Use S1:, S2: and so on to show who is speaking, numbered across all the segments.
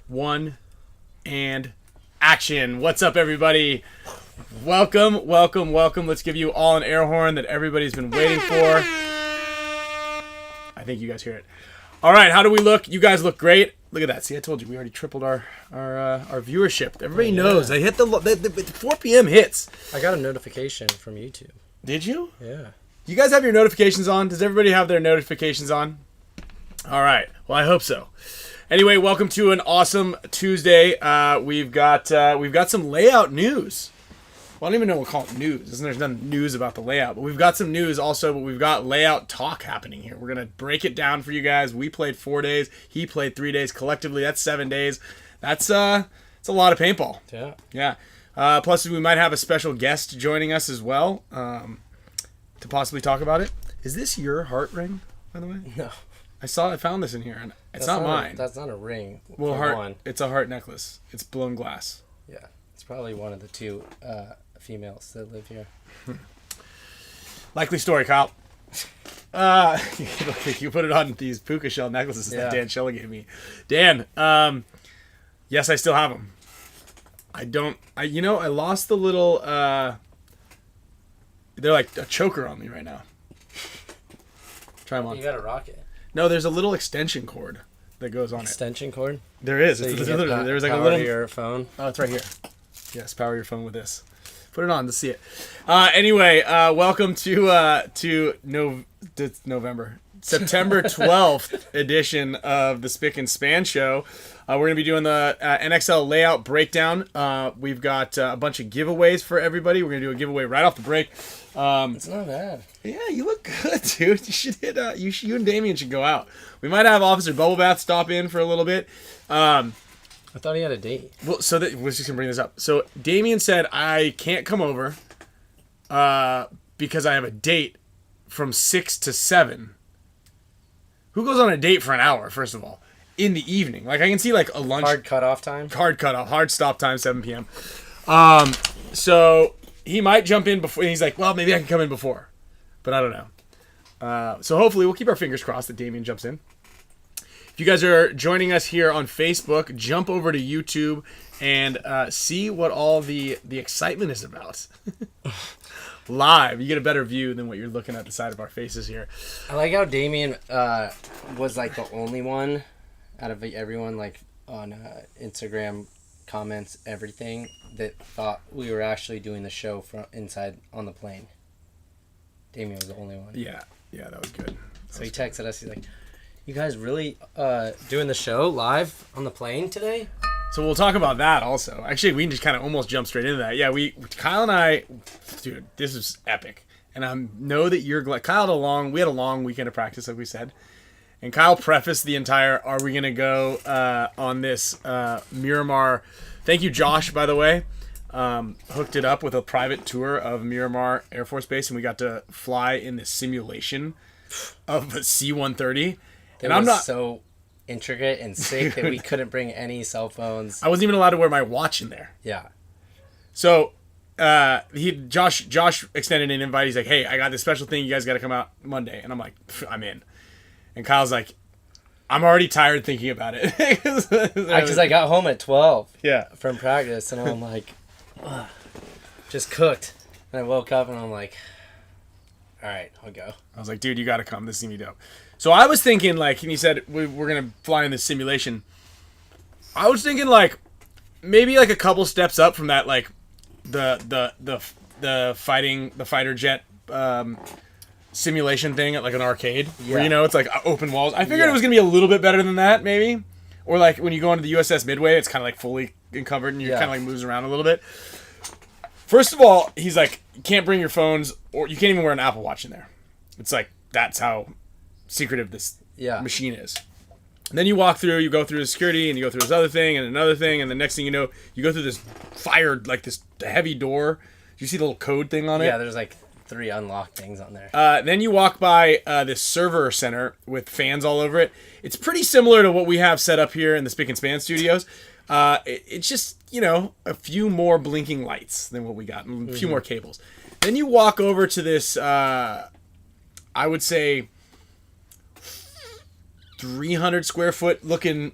S1: One, and action. What's up, everybody? Welcome, welcome, welcome. Let's give you all an air horn that everybody's been waiting for. I think you guys hear it. All right, how do we look? You guys look great. Look at that. See, I told you we already tripled our viewership. Everybody knows. I hit the 4 p.m. hits.
S2: I got a notification from YouTube.
S1: Did you?
S2: Yeah.
S1: You guys have your notifications on? Does everybody have their notifications on? All right. Well, I hope so. Anyway, welcome to an awesome Tuesday. We've got some layout news. Well, I don't even know what we'll call it news. There's nothing news about the layout, but we've got some news also. But we've got layout talk happening here. We're gonna break it down for you guys. We played 4 days. He played 3 days. Collectively, that's 7 days. It's a lot of paintball.
S2: Yeah.
S1: Yeah. Plus, we might have a special guest joining us as well to possibly talk about it. Is this your heart ring, by the way?
S2: No.
S1: I found this in here, and it's not mine.
S2: That's not a ring.
S1: Well, heart. It's a heart necklace. It's blown glass.
S2: Yeah, it's probably one of the two females that live here.
S1: Likely story, Kyle. You put it on these puka shell necklaces that Dan Shella gave me. Dan, yes, I still have them. I lost the little. They're like a choker on me right now. Try them on.
S2: You got a rocket.
S1: No, there's a little extension cord that goes on
S2: Extension cord?
S1: There is.
S2: So
S1: There's like a
S2: power
S1: little.
S2: to your phone?
S1: Oh, it's right here. Yes, power your phone with this. Put it on to see it. Anyway, welcome to November. September 12th edition of the Spick and Span show. We're going to be doing the NXL layout breakdown. We've got a bunch of giveaways for everybody. We're going to do a giveaway right off the break.
S2: It's not bad.
S1: Yeah, you look good, dude. You should hit. You and Damien should go out. We might have Officer Bubble Bath stop in for a little bit.
S2: I thought he had a date.
S1: Well, we're just gonna bring this up. So Damien said I can't come over because I have a date from 6 to 7. Who goes on a date for an hour? First of all, in the evening, like I can see like a lunch
S2: Hard cutoff time.
S1: Hard stop time 7 p.m. So he might jump in before. He's like, well, maybe I can come in before, but I don't know. So hopefully we'll keep our fingers crossed that Damien jumps in. If you guys are joining us here on Facebook, jump over to YouTube and see what all the excitement is about. Live, you get a better view than what you're looking at the side of our faces here.
S2: I like how Damien was like the only one out of everyone like on Instagram comments, everything, that thought we were actually doing the show from inside on the plane. Damien was the only one.
S1: Yeah, that was good.
S2: So he texted us, he's like, you guys really doing the show live on the plane today?
S1: So we'll talk about that also. Actually, we can just kind of almost jump straight into that. Yeah, Kyle and I, dude, this is epic. And I know that you're glad. We had a long weekend of practice, like we said. And Kyle prefaced the entire, are we going to go on this Miramar. Thank you, Josh, by the way. Hooked it up with a private tour of Miramar Air Force Base, and we got to fly in this simulation of a C-130.
S2: And I'm not so intricate and sick that we couldn't bring any cell phones.
S1: I wasn't even allowed to wear my watch in there.
S2: Yeah.
S1: So Josh extended an invite. He's like, hey, I got this special thing. You guys got to come out Monday. And I'm like, I'm in. And Kyle's like, I'm already tired thinking about it.
S2: Because I got home at 12 from practice. And I'm like, just cooked. And I woke up and I'm like, all right, I'll go.
S1: I was like, dude, you got to come. This is going to be dope. So I was thinking, like, and he said, we're going to fly in this simulation. I was thinking, like, maybe, like, a couple steps up from that, like, the fighter jet simulation thing at, like, an arcade. Yeah. Where, you know, it's, like, open walls. I figured it was going to be a little bit better than that, maybe. Or, like, when you go into the USS Midway, it's kind of, like, fully covered and you're kind of, like, moves around a little bit. First of all, he's like, you can't bring your phones, or you can't even wear an Apple Watch in there. It's like, that's how secretive this machine is. And then you walk through, you go through the security, and you go through this other thing, and another thing, and the next thing you know, you go through this this heavy door. Do you see the little code thing on it?
S2: Yeah, there's like 3 unlocked things on there.
S1: Then you walk by this server center with fans all over it. It's pretty similar to what we have set up here in the Spick and Span studios. It's just, you know, a few more blinking lights than what we got, and a few more cables. Then you walk over to this, I would say, 300 square foot looking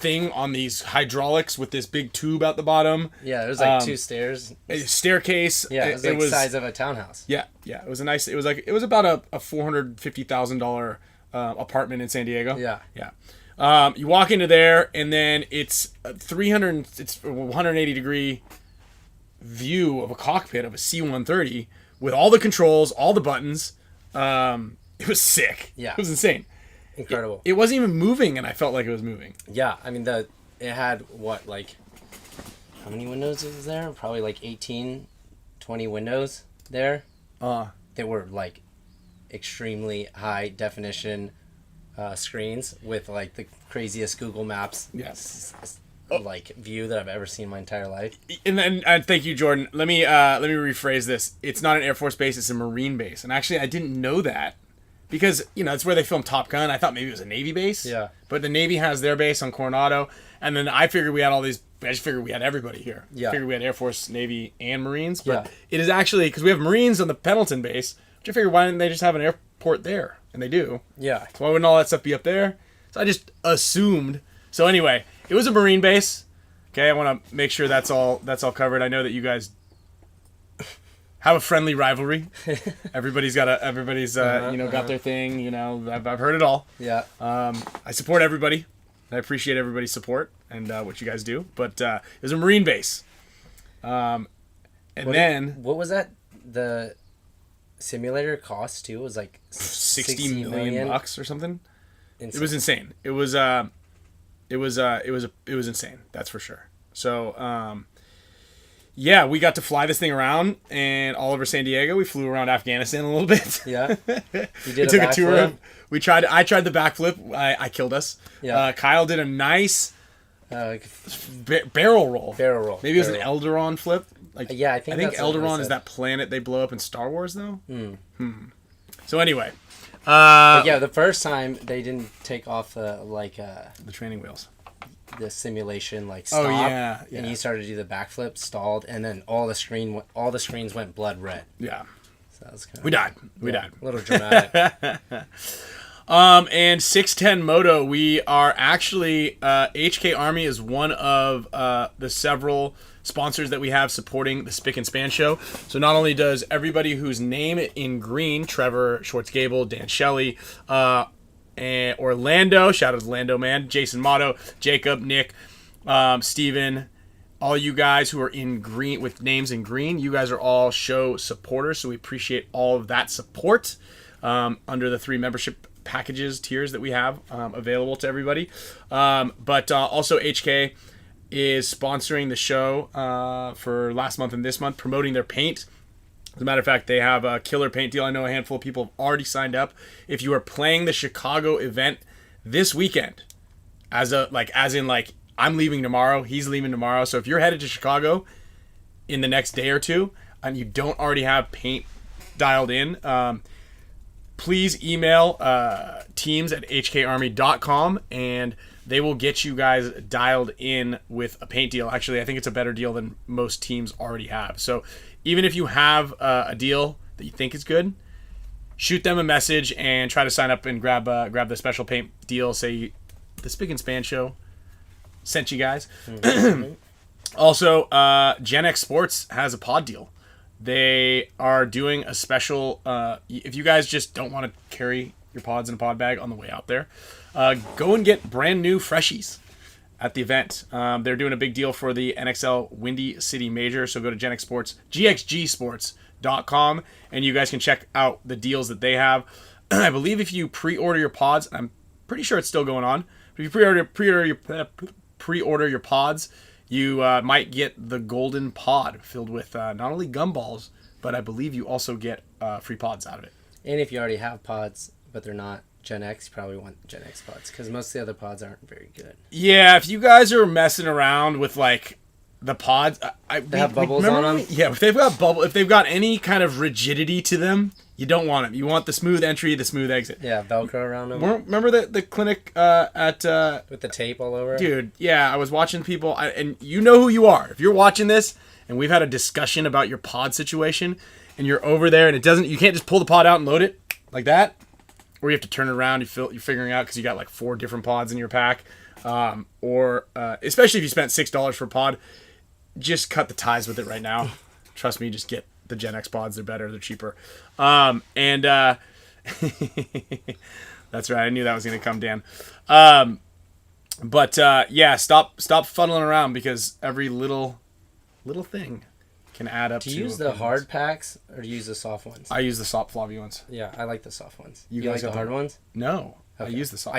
S1: thing on these hydraulics with this big tube at the bottom.
S2: Yeah, it was like 2 stairs.
S1: A staircase.
S2: Yeah, it was like the size of a townhouse.
S1: Yeah. It was it was about a $450,000 apartment in San Diego. Yeah. You walk into there, and then it's a 180 degree view of a cockpit of a C-130 with all the controls, all the buttons. It was sick.
S2: Yeah.
S1: It was insane.
S2: Incredible.
S1: It wasn't even moving, and I felt like it was moving.
S2: Yeah, I mean, it had, what, like, how many windows was there? Probably like 18, 20 windows there. They were, like, extremely high definition screens with, like, the craziest Google Maps like view that I've ever seen in my entire life.
S1: And then thank you, Jordan. Let me rephrase this. It's not an Air Force base; it's a Marine base. And actually, I didn't know that because it's where they filmed Top Gun. I thought maybe it was a Navy base.
S2: Yeah.
S1: But the Navy has their base on Coronado, and then I figured we had all these. I just figured we had everybody here.
S2: Yeah.
S1: I figured we had Air Force, Navy, and Marines. But it is actually because we have Marines on the Pendleton base. Which I figured why didn't they just have an airport there? And they do.
S2: Yeah.
S1: So why wouldn't all that stuff be up there? So I just assumed. So anyway, it was a Marine base. Okay, I want to make sure that's all covered. I know that you guys have a friendly rivalry. Everybody's got got their thing. I've heard it all.
S2: Yeah.
S1: I support everybody. I appreciate everybody's support and what you guys do. But it was a Marine base. What
S2: was that? The simulator cost too was like
S1: $60 million bucks or something.
S2: Insane.
S1: It was insane. It was insane. That's for sure. So, we got to fly this thing around and all over San Diego. We flew around Afghanistan a little bit.
S2: Yeah.
S1: You did took a tour. I tried the backflip. I killed us.
S2: Yeah.
S1: Kyle did a nice barrel roll. Maybe it was an Elderon flip.
S2: I think
S1: Elderon is that planet they blow up in Star Wars, though. So anyway,
S2: the first time they didn't take off the training wheels, the simulation stopped.
S1: Oh yeah.
S2: And you started to do the backflip, stalled, and then all the screens went blood red.
S1: Yeah,
S2: so that was kind of
S1: we died.
S2: A little dramatic.
S1: And 610 Moto, we are actually HK Army is one of the several sponsors that we have supporting the Spick and Span show. So not only does everybody whose name in green, Trevor Schwartz-Gable, Dan Shelley, and Orlando, shout out to Lando man, Jason Motto, Jacob, Nick, Steven, all you guys who are in green with names in green, you guys are all show supporters. So we appreciate all of that support under the 3 membership tiers that we have available to everybody. But also HK is sponsoring the show for last month and this month, promoting their paint. As a matter of fact, they have a killer paint deal. I know a handful of people have already signed up. If you are playing the Chicago event this weekend, I'm leaving tomorrow, he's leaving tomorrow. So if you're headed to Chicago in the next day or two and you don't already have paint dialed in, please email teams@hkarmy.com and they will get you guys dialed in with a paint deal. Actually, I think it's a better deal than most teams already have. So even if you have a deal that you think is good, shoot them a message and try to sign up and grab the special paint deal. Say the Spick and Span show sent you guys. Mm-hmm. Also, Gen X Sports has a pod deal. They are doing a special, if you guys just don't want to carry your pods in a pod bag on the way out there, go and get brand new freshies at the event. They're doing a big deal for the NXL Windy City Major, so go to Gen X Sports, gxgsports.com, and you guys can check out the deals that they have. I believe if you pre-order your pods, I'm pretty sure it's still going on, but if you pre-order your pods, you might get the golden pod filled with not only gumballs, but I believe you also get free pods out of it.
S2: And if you already have pods, but they're not Gen X, you probably want Gen X pods, because most of the other pods aren't very good.
S1: Yeah, if you guys are messing around with the pods,
S2: they have bubbles on them.
S1: Yeah, if they've got any kind of rigidity to them, you don't want them. You want the smooth entry, the smooth exit.
S2: Yeah, Velcro around them.
S1: Remember the clinic at
S2: with the tape all over?
S1: Dude, yeah, I was watching people, and you know who you are. If you're watching this, and we've had a discussion about your pod situation, and you're over there, and you can't just pull the pod out and load it like that, or you have to turn it around. You're figuring out because you got 4 different pods in your pack. Or especially if you spent $6 for a pod, just cut the ties with it right now. Trust me, just get the Gen X pods. They're better. They're cheaper. That's right. I knew that was going to come, Dan. But stop fuddling around, because every little thing can add up.
S2: Do you use the hard packs or do you use the soft ones?
S1: I use the soft floppy ones.
S2: Yeah, I like the soft ones.
S1: You
S2: like
S1: guys
S2: the hard ones?
S1: No,
S2: okay.
S1: I use the soft.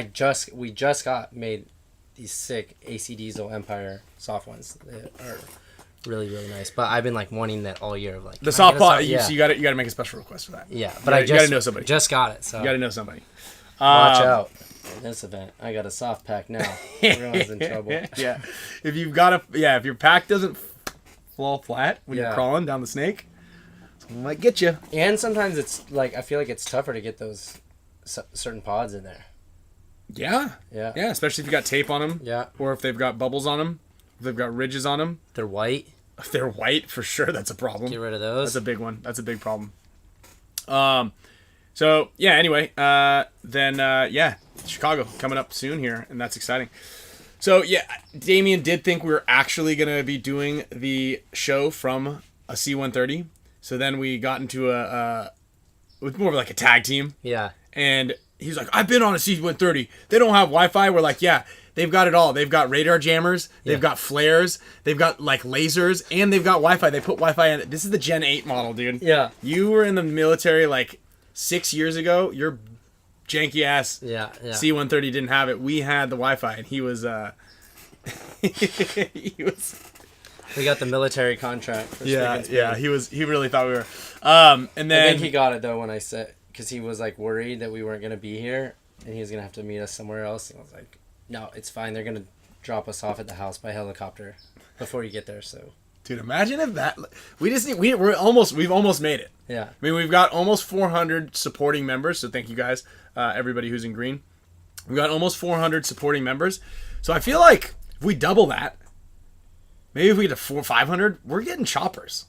S2: We just got made these sick AC Diesel Empire soft ones. They are really, really nice. But I've been like wanting that all year. Of like
S1: the soft pod. Yeah. So you got to make a special request for that.
S2: Yeah, but
S1: you got to know somebody.
S2: Just got it. So
S1: you got to know somebody.
S2: Watch out. In this event, I got a soft pack now. Everyone's in trouble.
S1: Yeah, if your pack doesn't fall flat when you're crawling down the snake, someone might get you.
S2: And sometimes it's like, I feel like it's tougher to get those certain pods in there.
S1: Yeah, especially if you got tape on them.
S2: Yeah,
S1: or if they've got bubbles on them, if they've got ridges on them.
S2: They're white.
S1: If they're white, for sure, that's a problem.
S2: Get rid of those.
S1: That's a big one. That's a big problem. So yeah. Anyway, Chicago coming up soon here, and that's exciting. So yeah, Damien did think we were actually gonna be doing the show from a C-130. So then we got into it was more of like a tag team.
S2: Yeah.
S1: And he's like, I've been on a C-130. They don't have Wi-Fi. We're like, yeah, they've got it all. They've got radar jammers. They've got flares. They've got like lasers, and they've got Wi-Fi. They put Wi-Fi in it. This is the Gen 8 model, dude.
S2: Yeah.
S1: You were in the military like 6 years ago. Your janky ass C-130 didn't have it. We had the Wi-Fi, and he was
S2: We got the military contract for Spick and Span.
S1: He really thought we were. And then
S2: I think he got it though when I said, because he was like worried that we weren't gonna be here and he was gonna have to meet us somewhere else. And I was like, no, it's fine. They're gonna drop us off at the house by helicopter before you get there. So,
S1: dude, imagine if that we've almost made it.
S2: Yeah.
S1: I mean, we've got almost 400 supporting members. So thank you guys, everybody who's in green. We've got almost 400 supporting members. So I feel like if we double that, maybe if we get to 500, we're getting choppers.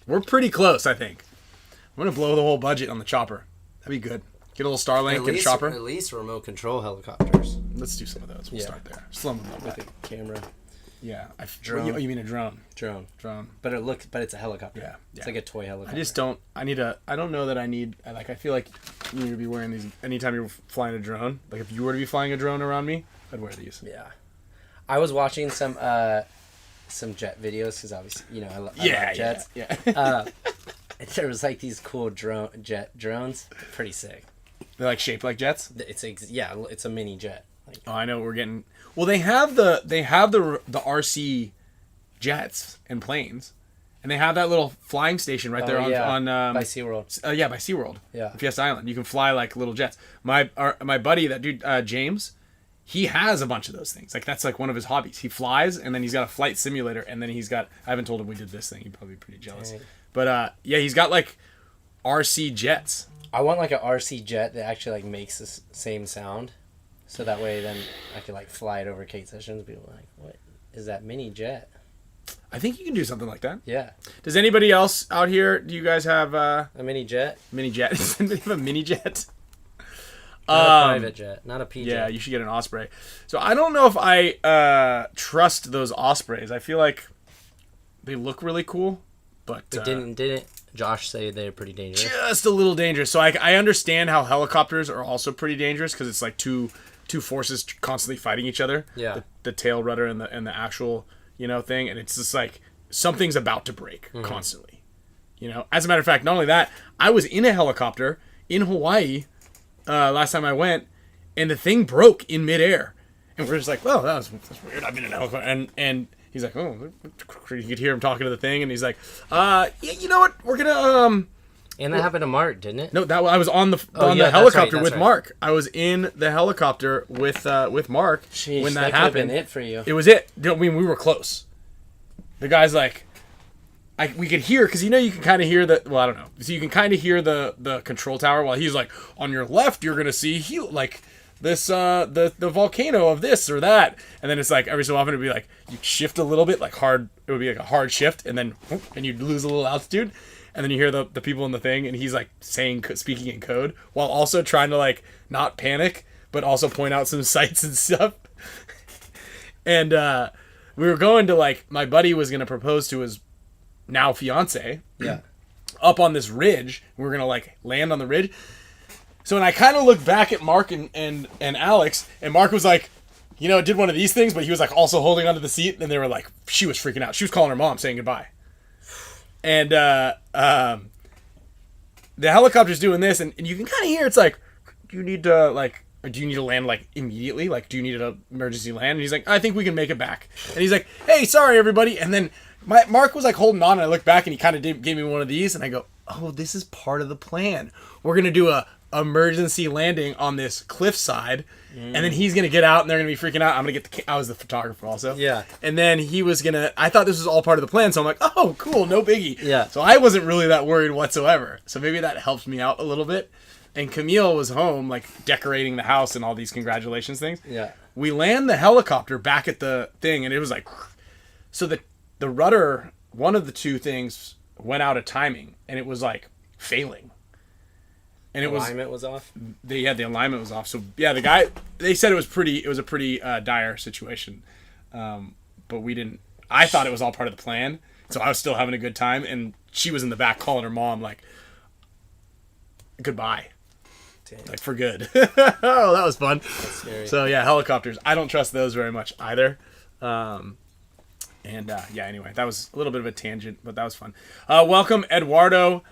S1: We're pretty close, I think. I'm going to blow the whole budget on the chopper. That'd be good. Get a little Starlink and chopper.
S2: At least remote control helicopters.
S1: Let's do some of those. We'll start there. Slow them
S2: with a camera.
S1: Yeah.
S2: Drone.
S1: You mean a drone?
S2: Drone.
S1: But
S2: it's a helicopter. Yeah. It's like a toy helicopter.
S1: I don't know that I need, like, I feel like you need to be wearing these anytime you're flying a drone. Like, if you were to be flying a drone around me, I'd wear these.
S2: Yeah. I was watching some jet videos because obviously, I love jets.
S1: Yeah.
S2: There was like these cool jet drones. Pretty sick.
S1: They're like shaped like jets?
S2: It's a mini jet. Like,
S1: I know what we're getting. Well, they have the RC jets and planes, and they have that little flying station right there on
S2: by SeaWorld.
S1: By SeaWorld.
S2: Yeah.
S1: Fiesta Island. You can fly like little jets. My buddy, that dude James, he has a bunch of those things. Like, that's like one of his hobbies. He flies, and then he's got a flight simulator, and then he's got, I haven't told him we did this thing. He'd probably be pretty jealous.
S2: Dang.
S1: But he's got like RC jets.
S2: I want like an RC jet that actually like makes the same sound, so that way then I could like fly it over Kate Sessions. People are like, what is that mini jet?
S1: I think you can do something like that.
S2: Yeah.
S1: Does anybody else out here? Do you guys have
S2: a mini jet?
S1: Mini jet? Does anybody have a mini jet?
S2: Not a private jet, not a PJ.
S1: Yeah, you should get an Osprey. So I don't know if I trust those Ospreys. I feel like they look really cool, but
S2: didn't Josh say they're pretty dangerous?
S1: Just a little dangerous. So I understand how helicopters are also pretty dangerous because it's like two forces constantly fighting each other.
S2: Yeah.
S1: The tail rudder and the actual thing, and it's just like something's about to break constantly. As a matter of fact, not only that, I was in a helicopter in Hawaii last time I went, and the thing broke in midair, and we're just like, "Well, that's weird. I've been in a helicopter," and he's like, "Oh," you could hear him talking to the thing, and he's like, "Yeah, you know what? We're gonna."
S2: And that happened to Mark, didn't it?
S1: No, I was on the helicopter with Mark. I was in the helicopter with Mark.
S2: Jeez,
S1: when that
S2: happened.
S1: happened.
S2: It for you.
S1: It was it. I mean, we were close. The guy's like, we could hear, because you can kind of hear the. Well, I don't know. So you can kind of hear the control tower while he's like, on your left, you're gonna see this the volcano of this or that, and then it's like every so often it'd be like you shift a little bit, like hard. It would be like a hard shift, and then you'd lose a little altitude. And then you hear the people in the thing, and he's like speaking in code while also trying to like not panic, but also point out some sights and stuff. And we were going to, like, my buddy was going to propose to his now fiance.
S2: Yeah.
S1: Up on this ridge. We were going to, like, land on the ridge. So, and I kind of looked back at Mark and Alex, and Mark was like, you know, did one of these things, but he was, like, also holding onto the seat, and they were like, she was freaking out. She was calling her mom, saying goodbye. And the helicopter's doing this, and you can kind of hear it's like, do you need to land, like, immediately? Like, do you need an emergency land? And he's like, I think we can make it back. And he's like, hey, sorry, everybody. And then Mark was, like, holding on, and I looked back, and he kind of gave me one of these, and I go, oh, this is part of the plan. We're going to do a emergency landing on this cliffside, and then he's going to get out, and they're going to be freaking out. I'm going to get I was the photographer also.
S2: Yeah.
S1: And then he was going to, I thought this was all part of the plan, so I'm like, oh, cool, no biggie.
S2: Yeah.
S1: So I wasn't really that worried whatsoever. So maybe that helps me out a little bit. And Camille was home, like, decorating the house and all these congratulations things.
S2: Yeah.
S1: We land the helicopter back at the thing, and it was like... So the rudder, one of the two things, went out of timing, and it was, like, failing. And
S2: alignment was off?
S1: The alignment was off. So, yeah, the guy... They said it was a pretty dire situation. But we didn't... I thought it was all part of the plan, so I was still having a good time, and she was in the back calling her mom, like, goodbye. Damn. Like, for good. Oh, that was fun.
S2: That's scary.
S1: So, yeah, helicopters. I don't trust those very much either. Anyway, that was a little bit of a tangent, but that was fun. Welcome, Eduardo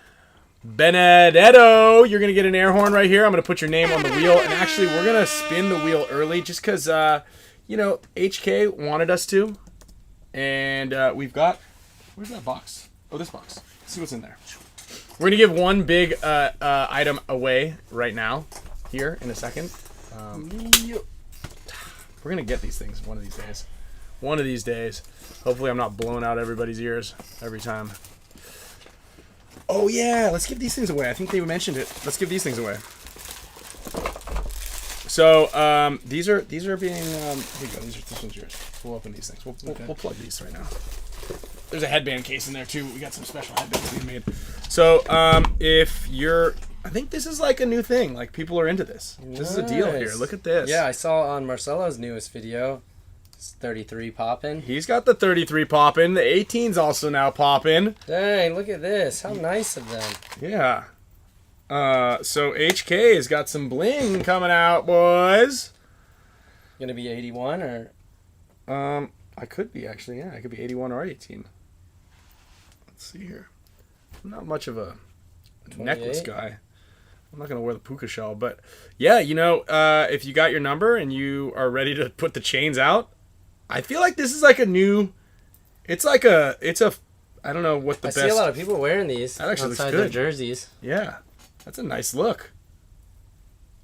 S1: Benedetto. You're going to get an air horn right here. I'm going to put your name on the wheel. And actually, we're going to spin the wheel early just because, HK wanted us to. And we've got... Where's that box? Oh, this box. Let's see what's in there. We're going to give one big item away right now, here, in a second. We're going to get these things one of these days. One of these days. Hopefully I'm not blowing out everybody's ears every time. Oh, yeah, let's give these things away. I think they mentioned it. Let's give these things away. So, these are being... here you go. This one's yours. We'll open these things. We'll plug these right now. There's a headband case in there, too. We got some special headbands being made. So, if you're... I think this is like a new thing. Like, people are into this. Nice. This is a deal here. Look at this.
S2: Yeah, I saw on Marcelo's newest video. It's 33 popping.
S1: He's got the 33 popping. The 18's also now popping.
S2: Dang, look at this. How nice of them.
S1: Yeah. So, HK has got some bling coming out, boys.
S2: Gonna be 81 or...
S1: I could be, actually, yeah. I could be 81 or 18. Let's see here. I'm not much of a
S2: 28?
S1: Necklace guy. I'm not going to wear the puka shell, but yeah, if you got your number and you are ready to put the chains out, I feel like this is like a new, I don't know what the best.
S2: I see a lot of people wearing these
S1: that actually
S2: outside
S1: looks good.
S2: their jerseys.
S1: Yeah, that's a nice look.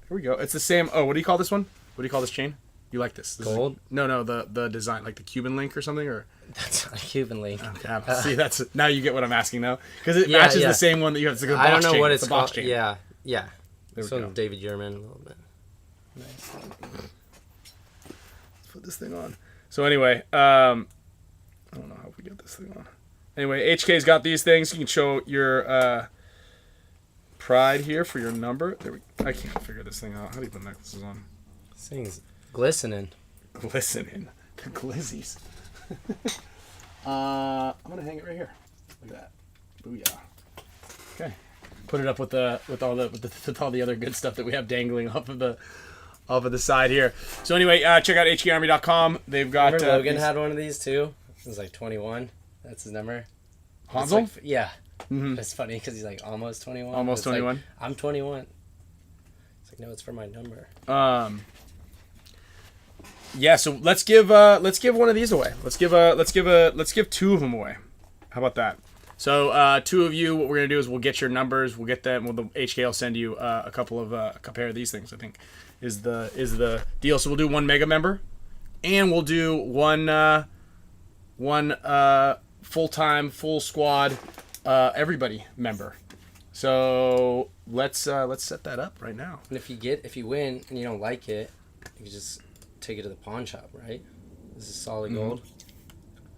S1: Here we go. It's the same, what do you call this one? What do you call this chain? You like this?
S2: Gold?
S1: No, the design, like the Cuban link or something, or?
S2: That's not a Cuban link.
S1: Okay, see, now you get what I'm asking though, because it matches the same one that you have. It's like a box
S2: I don't know
S1: chain.
S2: what it's
S1: a box
S2: called.
S1: Chain.
S2: Yeah.
S1: There we
S2: so
S1: go.
S2: David Yerman a little bit. Nice.
S1: Let's put this thing on. So anyway, I don't know how we get this thing on. Anyway, HK's got these things. You can show your pride here for your number. I can't figure this thing out. How do you put necklaces on?
S2: This thing's glistening.
S1: Glistening. The glizzies. I'm gonna hang it right here. Look at that. Booyah. Okay. Put it up with all the other good stuff that we have dangling off of the side here. So anyway, check out hkarmy.com. They've got.
S2: Remember Logan had one of these too. It was like 21. That's his number.
S1: Hansel?
S2: Like, yeah.
S1: Mm-hmm.
S2: It's funny because he's like almost 21.
S1: Almost 21.
S2: Like, I'm 21. It's like, no, it's for my number.
S1: Yeah, so let's give one of these away. Let's give two of them away. How about that? So two of you, what we're gonna do is we'll get your numbers, we'll get them. The HK will send you a pair of these things. I think is the deal. So we'll do one mega member, and we'll do one full-time, full squad, everybody member. So let's set that up right now.
S2: And if you win and you don't like it, you can just take it to the pawn shop, right? This is solid gold.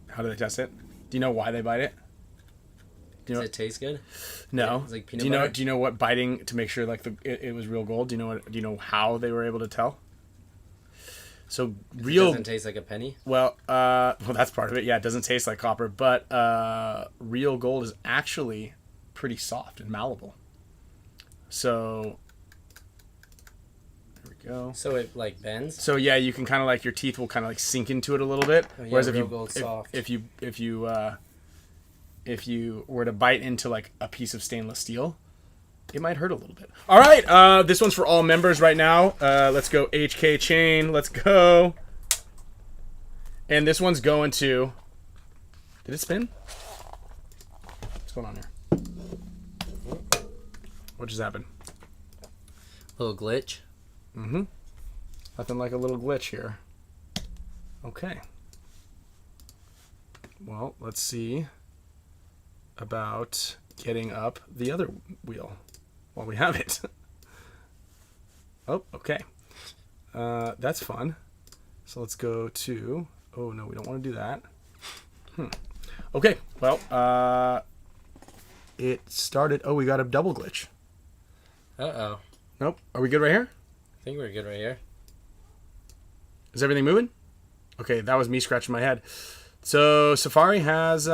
S1: How do they test it? Do you know why they bite it?
S2: Does it taste good?
S1: No.
S2: It's like peanut butter?
S1: Do you know what biting to make sure like it was real gold? Do you know how they were able to tell? So
S2: It doesn't taste like a penny?
S1: Well, that's part of it. Yeah, it doesn't taste like copper, but real gold is actually pretty soft and malleable. So there we go.
S2: So it like bends?
S1: So yeah, you can kind of like your teeth will kind of like sink into it a little bit.
S2: Oh, yeah,
S1: whereas
S2: real gold's soft.
S1: if you were to bite into like a piece of stainless steel, it might hurt a little bit. All right, this one's for all members right now. Let's go HK chain. Let's go. And this one's going to... Did it spin? What's going on here? What just happened?
S2: Little glitch.
S1: Mm-hmm. Nothing like a little glitch here. Okay. Well, let's see about getting up the other wheel while we have it. Oh, okay. That's fun. So let's go to... Oh, no, we don't want to do that. Okay, well, it started... Oh, we got a double glitch.
S2: Uh-oh.
S1: Nope. Are we good right here?
S2: I think we're good right here.
S1: Is everything moving? Okay, that was me scratching my head. So Safari has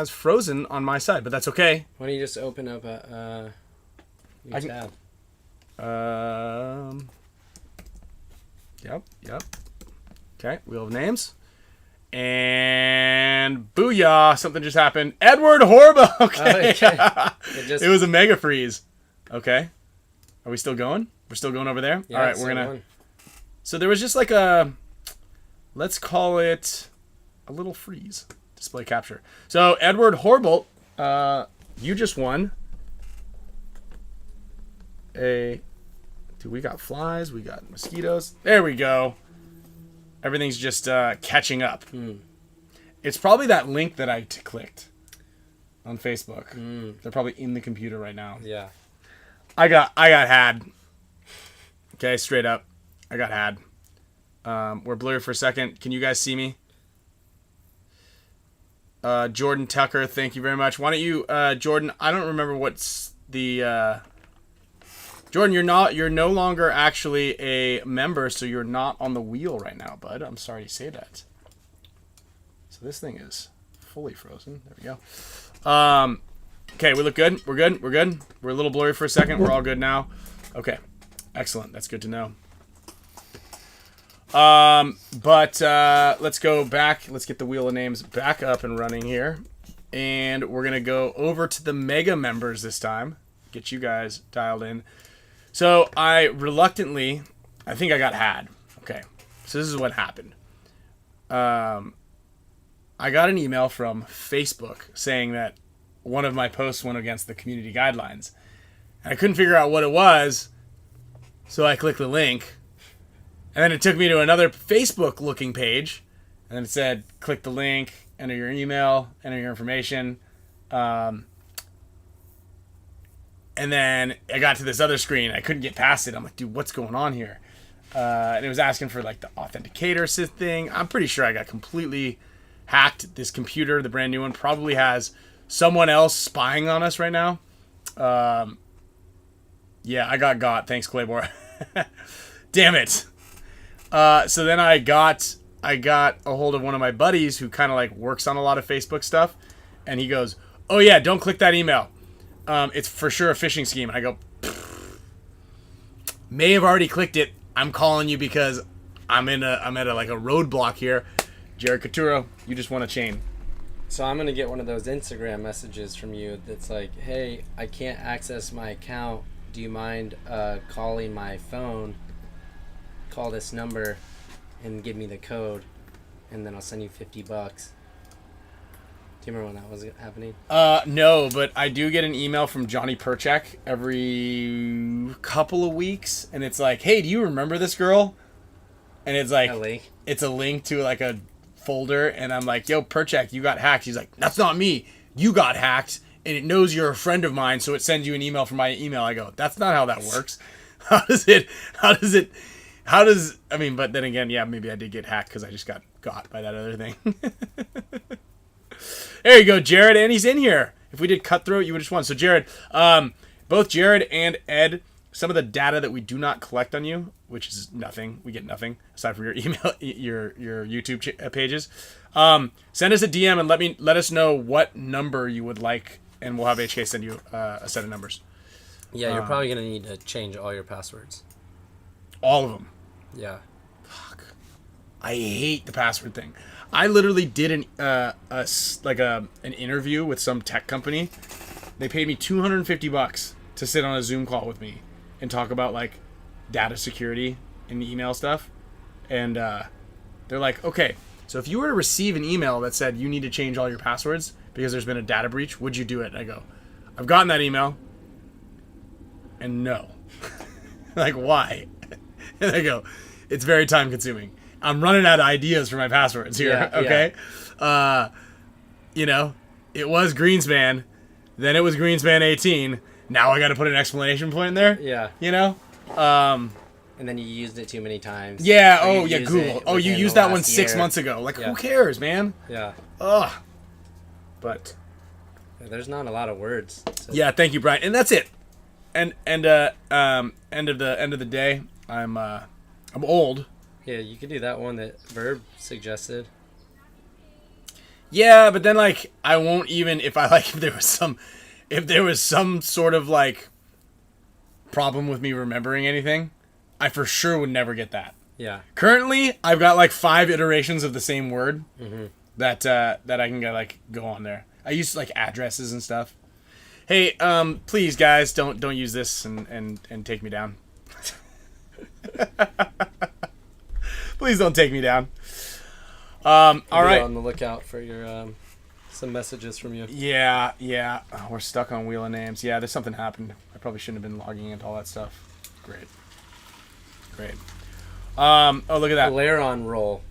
S1: frozen on my side, but that's okay.
S2: Why don't you just open up a new tab?
S1: Yep. Okay, wheel of names. And booyah, something just happened. Edward Horba. Okay. It was a mega freeze. Okay. Are we still going? We're still going over there?
S2: Yeah,
S1: all right, we're going to... So there was just like a... Let's call it a little freeze. Display capture. So Edward Horbolt, you just won a... Dude, we got flies. We got mosquitoes. There we go. Everything's just catching up. It's probably that link that I clicked on Facebook. They're probably in the computer right now.
S2: Yeah.
S1: I got had. Okay, straight up. I got had. We're blurry for a second. Can you guys see me? Jordan Tucker, thank you very much. Why don't you, Jordan, I don't remember what's the... Jordan, you're no longer actually a member, so you're not on the wheel right now, bud. I'm sorry to say that. So this thing is fully frozen. There we go. Okay, we look good. We're good. We're good. We're a little blurry for a second. We're all good now. Okay. Excellent. That's good to know. But let's go back. Let's get the wheel of names back up and running here. And we're going to go over to the mega members this time. Get you guys dialed in. So I reluctantly, I think I got had. Okay. So this is what happened. I got an email from Facebook saying that one of my posts went against the community guidelines. And I couldn't figure out what it was. So I clicked the link. And then it took me to another Facebook looking page. And then it said, click the link, enter your email, enter your information. And then I got to this other screen. I couldn't get past it. I'm like, dude, what's going on here? And it was asking for like the authenticator thing. I'm pretty sure I got completely hacked. This computer, the brand new one, probably has someone else spying on us right now. Yeah, I got. Thanks, Claymore. Damn it. So then I got a hold of one of my buddies who kind of like works on a lot of Facebook stuff. And he goes, oh yeah, don't click that email. It's for sure a phishing scheme. And I go, may have already clicked it. I'm calling you because I'm at a like a roadblock here. Jared Couture, you just won a chain.
S2: So I'm gonna get one of those Instagram messages from you that's like, hey, I can't access my account. Do you mind calling my phone? Call this number and give me the code, and then I'll send you $50. Do you remember when that was happening?
S1: No, but I do get an email from Johnny Perchek every couple of weeks, and it's like, hey, do you remember this girl? And it's like, it's a link to like a folder, and I'm like, yo, Perchek, you got hacked. He's like, that's not me. You got hacked, and it knows you're a friend of mine, so it sends you an email from my email. I go, that's not how that works. I mean, but then again, yeah, maybe I did get hacked because I just got by that other thing. There you go, Jared, and he's in here. If we did Cutthroat, you would have just won. So, Jared, both Jared and Ed, some of the data that we do not collect on you which is nothing. We get nothing aside from your email, your YouTube pages. Send us a DM and let us know what number you would like, and we'll have HK send you a set of numbers.
S2: Yeah, you're probably gonna need to change all your passwords.
S1: All of them.
S2: Yeah.
S1: Fuck. I hate the password thing. I literally did an interview with some tech company. They paid me $250 to sit on a Zoom call with me and talk about like data security and email stuff. And they're like, okay, so if you were to receive an email that said you need to change all your passwords because there's been a data breach, would you do it? And I go, I've gotten that email, and no. Like, why? And I go, it's very time consuming. I'm running out of ideas for my passwords here. Yeah, okay. Yeah. It was Greenspan, then it was Greenspan 18. Now I got to put an explanation point in there.
S2: Yeah.
S1: And
S2: then you used it too many times.
S1: Yeah. Oh, yeah. Google. Oh, you used that one 6 months ago. Like, who cares, man?
S2: Yeah.
S1: Ugh. But
S2: there's not a lot of words.
S1: So. Yeah. Thank you, Brian. And that's it. And end of the day, I'm old.
S2: Yeah, you could do that one that Verb suggested.
S1: Yeah, but then like I won't even if there was some sort of like problem with me remembering anything, I for sure would never get that.
S2: Yeah.
S1: Currently, I've got like 5 iterations of the same word that I can go on there. I use like addresses and stuff. Hey, please guys, don't use this and take me down. Please don't take me down. All right.
S2: On the lookout for your some messages from you.
S1: Yeah. Oh, we're stuck on Wheel of Names. Yeah, there's something happened. I probably shouldn't have been logging into all that stuff. Great. Oh, look at that.
S2: Aileron roll.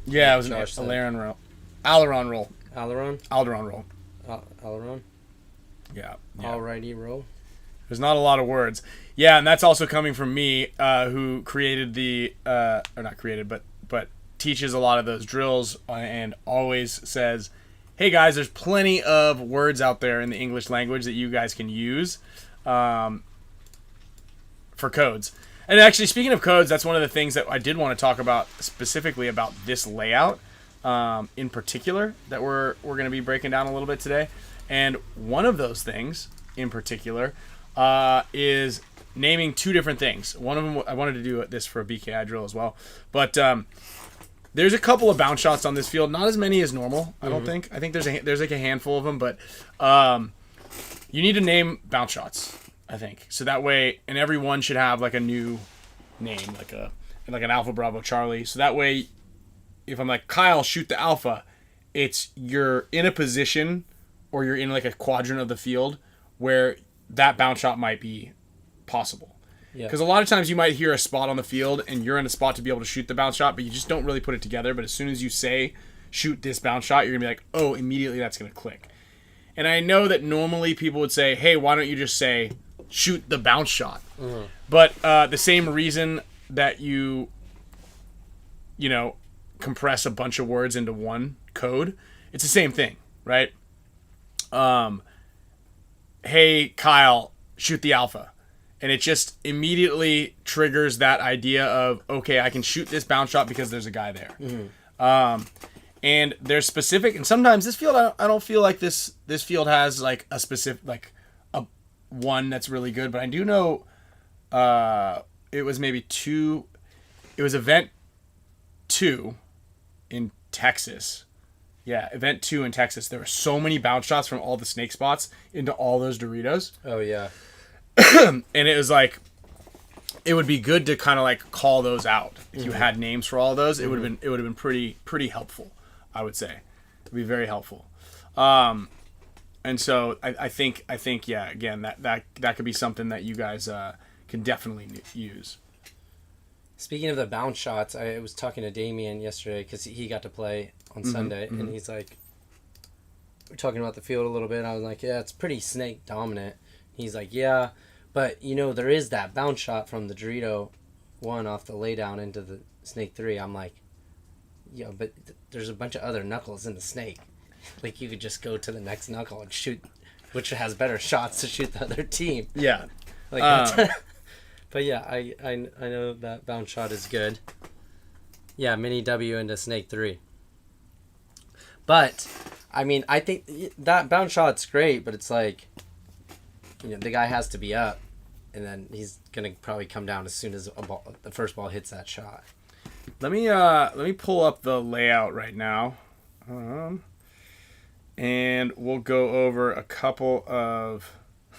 S1: Yeah, it was an Aileron roll. Aileron roll.
S2: Aileron?
S1: Aileron roll.
S2: Aileron?
S1: Yeah.
S2: Alrighty roll.
S1: There's not a lot of words. Yeah, and that's also coming from me, who created or not created, but teaches a lot of those drills and always says, hey guys, there's plenty of words out there in the English language that you guys can use for codes. And actually, speaking of codes, that's one of the things that I did want to talk about specifically about this layout in particular that we're going to be breaking down a little bit today. And one of those things in particular is naming 2 different things. One of them, I wanted to do this for a BKI drill as well. But there's a couple of bounce shots on this field. Not as many as normal, I don't think. I think there's like a handful of them. But you need to name bounce shots, I think. So that way, and every one should have like a new name, like an Alpha Bravo Charlie. So that way, if I'm like, Kyle, shoot the Alpha, you're in a position or you're in like a quadrant of the field where that bounce shot might be possible. Because a lot of times you might hear a spot on the field and you're in a spot to be able to shoot the bounce shot, but you just don't really put it together. But as soon as you say, shoot this bounce shot, you're going to be like, oh, immediately that's going to click. And I know that normally people would say, hey, why don't you just say, shoot the bounce shot? Mm-hmm. But the same reason that you compress a bunch of words into one code, it's the same thing, right? Hey, Kyle, shoot the Alpha. And it just immediately triggers that idea of, okay, I can shoot this bounce shot because there's a guy there. Mm-hmm. And there's specific, and sometimes this field, I don't feel like this field has like a specific, like a one that's really good, but I do know it was event 2 in Texas. Yeah, event 2 in Texas. There were so many bounce shots from all the snake spots into all those Doritos.
S2: Oh, yeah.
S1: And it was like, it would be good to kind of like call those out. If you had names for all of those, it would have been pretty helpful, I would say. It would be very helpful. And so I think yeah, again, that could be something that you guys can definitely use.
S2: Speaking of the bounce shots, I was talking to Damien yesterday because he got to play on Sunday, and he's like, we're talking about the field a little bit. I was like, yeah, it's pretty snake dominant. He's like, yeah, but there is that bounce shot from the Dorito 1 off the laydown into the snake 3. I'm like, yeah, but there's a bunch of other knuckles in the snake. Like, you could just go to the next knuckle and shoot, which has better shots to shoot the other team.
S1: Yeah.
S2: Like, But yeah, I know that bounce shot is good. Yeah, mini W into snake 3. But I mean, I think that bounce shot's great, but it's like, you know, the guy has to be up, and then he's gonna probably come down as soon as the first ball hits that shot.
S1: Let me pull up the layout right now, and we'll go over a couple of.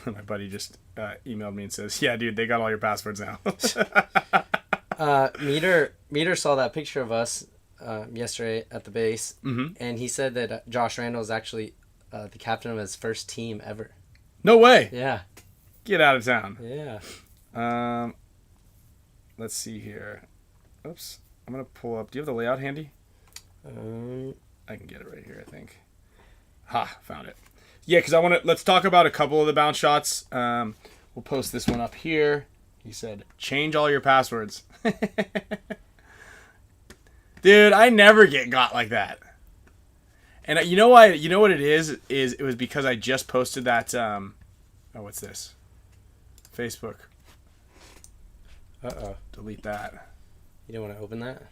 S1: My buddy just emailed me and says, "Yeah, dude, they got all your passwords now."
S2: Meter saw that picture of us yesterday at the base, and he said that Josh Randall is actually the captain of his first team ever.
S1: No way.
S2: Yeah.
S1: Get out of town.
S2: Yeah.
S1: Let's see here. Oops. I'm gonna pull up. Do you have the layout handy? I can get it right here, I think. Ha, found it. Yeah, because let's talk about a couple of the bounce shots. We'll post this one up here. He said, change all your passwords. Dude, I never get got like that. And you know why? You know what it is? It was because I just posted that. Oh, what's this? Facebook. Delete that.
S2: You don't want to open that?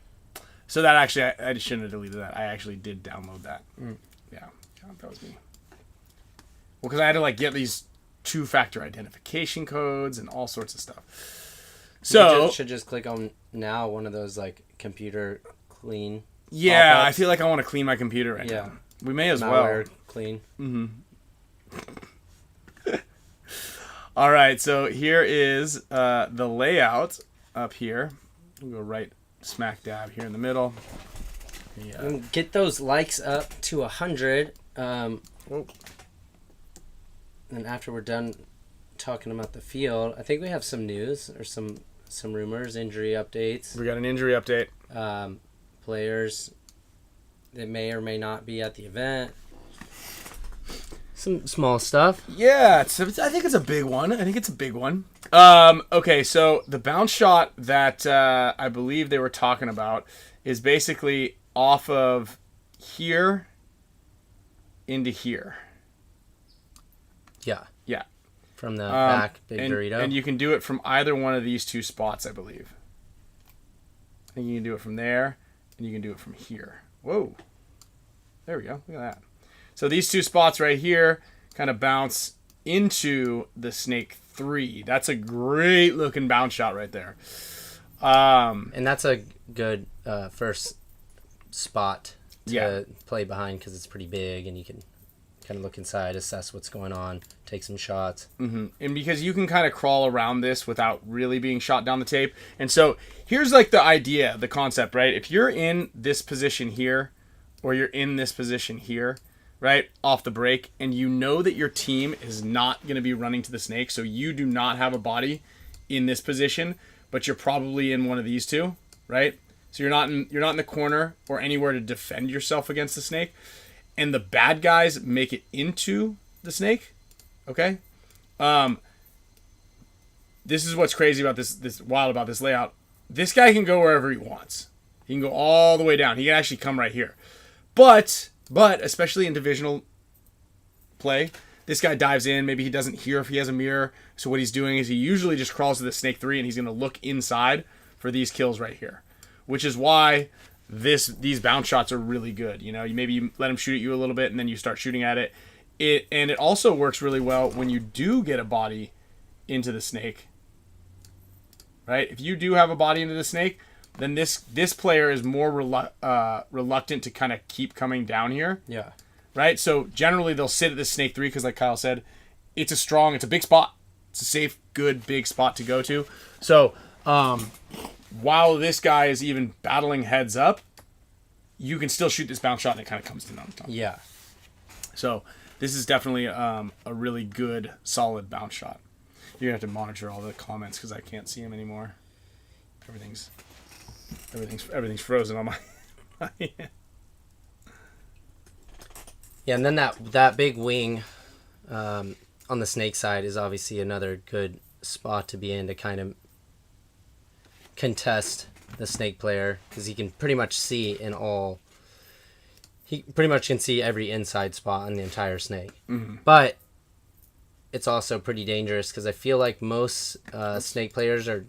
S1: So that actually, I shouldn't have deleted that. I actually did download that. Yeah, that was me. Well, because I had to like get these 2-factor identification codes and all sorts of stuff. So
S2: you should just click on now one of those like computer clean.
S1: Yeah,
S2: pop-ups.
S1: I feel like I want to clean my computer right now. We may as
S2: Malware
S1: well.
S2: Clean.
S1: All right, so here is the layout up here. We'll go right smack dab here in the middle. Yeah.
S2: Get those likes up to 100. And after we're done talking about the field, I think we have some news or some rumors, injury updates.
S1: We got an injury update.
S2: Players that may or may not be at the event. Some small stuff.
S1: Yeah, I think it's a big one. Okay, so the bounce shot that I believe they were talking about is basically off of here into here.
S2: Yeah.
S1: Yeah.
S2: From the back, big burrito.
S1: And you can do it from either one of these two spots, I believe. I think you can do it from there, and you can do it from here. Whoa. There we go. Look at that. So these two spots right here kind of bounce into the snake 3. That's a great looking bounce shot right there.
S2: And that's a good first spot to play behind because it's pretty big and you can kind of look inside, assess what's going on, take some shots.
S1: And because you can kind of crawl around this without really being shot down the tape. And so here's like the idea, the concept, right? If you're in this position here or you're in this position here, right, off the break, and you know that your team is not going to be running to the snake, so you do not have a body in this position, but you're probably in one of these two, right? So you're not in the corner or anywhere to defend yourself against the snake. And the bad guys make it into the snake, okay? This is what's crazy about this wild about this layout. This guy can go wherever he wants. He can go all the way down. He can actually come right here. But especially in divisional play, this guy dives in. Maybe he doesn't hear if he has a mirror. So what he's doing is he usually just crawls to the snake 3 and he's going to look inside for these kills right here, which is why these bounce shots are really good. You know, you let him shoot at you a little bit and then you start shooting at it. And it also works really well when you do get a body into the snake, right? If you do have a body into the snake, then this player is more reluctant to kind of keep coming down here.
S2: Yeah.
S1: Right? So generally they'll sit at the snake 3 because like Kyle said, it's a big spot. It's a safe, good, big spot to go to. So while this guy is even battling heads up, you can still shoot this bounce shot and it kind of comes in on top.
S2: Yeah.
S1: So this is definitely a really good, solid bounce shot. You're going to have to monitor all the comments because I can't see them anymore. Everything's frozen on my
S2: Yeah, and then that big wing on the snake side is obviously another good spot to be in to kind of contest the snake player because he can pretty much see he pretty much can see every inside spot on the entire snake. But it's also pretty dangerous because I feel like most snake players are,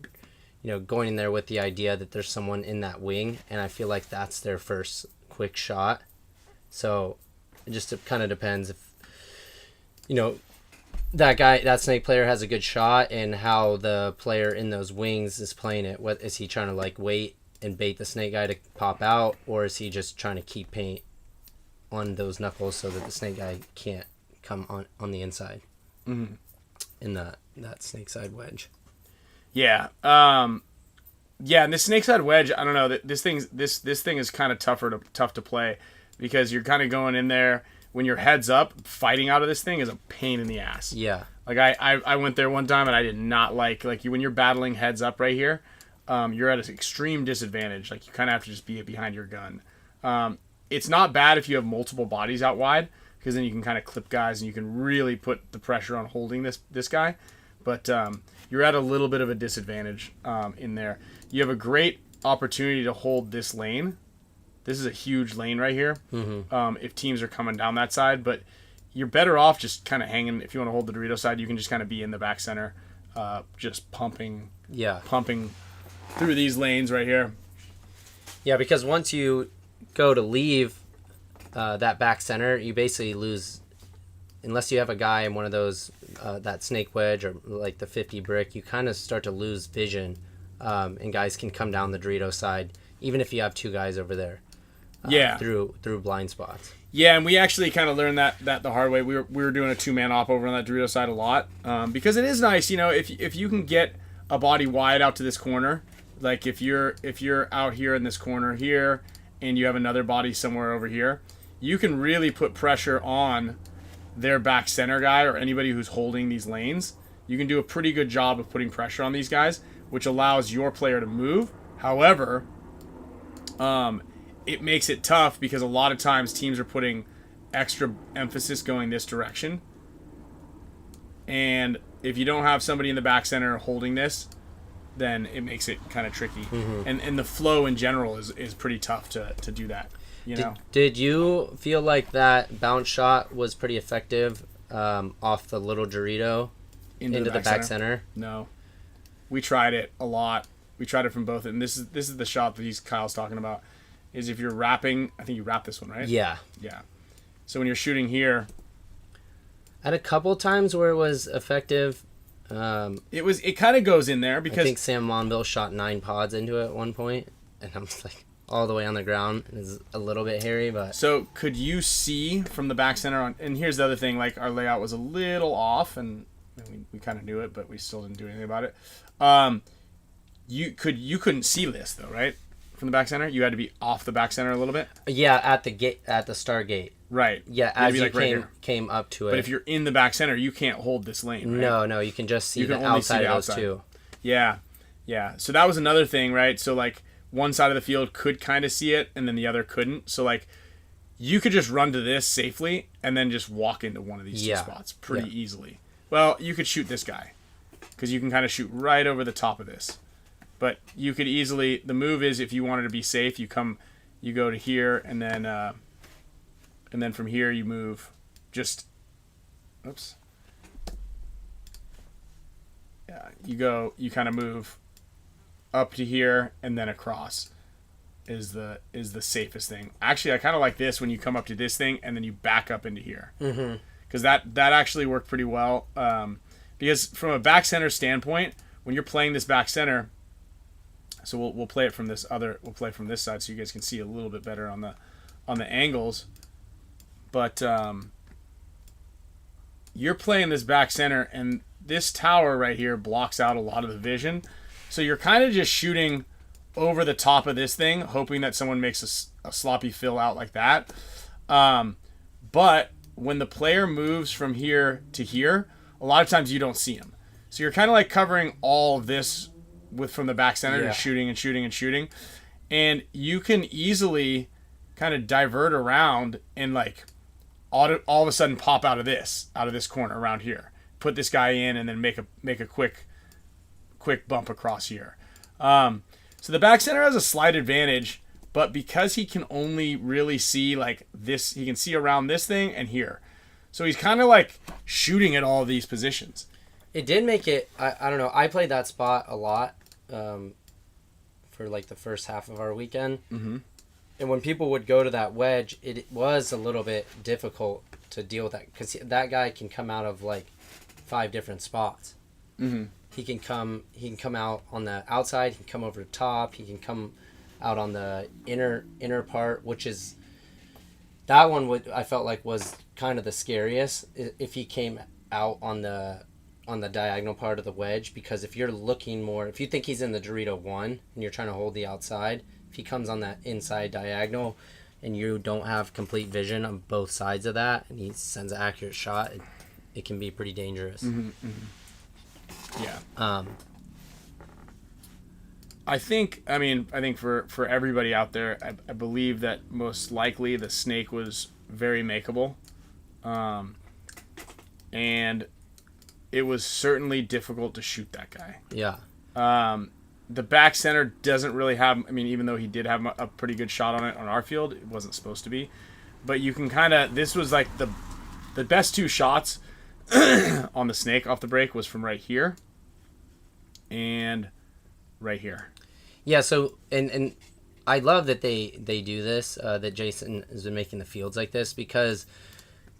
S2: going in there with the idea that there's someone in that wing, and I feel like that's their first quick shot. So it just kind of depends if, that snake player has a good shot and how the player in those wings is playing it. What is he trying to like wait and bait the snake guy to pop out, or is he just trying to keep paint on those knuckles so that the snake guy can't come on the inside in that snake side wedge?
S1: Yeah. Yeah, and this snake side wedge, I don't know, this thing is kind of tough to play because you're kind of going in there when your head's up. Fighting out of this thing is a pain in the ass.
S2: Yeah.
S1: Like I went there one time and I did not like when you're battling heads up right here, you're at an extreme disadvantage. Like you kind of have to just be behind your gun. It's not bad if you have multiple bodies out wide because then you can kind of clip guys and you can really put the pressure on holding this guy. But you're at a little bit of a disadvantage in there. You have a great opportunity to hold this lane. This is a huge lane right here if teams are coming down that side. But you're better off just kind of hanging. If you want to hold the Dorito side, you can just kind of be in the back center, just pumping through these lanes right here.
S2: Yeah, because once you go to leave that back center, you basically lose, unless you have a guy in one of those, that snake wedge or like the 50 brick, you kind of start to lose vision, and guys can come down the Dorito side, even if you have two guys over there. Through blind spots.
S1: Yeah, and we actually kind of learned that the hard way. We were doing a 2-man op over on that Dorito side a lot, because it is nice, if you can get a body wide out to this corner, like if you're out here in this corner here, and you have another body somewhere over here, you can really put pressure on their back center guy or anybody who's holding these lanes. You can do a pretty good job of putting pressure on these guys, which allows your player to move. However, it makes it tough because a lot of times teams are putting extra emphasis going this direction. And if you don't have somebody in the back center holding this, then it makes it kind of tricky. And the flow in general is pretty tough to do that.
S2: Did you feel like that bounce shot was pretty effective off the little Dorito into the back center?
S1: No. We tried it a lot. We tried it from both. And this is the shot that Kyle's talking about. Is if you're wrapping, I think you wrap this one, right?
S2: Yeah.
S1: Yeah. So when you're shooting here.
S2: At a couple times where it was effective.
S1: It kind of goes in there because.
S2: I think Sam Monville shot 9 pods into it at one point, and I'm just like all the way on the ground. It's a little bit hairy, but.
S1: So could you see from the back center on? And here's the other thing: like our layout was a little off, and we kind of knew it, but we still didn't do anything about it. You couldn't see this though, right? From the back center, you had to be off the back center a little bit.
S2: Yeah, at the gate, at the start gate.
S1: Right.
S2: Yeah, as you came up to it.
S1: But if you're in the back center, you can't hold this lane. Right?
S2: No, you can just see the outside of those two.
S1: Yeah. So that was another thing, right? So like one side of the field could kind of see it, and then the other couldn't. So like you could just run to this safely and then just walk into one of these two spots pretty easily. Well, you could shoot this guy because you can kind of shoot right over the top of this. But you could easily, the move is if you wanted to be safe, you go to here, and then from here you move you kind of move up to here and then across is the safest thing. Actually, I kind of like this when you come up to this thing and then you back up into here. Because that actually worked pretty well. Because from a back center standpoint, when you're playing this back center, so we'll play it from this side so you guys can see a little bit better on the angles. But you're playing this back center, and this tower right here blocks out a lot of the vision. So you're kind of just shooting over the top of this thing, hoping that someone makes a sloppy fill out like that. But when the player moves from here to here, a lot of times you don't see him. So you're kind of like covering all of this from the back center, just shooting and shooting and shooting. And you can easily kind of divert around and like all of a sudden pop out of this corner around here. Put this guy in and then make a quick bump across here. So the back center has a slight advantage, but because he can only really see like this, he can see around this thing and here. So he's kind of like shooting at all of these positions.
S2: It did make it, I don't know, I played that spot a lot for like the first half of our weekend.
S1: Mm-hmm.
S2: And when people would go to that wedge, it was a little bit difficult to deal with that because that guy can come out of like 5 different spots.
S1: Mm-hmm.
S2: He can come out on the outside, he can come over the top, he can come out on the inner part, which is that one I felt like was kind of the scariest if he came out on the diagonal part of the wedge, because if you're looking more, if you think he's in the Dorito 1 and you're trying to hold the outside, if he comes on that inside diagonal and you don't have complete vision on both sides of that and he sends an accurate shot, it can be pretty dangerous.
S1: Mm-hmm, mm-hmm. Yeah. I think for everybody out there, I believe that most likely the snake was very makeable. And it was certainly difficult to shoot that guy.
S2: Yeah.
S1: The back center doesn't really have, even though he did have a pretty good shot on it on our field, it wasn't supposed to be. But you can this was like the best 2 shots on the snake off the break was from right here and right here.
S2: Yeah, so, and I love that they do this, that Jason has been making the fields like this, because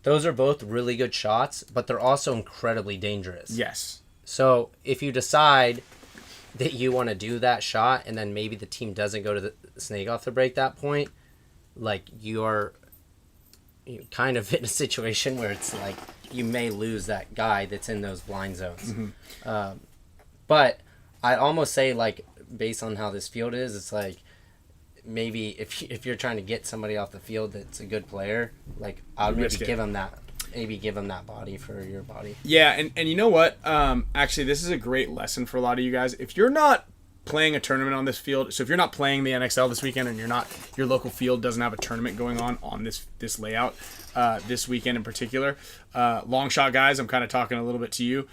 S2: those are both really good shots, but they're also incredibly dangerous.
S1: Yes.
S2: So if you decide that you want to do that shot and then maybe the team doesn't go to the snake off the break that point, like you're kind of in a situation where it's like you may lose that guy that's in those blind zones. Mm-hmm. But I'd almost say, like, based on how this field is, it's like maybe if you're trying to get somebody off the field that's a good player, like I would maybe give him that body for your body.
S1: Yeah, and you know what? Actually, this is a great lesson for a lot of you guys. If you're not playing a tournament on this field, so if you're not playing the NXL this weekend and your local field doesn't have a tournament going on this layout this weekend in particular, long shot guys, I'm kind of talking a little bit to you.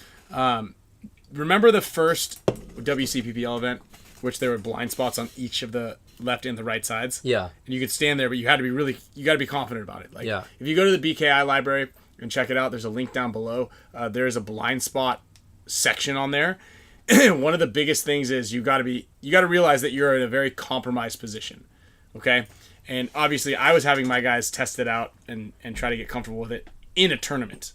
S1: Remember the first WCPPL event, which there were blind spots on each of the left and the right sides?
S2: Yeah.
S1: And you could stand there, but you got to be confident about it. Like,
S2: yeah.
S1: If you go to the BKI library and check it out, there's a link down below. There's a blind spot section on there. One of the biggest things is you got to realize that you're in a very compromised position. Okay? And obviously I was having my guys test it out and try to get comfortable with it in a tournament.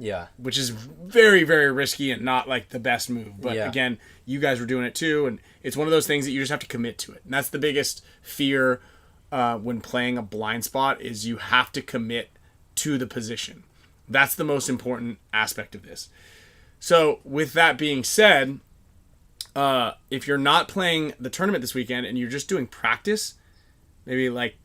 S2: Yeah.
S1: Which is very, very risky and not like the best move. But again, you guys were doing it too, and it's one of those things that you just have to commit to it. And that's the biggest fear when playing a blind spot, is you have to commit to the position. That's the most important aspect of this. So with that being said, if you're not playing the tournament this weekend and you're just doing practice, maybe like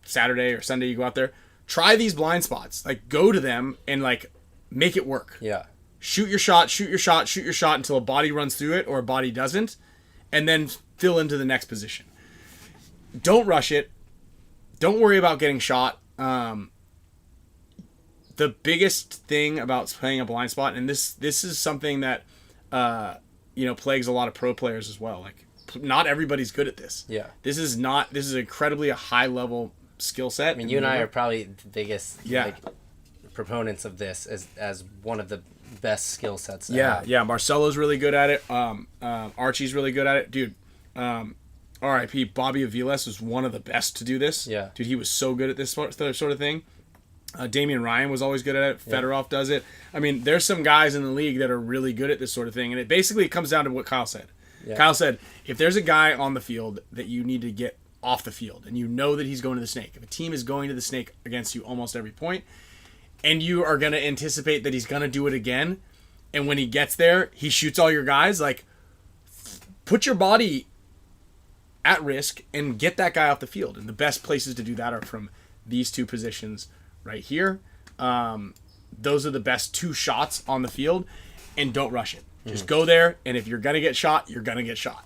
S1: Saturday or Sunday you go out there, try these blind spots. Like, go to them and like make it work.
S2: Yeah.
S1: Shoot your shot until a body runs through it or a body doesn't, and then fill into the next position. Don't rush it. Don't worry about getting shot. The biggest thing about playing a blind spot, and this is something that plagues a lot of pro players as well. Like, not everybody's good at this.
S2: Yeah.
S1: This is incredibly a high level skill set.
S2: I mean, you and I are probably the biggest proponents of this as one of the best skill sets.
S1: Yeah. Marcelo's really good at it. Archie's really good at it, dude. R.I.P. Bobby Aviles was one of the best to do this.
S2: Yeah,
S1: dude, he was so good at this sort of thing. Damien Ryan was always good at it. Fedorov does it. I mean, there's some guys in the league that are really good at this sort of thing, and it basically comes down to what Kyle said. Yeah. Kyle said, if there's a guy on the field that you need to get off the field, and you know that he's going to the snake, if a team is going to the snake against you almost every point, and you are going to anticipate that he's going to do it again, and when he gets there, he shoots all your guys, like, put your body at risk and get that guy off the field. And the best places to do that are from these 2 positions right here. Those are the best 2 shots on the field, and don't rush it. Just go there, and if you're going to get shot, you're going to get shot.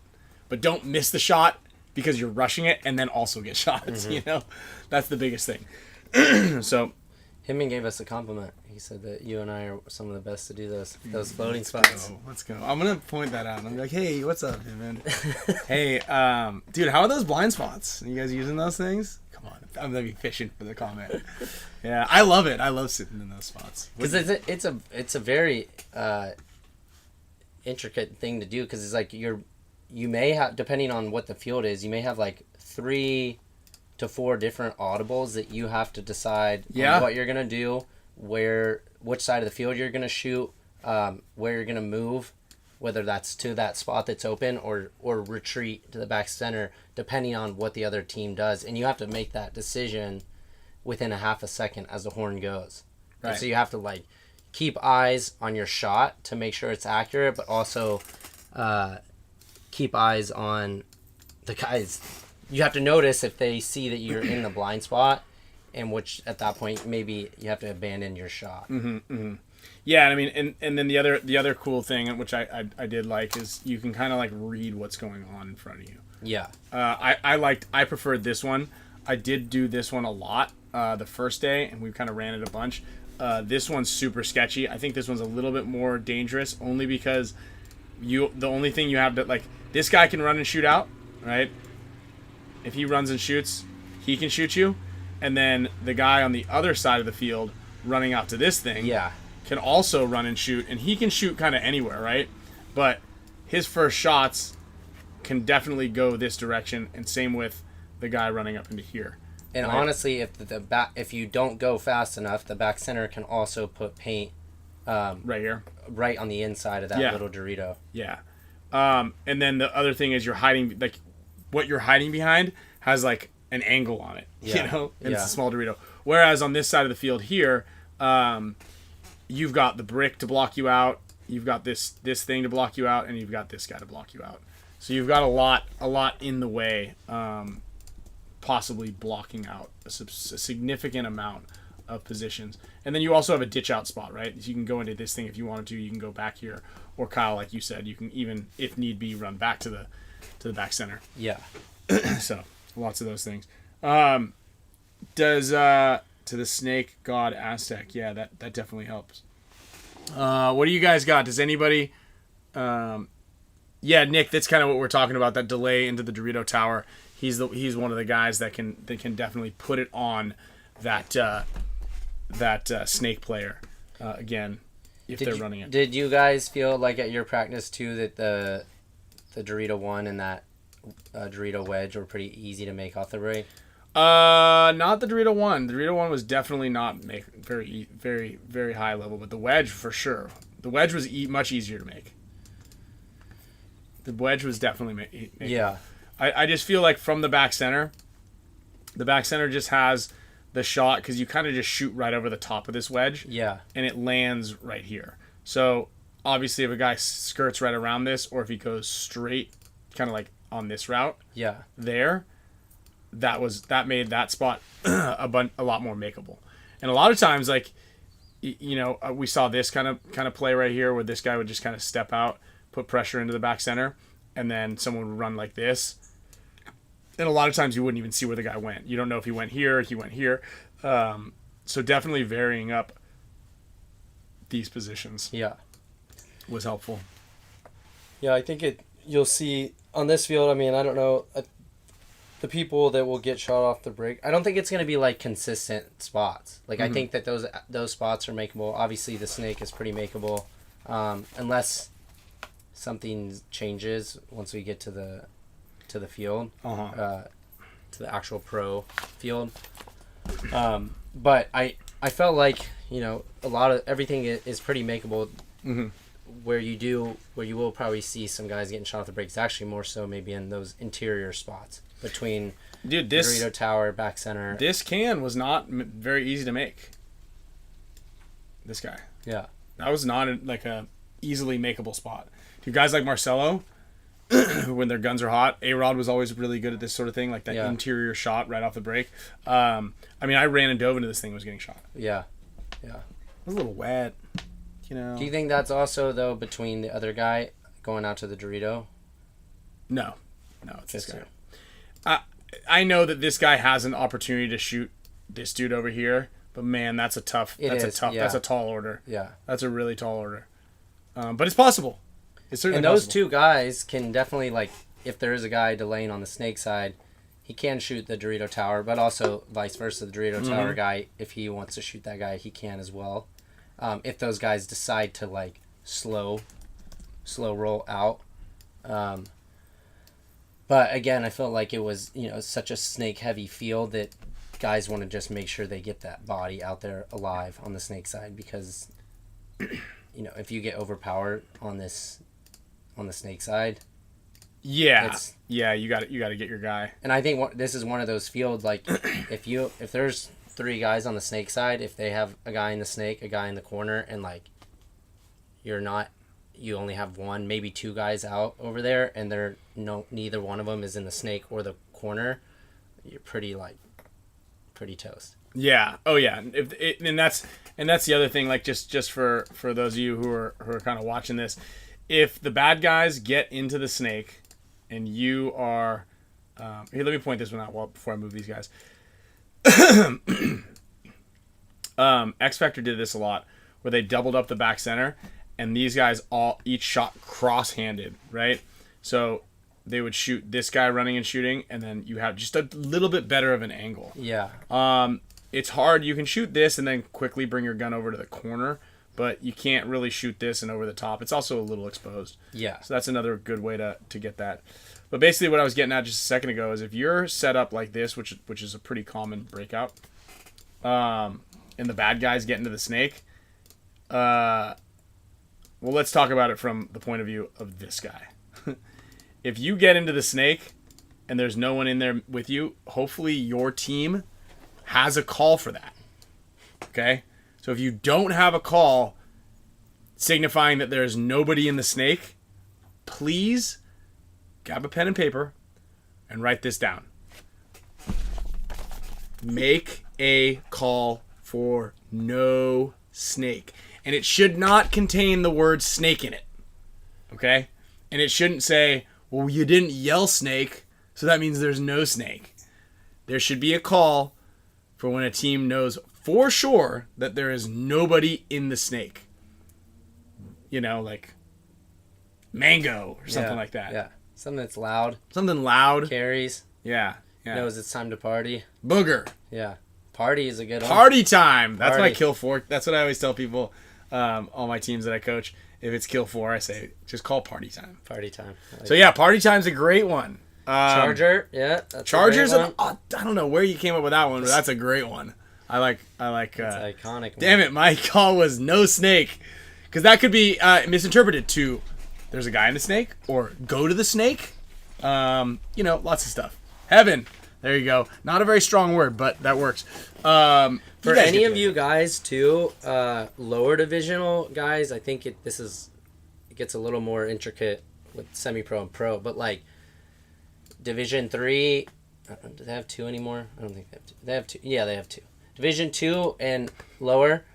S1: But don't miss the shot because you're rushing it and then also get shots, That's the biggest thing. So...
S2: Himman gave us a compliment. He said that you and I are some of the best to do those floating spots.
S1: Let's go. I'm gonna point that out. I'm like, hey, what's up, Himman? Hey, dude, how are those blind spots? Are you guys using those things? Come on, I'm gonna be fishing for the comment. Yeah, I love it. I love sitting in those spots
S2: because it's a very intricate thing to do, because it's like you may have, depending on what the field is, you may have like 3 to 4 different audibles that you have to decide on what you're gonna do, which side of the field you're gonna shoot, where you're gonna move, whether that's to that spot that's open or retreat to the back center, depending on what the other team does, and you have to make that decision within a half a second as the horn goes. Right. And so you have to like keep eyes on your shot to make sure it's accurate, but also keep eyes on the guys. You have to notice if they see that you're in the blind spot, and which at that point maybe you have to abandon your shot.
S1: Mm-hmm, mm-hmm. Yeah, I mean, and then the other cool thing, which I did like, is you can kind of like read what's going on in front of you.
S2: Yeah.
S1: I preferred this one. I did do this one a lot the first day, and we kind of ran it a bunch. This one's super sketchy. I think this one's a little bit more dangerous, only because the only thing you have to, like, this guy can run and shoot out, right? If he runs and shoots, he can shoot you. And then the guy on the other side of the field running out to this thing can also run and shoot. And he can shoot kind of anywhere, right? But his first shots can definitely go this direction, and same with the guy running up into here.
S2: And right? Honestly, if you don't go fast enough, the back center can also put paint
S1: right here,
S2: right on the inside of that little Dorito.
S1: Yeah. And then the other thing is you're hiding, like, what you're hiding behind has like an angle on it, you know, and it's a small Dorito. Whereas on this side of the field here, you've got the brick to block you out, you've got this thing to block you out, and you've got this guy to block you out. So you've got a lot in the way, possibly blocking out a significant amount of positions. And then you also have a ditch out spot, right? So you can go into this thing if you wanted to. You can go back here, or Kyle, like you said, you can even, if need be, run back to the back center.
S2: Yeah.
S1: So lots of those things. Does to the snake god Aztec? Yeah, that definitely helps. What do you guys got? Does anybody? Yeah, Nick, that's kind of what we're talking about. That delay into the Dorito Tower. He's one of the guys that can definitely put it on that snake player again if they're running it.
S2: Did you guys feel like at your practice too that the Dorito 1 and that Dorito wedge were pretty easy to make off the break?
S1: Not the Dorito 1. The Dorito 1 was definitely not very, very, very high level, but the wedge for sure. The wedge was much easier to make. The wedge was definitely
S2: yeah.
S1: I just feel like from the back center just has the shot, because you kind of just shoot right over the top of this wedge.
S2: Yeah. And
S1: it lands right here. So obviously if a guy skirts right around this, or if he goes straight kind of like on this route, there, that made that spot a lot more makeable. And a lot of times, like, you know, we saw this kind of play right here where this guy would just kind of step out, put pressure into the back center, and then someone would run like this. And a lot of times you wouldn't even see where the guy went. You don't know if he went here, he went here. So definitely varying up these positions was helpful.
S2: Yeah, I think you'll see on this field, I mean, I don't know, the people that will get shot off the break, I don't think it's going to be like consistent spots. Like, I think that those spots are makeable. Obviously, the snake is pretty makeable, unless something changes once we get to the field, to the actual pro field. But I felt like, you know, a lot of everything is pretty makeable. Where you will probably see some guys getting shot off the breaks, actually more so maybe in those interior spots between Dorito Tower, back center.
S1: This can was not very easy to make. This guy.
S2: Yeah.
S1: That was not a easily makeable spot. Do guys like Marcelo, when their guns are hot, A-Rod was always really good at this sort of thing, like that interior shot right off the break. I mean, I ran and dove into this thing, was getting shot.
S2: Yeah. Yeah.
S1: It was a little wet, you know.
S2: Do you think that's also, though, between the other guy going out to the Dorito?
S1: No, it's this guy. I know that this guy has an opportunity to shoot this dude over here, But man, that's a tall order.
S2: Yeah.
S1: That's a really tall order. But it's possible. It's certainly
S2: And those
S1: possible.
S2: two guys can definitely, like, if there is a guy delaying on the snake side, he can shoot the Dorito Tower, but also vice versa. The Dorito Tower guy, if he wants to shoot that guy, he can as well. If those guys decide to, like, slow roll out. But again, I felt like it was, such a snake heavy field that guys want to just make sure they get that body out there alive on the snake side, because if you get overpowered on the snake side,
S1: you got to get your guy.
S2: And I think this is one of those fields, like, if there's 3 guys on the snake side, if they have a guy in the snake, a guy in the corner, and like you only have 1, maybe 2 guys out over there, and neither one of them is in the snake or the corner, you're pretty toast.
S1: Yeah. Oh yeah. And that's the other thing. Like just for those of you who are kind of watching this, if the bad guys get into the snake, and you are, here, let me point this one out before I move these guys. X Factor did this a lot, where they doubled up the back center, and these guys each shot cross-handed, right? So they would shoot this guy running and shooting, and then you have just a little bit better of an angle.
S2: Yeah.
S1: It's hard. You can shoot this and then quickly bring your gun over to the corner, but you can't really shoot this and over the top. It's also a little exposed.
S2: Yeah.
S1: So that's another good way to get that. But basically what I was getting at just a second ago is if you're set up like this, which is a pretty common breakout, and the bad guys get into the snake, well, let's talk about it from the point of view of this guy. If you get into the snake and there's no one in there with you, hopefully your team has a call for that. Okay? So if you don't have a call signifying that there's nobody in the snake, please grab a pen and paper and write this down. Make a call for no snake. And it should not contain the word snake in it. Okay? And it shouldn't say, well, you didn't yell snake, so that means there's no snake. There should be a call for when a team knows for sure that there is nobody in the snake. Like mango or something like that.
S2: Yeah. Something that's loud.
S1: Something loud.
S2: Carries.
S1: Yeah.
S2: Knows it's time to party.
S1: Booger.
S2: Yeah. Party is a good one.
S1: Party time. That's
S2: Party.
S1: my kill 4. That's what I always tell people, all my teams that I coach. If it's kill 4, I say, just call party time.
S2: Party time.
S1: So yeah, party time's a great one.
S2: Charger. Yeah. That's
S1: Charger's
S2: a great one.
S1: I don't know where you came up with that one, but that's a great one. I like.
S2: It's iconic.
S1: Damn it, my call was no snake, because that could be misinterpreted to there's a guy in the snake or go to the snake. Lots of stuff. Heaven. There you go. Not a very strong word, but that works.
S2: For any of you guys too, lower divisional guys, I think it gets a little more intricate with semi-pro and pro, but like Division 3, do they have 2 anymore? I don't think they have 2. They have 2. Yeah, they have 2. Division 2 and lower,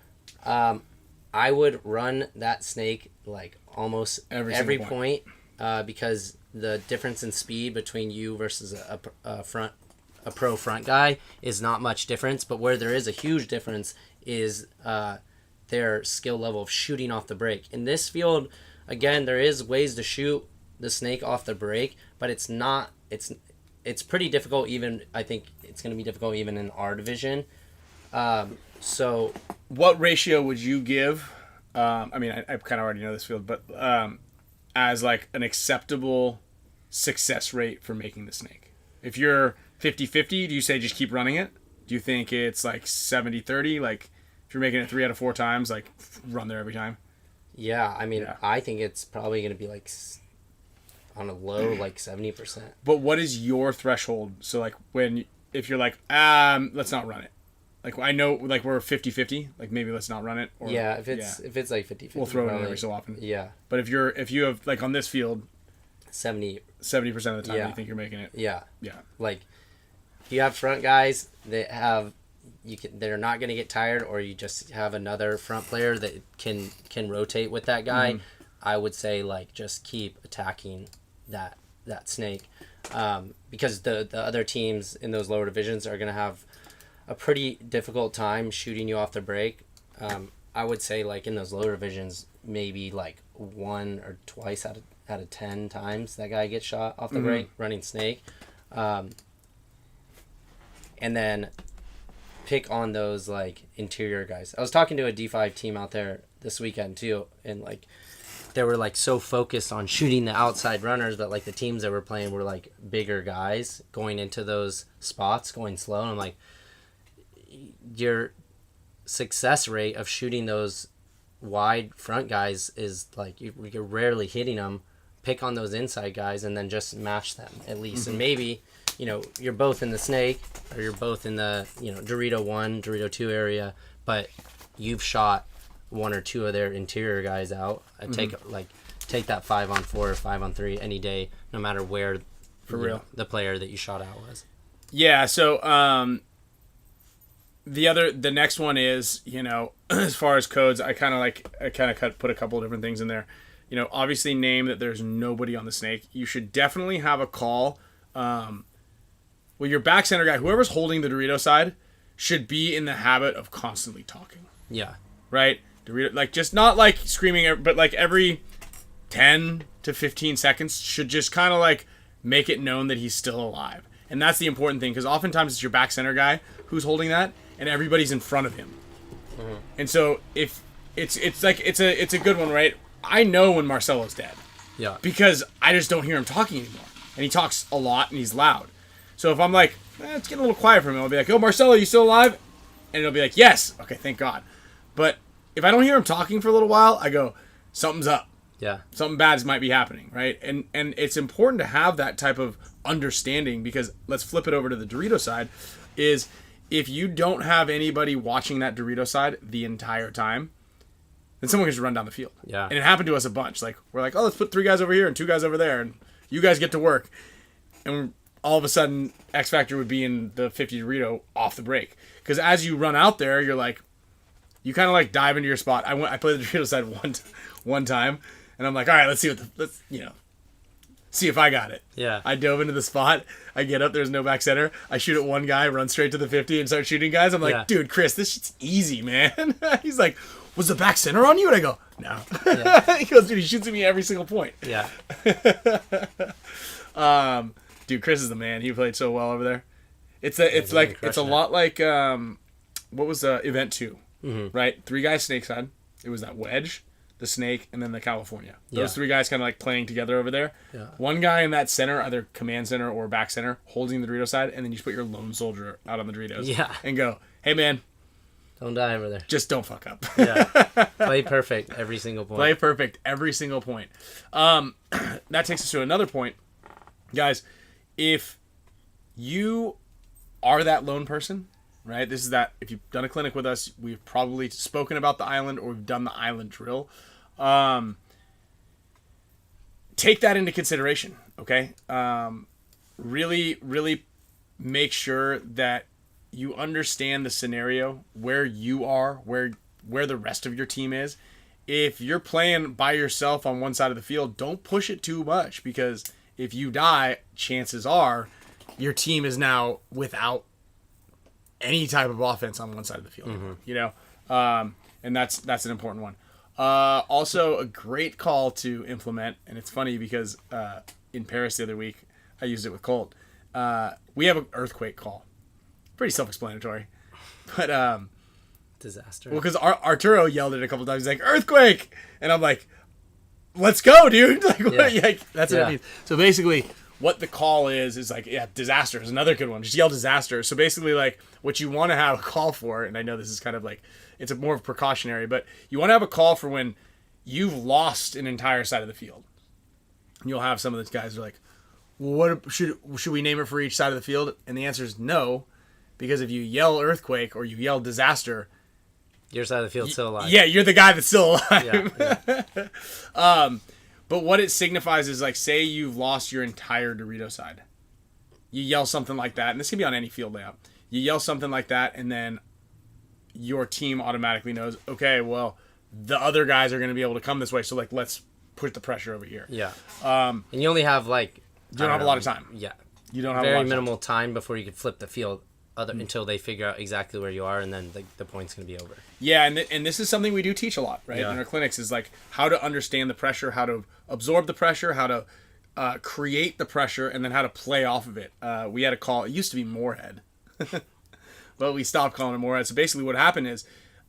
S2: I would run that snake like almost every point, because the difference in speed between you versus a pro front guy is not much difference, but where there is a huge difference is their skill level of shooting off the break. In this field, again, there is ways to shoot the snake off the break, but it's it's pretty difficult. Even I think it's going to be difficult even in our division. So
S1: what ratio would you give? I kind of already know this field, but as like an acceptable success rate for making the snake. If you're 50-50, do you say just keep running it? Do you think it's like 70-30? Like if you're making it 3 out of 4 times, like run there every time?
S2: Yeah, I think it's probably going to be like on a low, like 70%.
S1: But what is your threshold? So like if you're like, let's not run it. Like I know, like we're 50-50. Like maybe let's not run it. Or,
S2: if it's like 50-50,
S1: we'll throw it in every so often.
S2: Yeah.
S1: But if you have like on this field,
S2: 70%
S1: of the time, you think you're making it.
S2: Yeah.
S1: Yeah.
S2: Like if you have front guys that have they're not going to get tired, or you just have another front player that can rotate with that guy, I would say like just keep attacking that snake, because the other teams in those lower divisions are going to have a pretty difficult time shooting you off the break. I would say like in those lower divisions, maybe like 1 or twice out of 10 times that guy gets shot off the break running snake. And then pick on those like interior guys. I was talking to a D5 team out there this weekend too, and like they were like so focused on shooting the outside runners, but like the teams that were playing were like bigger guys going into those spots, going slow. And I'm like, your success rate of shooting those wide front guys is like you're rarely hitting them. Pick on those inside guys and then just match them at least. And maybe, you know, you're both in the snake or you're both in the, you know, Dorito 1, Dorito 2 area, but you've shot 1 or 2 of their interior guys out. Take that 5-on-4 or 5-on-3 any day, no matter where the player that you shot out was.
S1: Yeah. So the next one is, you know, as far as codes, I kind of put a couple of different things in there. You know, obviously name that there's nobody on the snake. You should definitely have a call. Well, your back center guy, whoever's holding the Dorito side, should be in the habit of constantly talking.
S2: Yeah.
S1: Right? Dorito, like, just not like screaming, but like every 10 to 15 seconds should just kind of like make it known that he's still alive. And that's the important thing, because oftentimes it's your back center guy who's holding that, and everybody's in front of him. Mm-hmm. And so if it's a good one, right? I know when Marcelo's dead.
S2: Yeah.
S1: Because I just don't hear him talking anymore. And he talks a lot and he's loud. So if I'm like, it's getting a little quiet from him, I'll be like, oh, Marcelo, you still alive? And it'll be like, yes. Okay, thank God. But if I don't hear him talking for a little while, I go, something's up.
S2: Yeah.
S1: Something bad might be happening, right? And it's important to have that type of understanding, because let's flip it over to the Dorito side, is if you don't have anybody watching that Dorito side the entire time, then someone can just run down the field.
S2: Yeah.
S1: And it happened to us a bunch. Like, we're like, oh, let's put 3 guys over here and 2 guys over there, and you guys get to work. And all of a sudden, X Factor would be in the 50 Dorito off the break. Because as you run out there, you're like, you kind of like dive into your spot. I played the Dorito side one time, and I'm like, all right, let's see see if I got it.
S2: Yeah.
S1: I dove into the spot. I get up. There's no back center. I shoot at one guy, run straight to the 50, and start shooting guys. I'm like, dude, Chris, this shit's easy, man. He's like, was the back center on you? And I go, no. Yeah. He goes, dude, he shoots at me every single point.
S2: Yeah.
S1: Dude, Chris is the man. He played so well over there. It's a lot like what was event 2, right? 3 guys snake side. It was that wedge, the snake, and then the California. Those 3 guys kind of like playing together over there. Yeah. One guy in that center, either command center or back center, holding the Dorito side, and then you just put your lone soldier out on the Doritos. Yeah. And go, hey man,
S2: don't die over there.
S1: just don't fuck up.
S2: Yeah. Play perfect every single point.
S1: Play perfect every single point. That takes us to another point. Guys, if you are that lone person, right? This is that, if you've done a clinic with us, we've probably spoken about the island or we've done the island drill. Take that into consideration, okay? Really, really make sure that you understand the scenario, where you are, where the rest of your team is. If you're playing by yourself on one side of the field, don't push it too much, because if you die, chances are your team is now without any type of offense on one side of the field. You know, and that's an important one. Also, a great call to implement, and it's funny because in Paris the other week, I used it with Colt. We have an earthquake call. Pretty self-explanatory, but
S2: disaster.
S1: Well, because Arturo yelled it a couple times. He's like, "Earthquake," and I'm like, "Let's go, dude!" Like, that's what it means. So basically, what the call is like, disaster is another good one. Just yell disaster. So basically, like, what you want to have a call for, and I know this is kind of like, it's a more of precautionary, but you want to have a call for when you've lost an entire side of the field. And you'll have some of those guys who are like, well, what should we name it for each side of the field? And the answer is no, because if you yell earthquake or you yell disaster,
S2: your side of the field's still alive.
S1: Yeah, you're the guy that's still alive.
S2: Yeah.
S1: But what it signifies is, like, say you've lost your entire Dorito side. You yell something like that, and this can be on any field layout. You yell something like that, and then your team automatically knows, okay, well, the other guys are going to be able to come this way, so, like, let's put the pressure over here.
S2: Yeah. And you only have, like...
S1: You don't have a lot of time.
S2: Yeah.
S1: You don't have
S2: very minimal time before you can flip the field until they figure out exactly where you are, and then the point's going to be over.
S1: Yeah, and this is something we do teach a lot, right?
S2: Yeah.
S1: In our clinics is like how to understand the pressure, how to absorb the pressure, how to create the pressure, and then how to play off of it. We had a call. It used to be Moorhead, but we stopped calling it Moorhead. So basically, what happened is,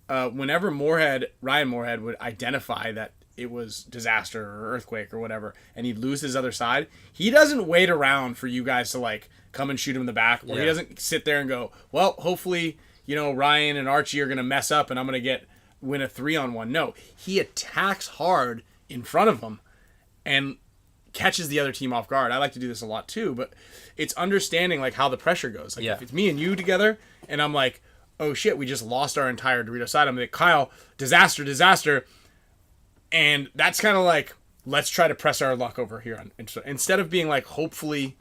S1: whenever Ryan Moorhead would identify that it was disaster or earthquake or whatever, and he'd lose his other side, he doesn't wait around for you guys to like come and shoot him in the back, or he doesn't sit there and go, well, hopefully, Ryan and Archie are going to mess up and I'm going to win a 3-on-1. No, he attacks hard in front of them and catches the other team off guard. I like to do this a lot too, but it's understanding like how the pressure goes. Like if it's me and you together and I'm like, oh shit, we just lost our entire Dorito side. I'm like, Kyle, disaster. And that's kind of like, let's try to press our luck over here. Instead of being like, hopefully,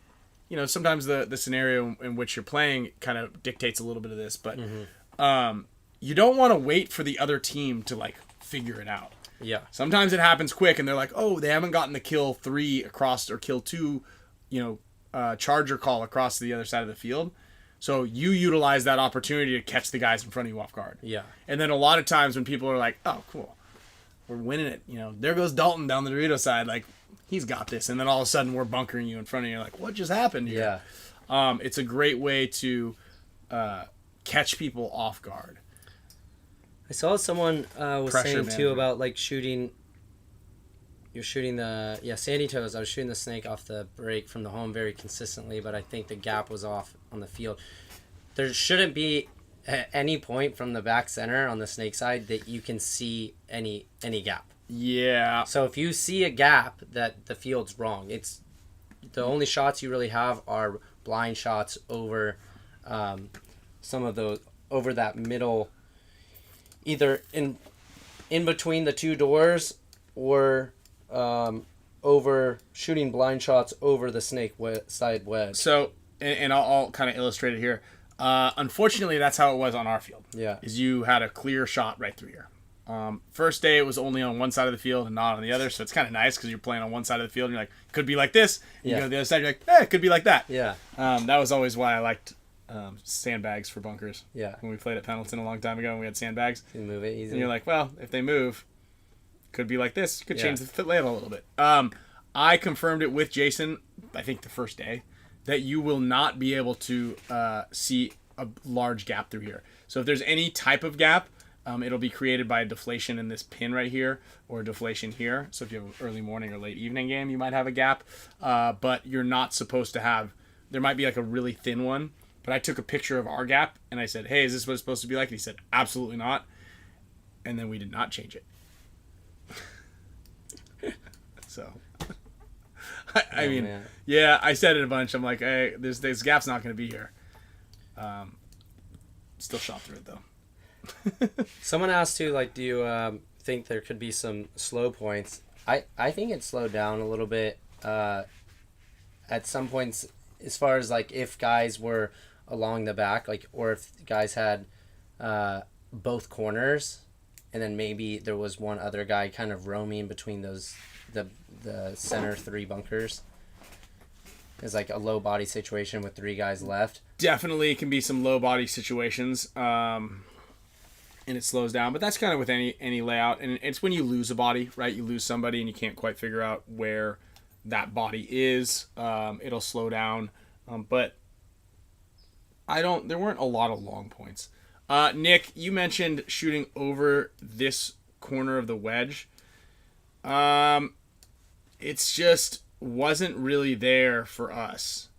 S1: sometimes the scenario in which you're playing kind of dictates a little bit of this, but you don't want to wait for the other team to like figure it out.
S2: Yeah.
S1: Sometimes it happens quick and they're like, oh, they haven't gotten the kill 3 across or kill 2, charger call across to the other side of the field. So you utilize that opportunity to catch the guys in front of you off guard.
S2: Yeah.
S1: And then a lot of times when people are like, oh, cool, we're winning it. There goes Dalton down the Dorito side. Like, he's got this. And then all of a sudden we're bunkering you in front of you. Like, what just happened here? Yeah. It's a great way to catch people off guard.
S2: I saw someone was
S1: Pressure
S2: saying
S1: management.
S2: too about like shooting. You're shooting the sandy toes. I was shooting the snake off the break from the home very consistently, but I think the gap was off on the field. There shouldn't be at any point from the back center on the snake side that you can see any gap.
S1: Yeah.
S2: So if you see a gap, that the field's wrong. It's the only shots you really have are blind shots over some of those over that middle, either in between the two doors or over shooting blind shots over the snake side wedge.
S1: So, and I'll kind of illustrate it here. Unfortunately, that's how it was on our field.
S2: Yeah.
S1: Is you had a clear shot right through here. First day, it was only on one side of the field and not on the other, so it's kind of nice because you're playing on one side of the field and you're like, could be like this. You go to the other side, you're like, it could be like that.
S2: Yeah.
S1: That was always why I liked sandbags for bunkers.
S2: Yeah.
S1: When we played at Pendleton a long time ago and we had sandbags.
S2: You move it easy.
S1: And you're like, well, if they move, could be like this. Could change the fit layout a little bit. I confirmed it with Jason, I think the first day, that you will not be able to see a large gap through here. So if there's any type of gap, it'll be created by a deflation in this pin right here or a deflation here. So if you have an early morning or late evening game, you might have a gap. But you're not supposed to have, there might be like a really thin one. But I took a picture of our gap and I said, hey, is this what it's supposed to be like? And he said, absolutely not. And then we did not change it. So, I mean, man. Yeah, I said it a bunch. I'm like, hey, this gap's not going to be here. Still shot through it though.
S2: Someone asked too, like, do you think there could be some slow points? I think it slowed down a little bit at some points, as far as like if guys were along the back, like, or if guys had both corners, and then maybe there was one other guy kind of roaming between those the center 3 bunkers. It's like a low body situation with 3 guys left.
S1: Definitely can be some low body situations, and it slows down. But that's kind of with any layout, and it's when you lose a body, right? You lose somebody and you can't quite figure out where that body is. It'll slow down, but there weren't a lot of long points. Nick, you mentioned shooting over this corner of the wedge. It's just wasn't really there for us.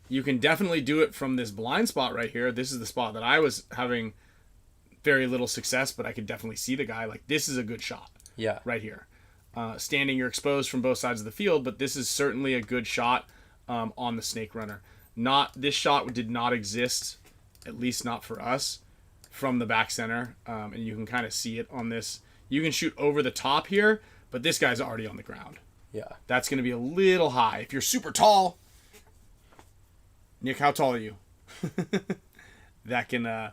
S1: You can definitely do it from this blind spot right here. This is the spot that I was having very little success, but I could definitely see the guy. Like, this is a good shot.
S2: Yeah.
S1: Right here. Standing, you're exposed from both sides of the field, but this is certainly a good shot on the snake runner. This shot did not exist, at least not for us, from the back center, and you can kind of see it on this. You can shoot over the top here, but this guy's already on the ground.
S2: Yeah. That's
S1: going to be a little high. If you're super tall, Nick, how tall are you? that can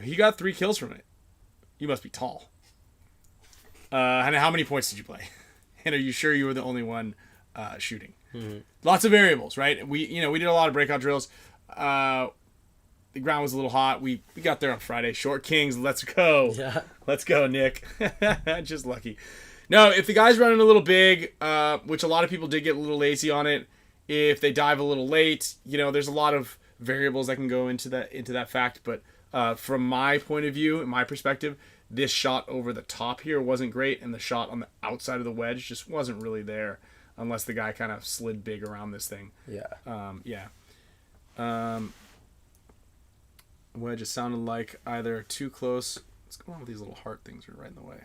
S1: he got 3 kills from it. You must be tall. And how many points did you play? And are you sure you were the only one shooting? Lots of variables, right? We did a lot of breakout drills. The ground was a little hot. We got there on Friday. Short Kings, let's go.
S2: Yeah.
S1: Let's go, Nick. Just lucky. No, if the guy's running a little big, which a lot of people did get a little lazy on it, if they dive a little late, there's a lot of variables that can go into that fact. But from my point of view, and my perspective, this shot over the top here wasn't great, and the shot on the outside of the wedge just wasn't really there, unless the guy kind of slid big around this thing.
S2: Yeah.
S1: Wedge, it sounded like either too close. What's going on with these little heart things? Are right in the way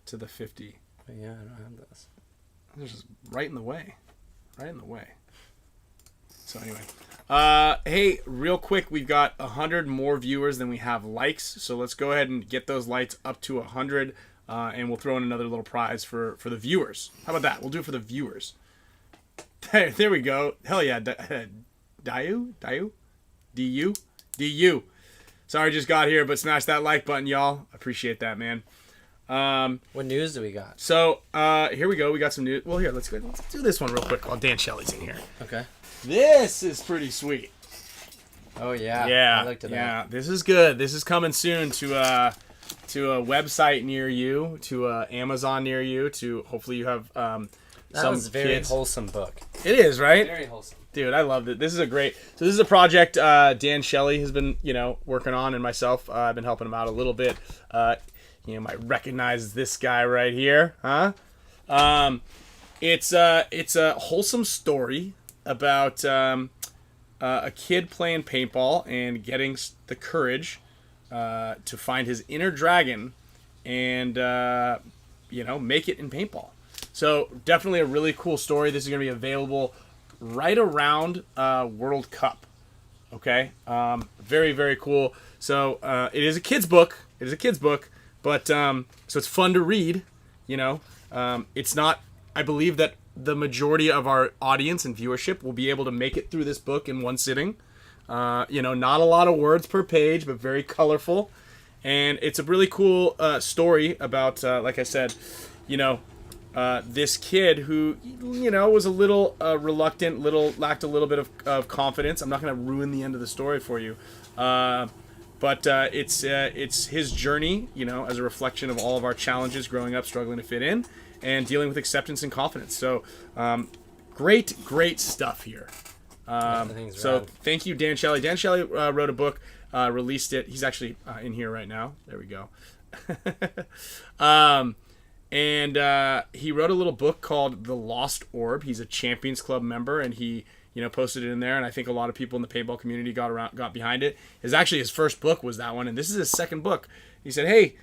S1: to the 50.
S2: Yeah, I don't have this.
S1: They're just right in the way. So anyway, hey, real quick, we've got 100 more viewers than we have likes. So let's go ahead and get those likes up to 100, and we'll throw in another little prize for the viewers. How about that? We'll do it for the viewers. There we go. Hell yeah, DU. Sorry, just got here, but smash that like button, y'all. Appreciate that, man.
S2: What news do we got?
S1: So here we go. We got some news. Well, here, let's do this one real quick while Dan Shelley's in here.
S2: Okay.
S1: This is pretty sweet.
S2: Oh yeah.
S1: Yeah.
S2: I looked at that.
S1: Yeah. This is good. This is coming soon to a website near you, to Amazon near you. To hopefully you have
S2: That
S1: some
S2: was a very
S1: kids.
S2: wholesome book.
S1: It is, right?
S2: Very wholesome.
S1: Dude, I loved it. This is a project Dan Shelley has been, working on, and myself, I've been helping him out a little bit. You might recognize this guy right here, huh? It's a wholesome story about a kid playing paintball and getting the courage to find his inner dragon and make it in paintball. So definitely a really cool story. This is going to be available right around World Cup. Okay, very, very cool. So it is a kid's book. But so it's fun to read. It's not. I believe that the majority of our audience and viewership will be able to make it through this book in one sitting. Not a lot of words per page, but very colorful, and it's a really cool story about, like I said, this kid who, was a little reluctant, lacked a little bit of confidence. I'm not going to ruin the end of the story for you, but it's his journey, as a reflection of all of our challenges growing up, struggling to fit in, and dealing with acceptance and confidence. So, great stuff here. So thank you, Dan Shelley. Dan Shelley wrote a book, released it. He's actually in here right now. There we go. And he wrote a little book called The Lost Orb. He's a Champions Club member, and he, posted it in there. And I think a lot of people in the paintball community got behind it. His first book was that one, and this is his second book. He said, "Hey,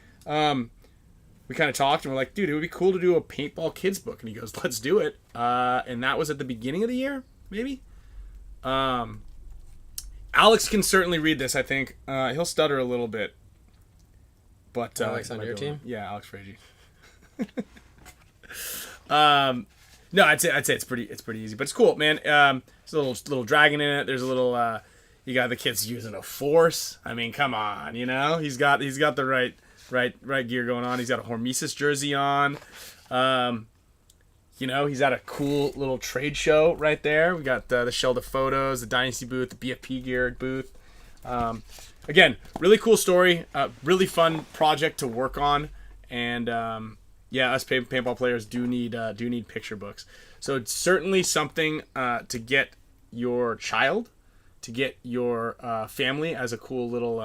S1: we kind of talked, and we're like, dude, it would be cool to do a paintball kids book." And he goes, "Let's do it." And that was at the beginning of the year, maybe. Alex can certainly read this. I think he'll stutter a little bit. But
S2: Alex on your team?
S1: Yeah, Alex FRAIGE. No, I'd say it's pretty easy, but it's cool, man. There's a little dragon in it. There's a little you got the kids using a force. I mean, come on, he's got the right gear going on. He's got a HORMESIS jersey on. He's at a cool little trade show right there. We got the Shelda photos, the Dynasty booth, the BFP gear booth. Again, really cool story. Really fun project to work on, and us paintball players do need picture books. So it's certainly something to get your child, to get your family as a cool little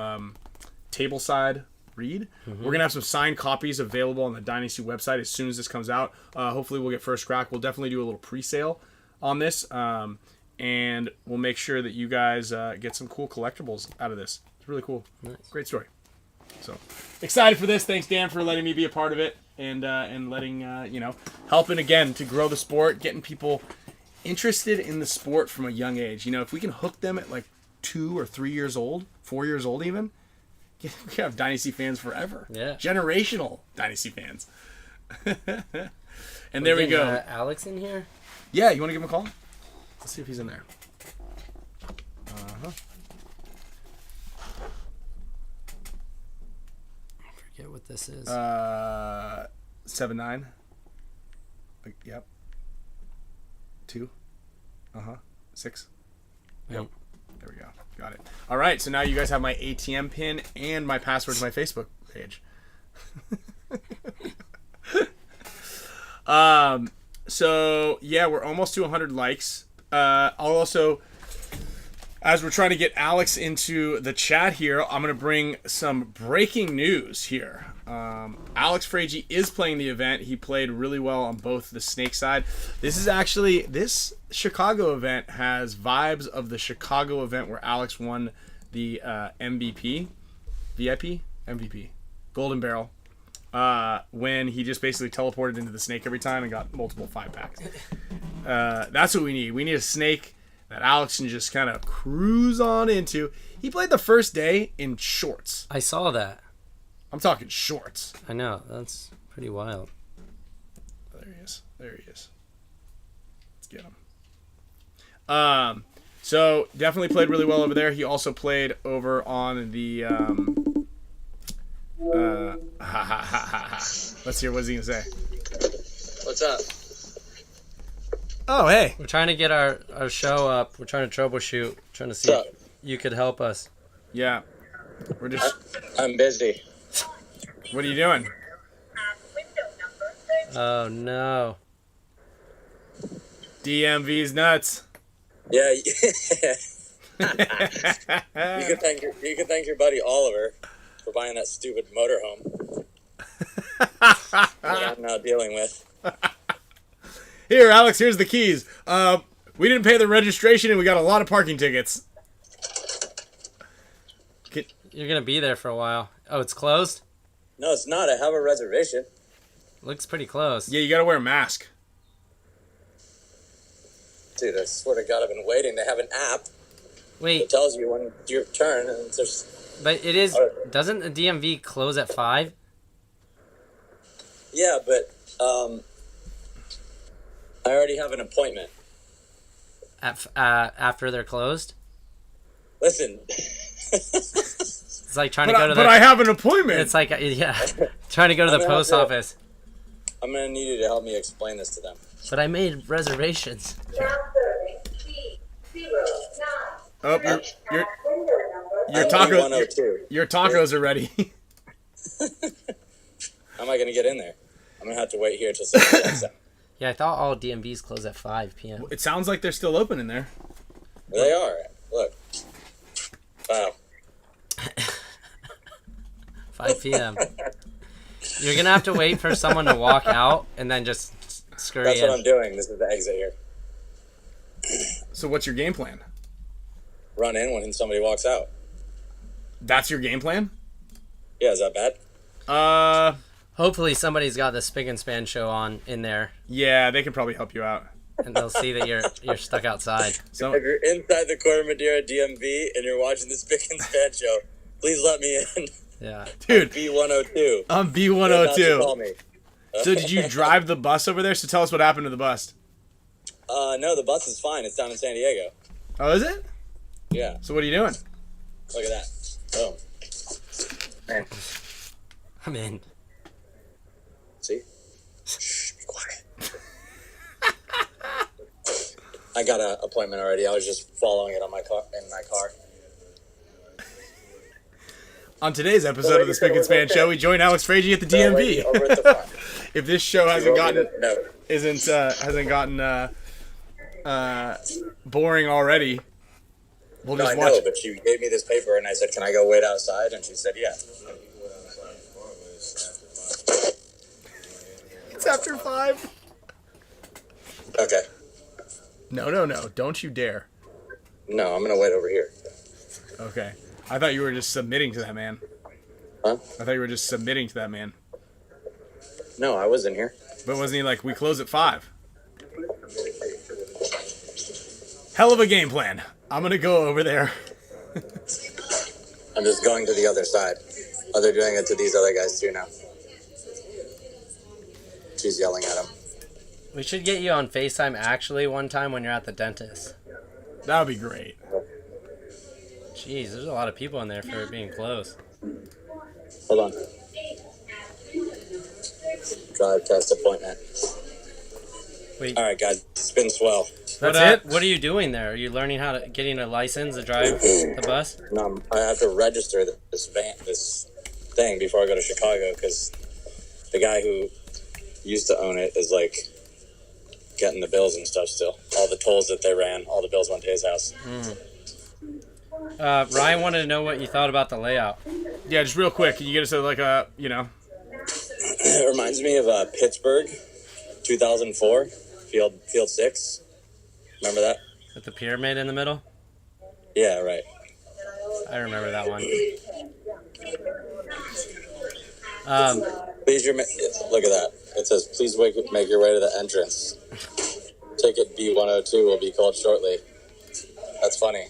S1: tableside read. We're gonna have some signed copies available on the Dynasty website as soon as this comes out. Hopefully we'll get first crack. We'll definitely do a little pre-sale on this, and we'll make sure that you guys get some cool collectibles out of this. It's really cool.
S2: Nice.
S1: Great story. So excited for this. Thanks, Dan, for letting me be a part of it, and letting helping again to grow the sport, getting people interested in the sport from a young age. If we can hook them at like 2 or 3 years old, 4 years old even, we can have Dynasty fans forever.
S2: Yeah.
S1: Generational Dynasty fans. And there we go.
S2: Alex in here?
S1: Yeah, you want to give him a call? Let's see if he's in there.
S2: Forget what this is.
S1: 7-9. Yep. 2. 6. Yep. There we go. Got it. All right. So now you guys have my ATM pin and my password to my Facebook page. So yeah, we're almost to 100 likes. I'll also, as we're trying to get Alex into the chat here, I'm going to bring some breaking news here. Alex FRAIGE is playing the event. He played really well on both the snake side. This Chicago event has vibes of the Chicago event where Alex won the MVP, Golden Barrel, when he just basically teleported into the snake every time and got multiple 5-packs. That's what we need. We need a snake that Alex can just kind of cruise on into. He played the first day in shorts.
S2: I saw that.
S1: I'm talking shorts.
S2: I know. That's pretty wild.
S1: There he is. Let's get him. So definitely played really well over there. He also played over on the let's hear what's he gonna say.
S3: What's up?
S1: Oh, hey.
S2: We're trying to get our show up. We're trying to troubleshoot. Trying to see if you could help us.
S1: Yeah. We're just...
S3: I'm busy.
S1: What are you doing?
S2: Oh, no.
S1: DMV's nuts.
S3: Yeah. You can thank your buddy Oliver for buying that stupid motorhome that I'm now dealing with.
S1: Here, Alex, here's the keys. We didn't pay the registration and we got a lot of parking tickets.
S2: You're going to be there for a while. Oh, it's closed?
S3: No, it's not. I have a reservation.
S2: Looks pretty close.
S1: Yeah, you got to wear a mask.
S3: Dude, I swear to God, I've been waiting. They have an app
S2: Wait.
S3: that tells you when it's your turn. And it's just...
S2: But it is... Doesn't the DMV close at 5?
S3: Yeah, but I already have an appointment.
S2: After they're closed?
S3: Listen.
S2: It's like trying to go to the...
S1: But I have an appointment.
S2: It's like, yeah, trying to go to the post office.
S3: I'm going to need you to help me explain this to them.
S2: But I made reservations.
S1: Oh, your tacos are ready.
S3: How am I going to get in there? I'm going to have to wait here till 6 o'clock.
S2: Yeah, I thought all DMVs close at 5 p.m.
S1: It sounds like they're still open in there.
S3: They are. Look. Wow.
S2: 5 p.m. You're going to have to wait for someone to walk out and then just scurry
S3: That's
S2: in.
S3: what I'm doing. This is the exit here.
S1: So what's your game plan?
S3: Run in when somebody walks out.
S1: That's your game plan?
S3: Yeah, is that bad?
S2: Hopefully somebody's got the Spick and Span show on in there.
S1: Yeah, they can probably help you out.
S2: And they'll see that you're stuck outside.
S1: So
S3: if you're inside the Corte Madera DMV and you're watching the Spick and Span show, please let me in.
S2: Yeah.
S1: Dude.
S3: B102.
S1: I'm B102.
S3: Call me.
S1: So did you drive the bus over there? So tell us what happened to the bus.
S3: No, the bus is fine. It's down in San Diego.
S1: Oh, is it?
S3: Yeah.
S1: So what are you doing?
S3: Look at that. Boom. Man.
S2: I'm in.
S3: See? Shh, be quiet. I got an appointment already. I was just following it on my car.
S1: On today's episode of the Spick and Span show, we join Alex FRAIGE at the DMV.
S3: Over at the front.
S1: If this show hasn't gotten
S3: No.
S1: boring already, we'll
S3: No,
S1: just
S3: I
S1: watch.
S3: know, but she gave me this paper, and I said, "Can I go wait outside?" And she said, "Yeah."
S1: It's after 5.
S3: Okay.
S1: No. Don't you dare.
S3: No, I'm gonna wait over here.
S1: Okay. I thought you were just submitting to that man.
S3: Huh?
S1: I thought you were just submitting to that man.
S3: No, I was in here.
S1: But wasn't he like, we close at 5? Hell of a game plan. I'm going to go over there.
S3: I'm just going to the other side. Oh, they're doing it to these other guys too now. She's yelling at him.
S2: We should get you on FaceTime actually one time when you're at the dentist.
S1: That would be great.
S2: Jeez, there's a lot of people in there for it being close.
S3: Hold on. Drive test appointment.
S2: Wait.
S3: All right, guys. been swell.
S1: That's it?
S2: What are you doing there? Are you learning how to getting a license to drive the bus?
S3: No, I have to register this thing before I go to Chicago because the guy who used to own it is like getting the bills and stuff still. All the tolls that they ran, all the bills went to his house.
S2: Ryan wanted to know what you thought about the layout.
S1: Yeah, just real quick. Can you get us
S3: It reminds me of Pittsburgh, 2004, Field 6. Remember that?
S2: With the pyramid in the middle?
S3: Yeah, right.
S2: I remember that one.
S3: Please, look at that. It says, please make your way to the entrance. Ticket B102 will be called shortly. That's funny.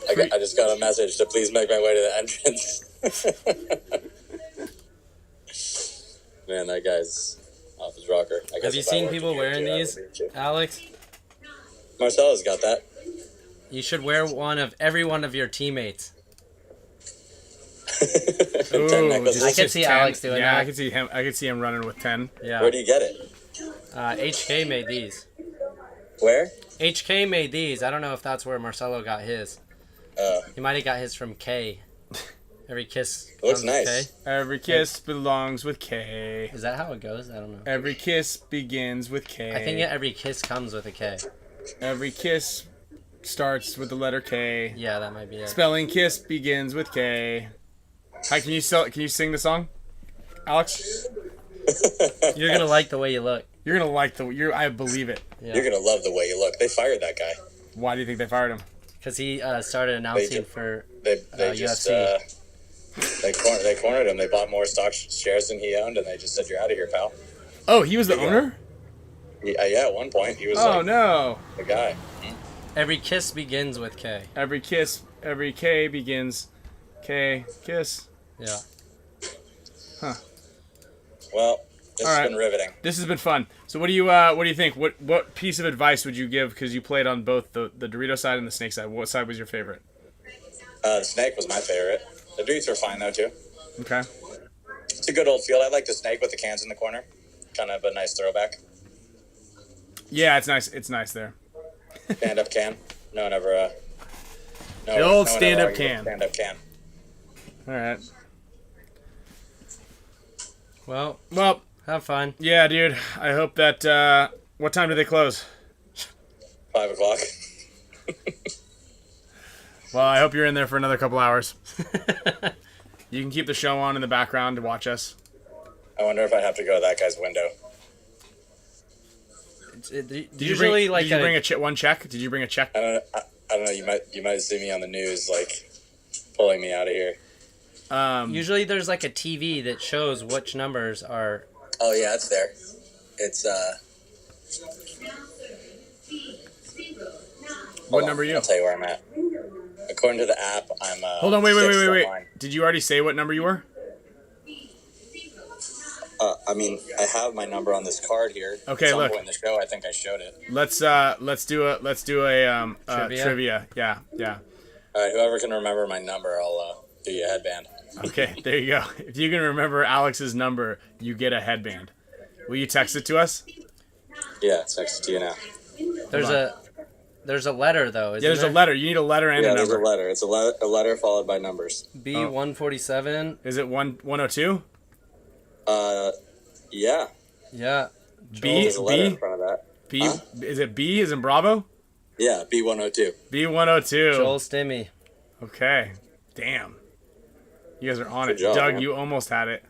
S3: I just got a message to please make my way to the entrance. Man, that guy's off his rocker.
S2: Have you seen people wearing these, Alex?
S3: Marcelo's got that.
S2: You should wear every one of your teammates.
S1: Ooh,
S2: I can see
S1: 10.
S2: Alex doing that.
S1: Yeah, I can see him. I can see him running with 10.
S2: Yeah.
S3: Where do you get it?
S2: HK made these.
S3: Where?
S2: HK made these. I don't know if that's where Marcelo got his. He might have got his from K. Every kiss.
S3: Looks nice.
S2: K.
S1: Every kiss belongs with K.
S2: Is that how it goes? I don't know.
S1: Every kiss begins with K.
S2: I think every kiss comes with a K.
S1: Every kiss starts with the letter K.
S2: Yeah, that might be it.
S1: Spelling kiss begins with K. Hi, can you sing the song, Alex?
S2: You're gonna like the way you look.
S1: You're gonna like I believe it.
S2: Yeah.
S3: You're gonna love the way you look. They fired that guy.
S1: Why do you think they fired him?
S2: Because he started announcing for
S3: They just
S2: UFC.
S3: they cornered him. They bought more stock shares than he owned, and they just said, "You're out of here, pal."
S1: Oh, he was the owner?
S3: Yeah, at one point he was.
S1: No!
S3: The guy.
S2: Every kiss begins with K.
S1: Every K begins K kiss.
S2: Yeah.
S1: Huh.
S3: Well, this
S1: All
S3: has
S1: right.
S3: been riveting.
S1: This has been fun. So what do you think? What piece of advice would you give? Because you played on both the Dorito side and the snake side. What side was your favorite?
S3: The snake was my favorite. The Doritos are fine though too.
S1: Okay.
S3: It's a good old field. I like the snake with the cans in the corner. Kind of a nice throwback.
S1: Yeah, it's nice. It's nice there.
S3: Stand up can. No one ever.
S1: The old stand-up can.
S3: Stand up can.
S1: All right.
S2: Well, have fun.
S1: Yeah, dude. I hope that. What time do they close?
S3: 5 o'clock.
S1: Well, I hope you're in there for another couple hours. You can keep the show on in the background to watch us.
S3: I wonder if I have to go to that guy's window.
S1: Did you bring one check? Did you bring a check?
S3: I don't know. You might see me on the news like pulling me out of here.
S2: Usually there's like a TV that shows which numbers are.
S3: Oh yeah, it's there. It's
S1: What number are you?
S3: I'll tell you where I'm at. According to the app, I'm.
S1: Hold on, wait. Did you already say what number you were?
S3: I mean, I have my number on this card here.
S1: Okay,
S3: at some
S1: look.
S3: point in the show, I think I showed it.
S1: Let's do a trivia. Yeah.
S3: All right, whoever can remember my number, I'll do you a headband.
S1: Okay, there you go. If you can remember Alex's number, you get a headband. Will you text it to us?
S3: Yeah, it's next to you now.
S2: There's a letter though. Isn't
S1: There's a letter. You need a letter and a number.
S3: There's a letter. It's a letter followed by numbers.
S2: B147.
S1: Is it 102?
S3: Yeah.
S2: Yeah.
S1: B.
S3: There's a letter in front of that.
S1: B. Huh? Is it B? Is in Bravo?
S3: Yeah, B102.
S1: B102.
S2: Joel Stimmy.
S1: Okay. Damn. You guys are on
S3: Good
S1: it.
S3: job,
S1: Doug,
S3: man.
S1: you almost had it.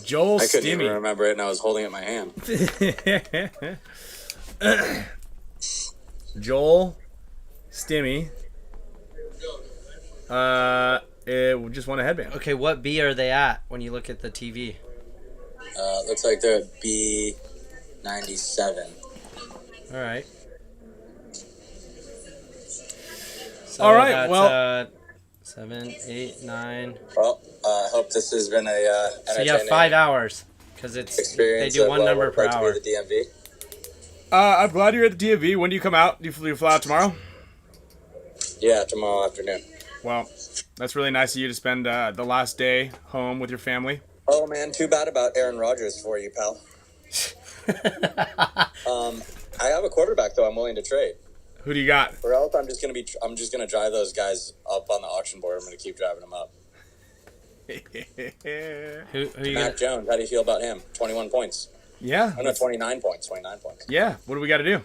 S1: Joel
S3: I couldn't
S1: Stimmy.
S3: even remember it, and I was holding it in my hand.
S1: Joel Stimmy. It just won a headband.
S2: Okay, what B are they at when you look at the TV?
S3: Looks like they're at B97.
S2: All right. So
S1: All right,
S2: that's,
S1: well.
S2: 7, 8, 9.
S3: Well, I hope this has been a
S2: So you have 5 hours because they
S3: experience.
S2: do one number per
S3: like
S2: hour.
S3: To be at the DMV.
S1: I'm glad you're at the DMV. When do you come out? Do you fly out tomorrow?
S3: Yeah, tomorrow afternoon.
S1: Well, that's really nice of you to spend the last day home with your family.
S3: Oh man, too bad about Aaron Rodgers for you, pal. I have a quarterback though. I'm willing to trade.
S1: Who do you got?
S3: Or else I'm just gonna drive those guys up on the auction board. I'm gonna keep driving them up.
S2: Who you
S3: Mac Jones. How do you feel about him? 21 points.
S1: Yeah.
S3: Oh no, 29 points. 29 points.
S1: Yeah. What do we got to do?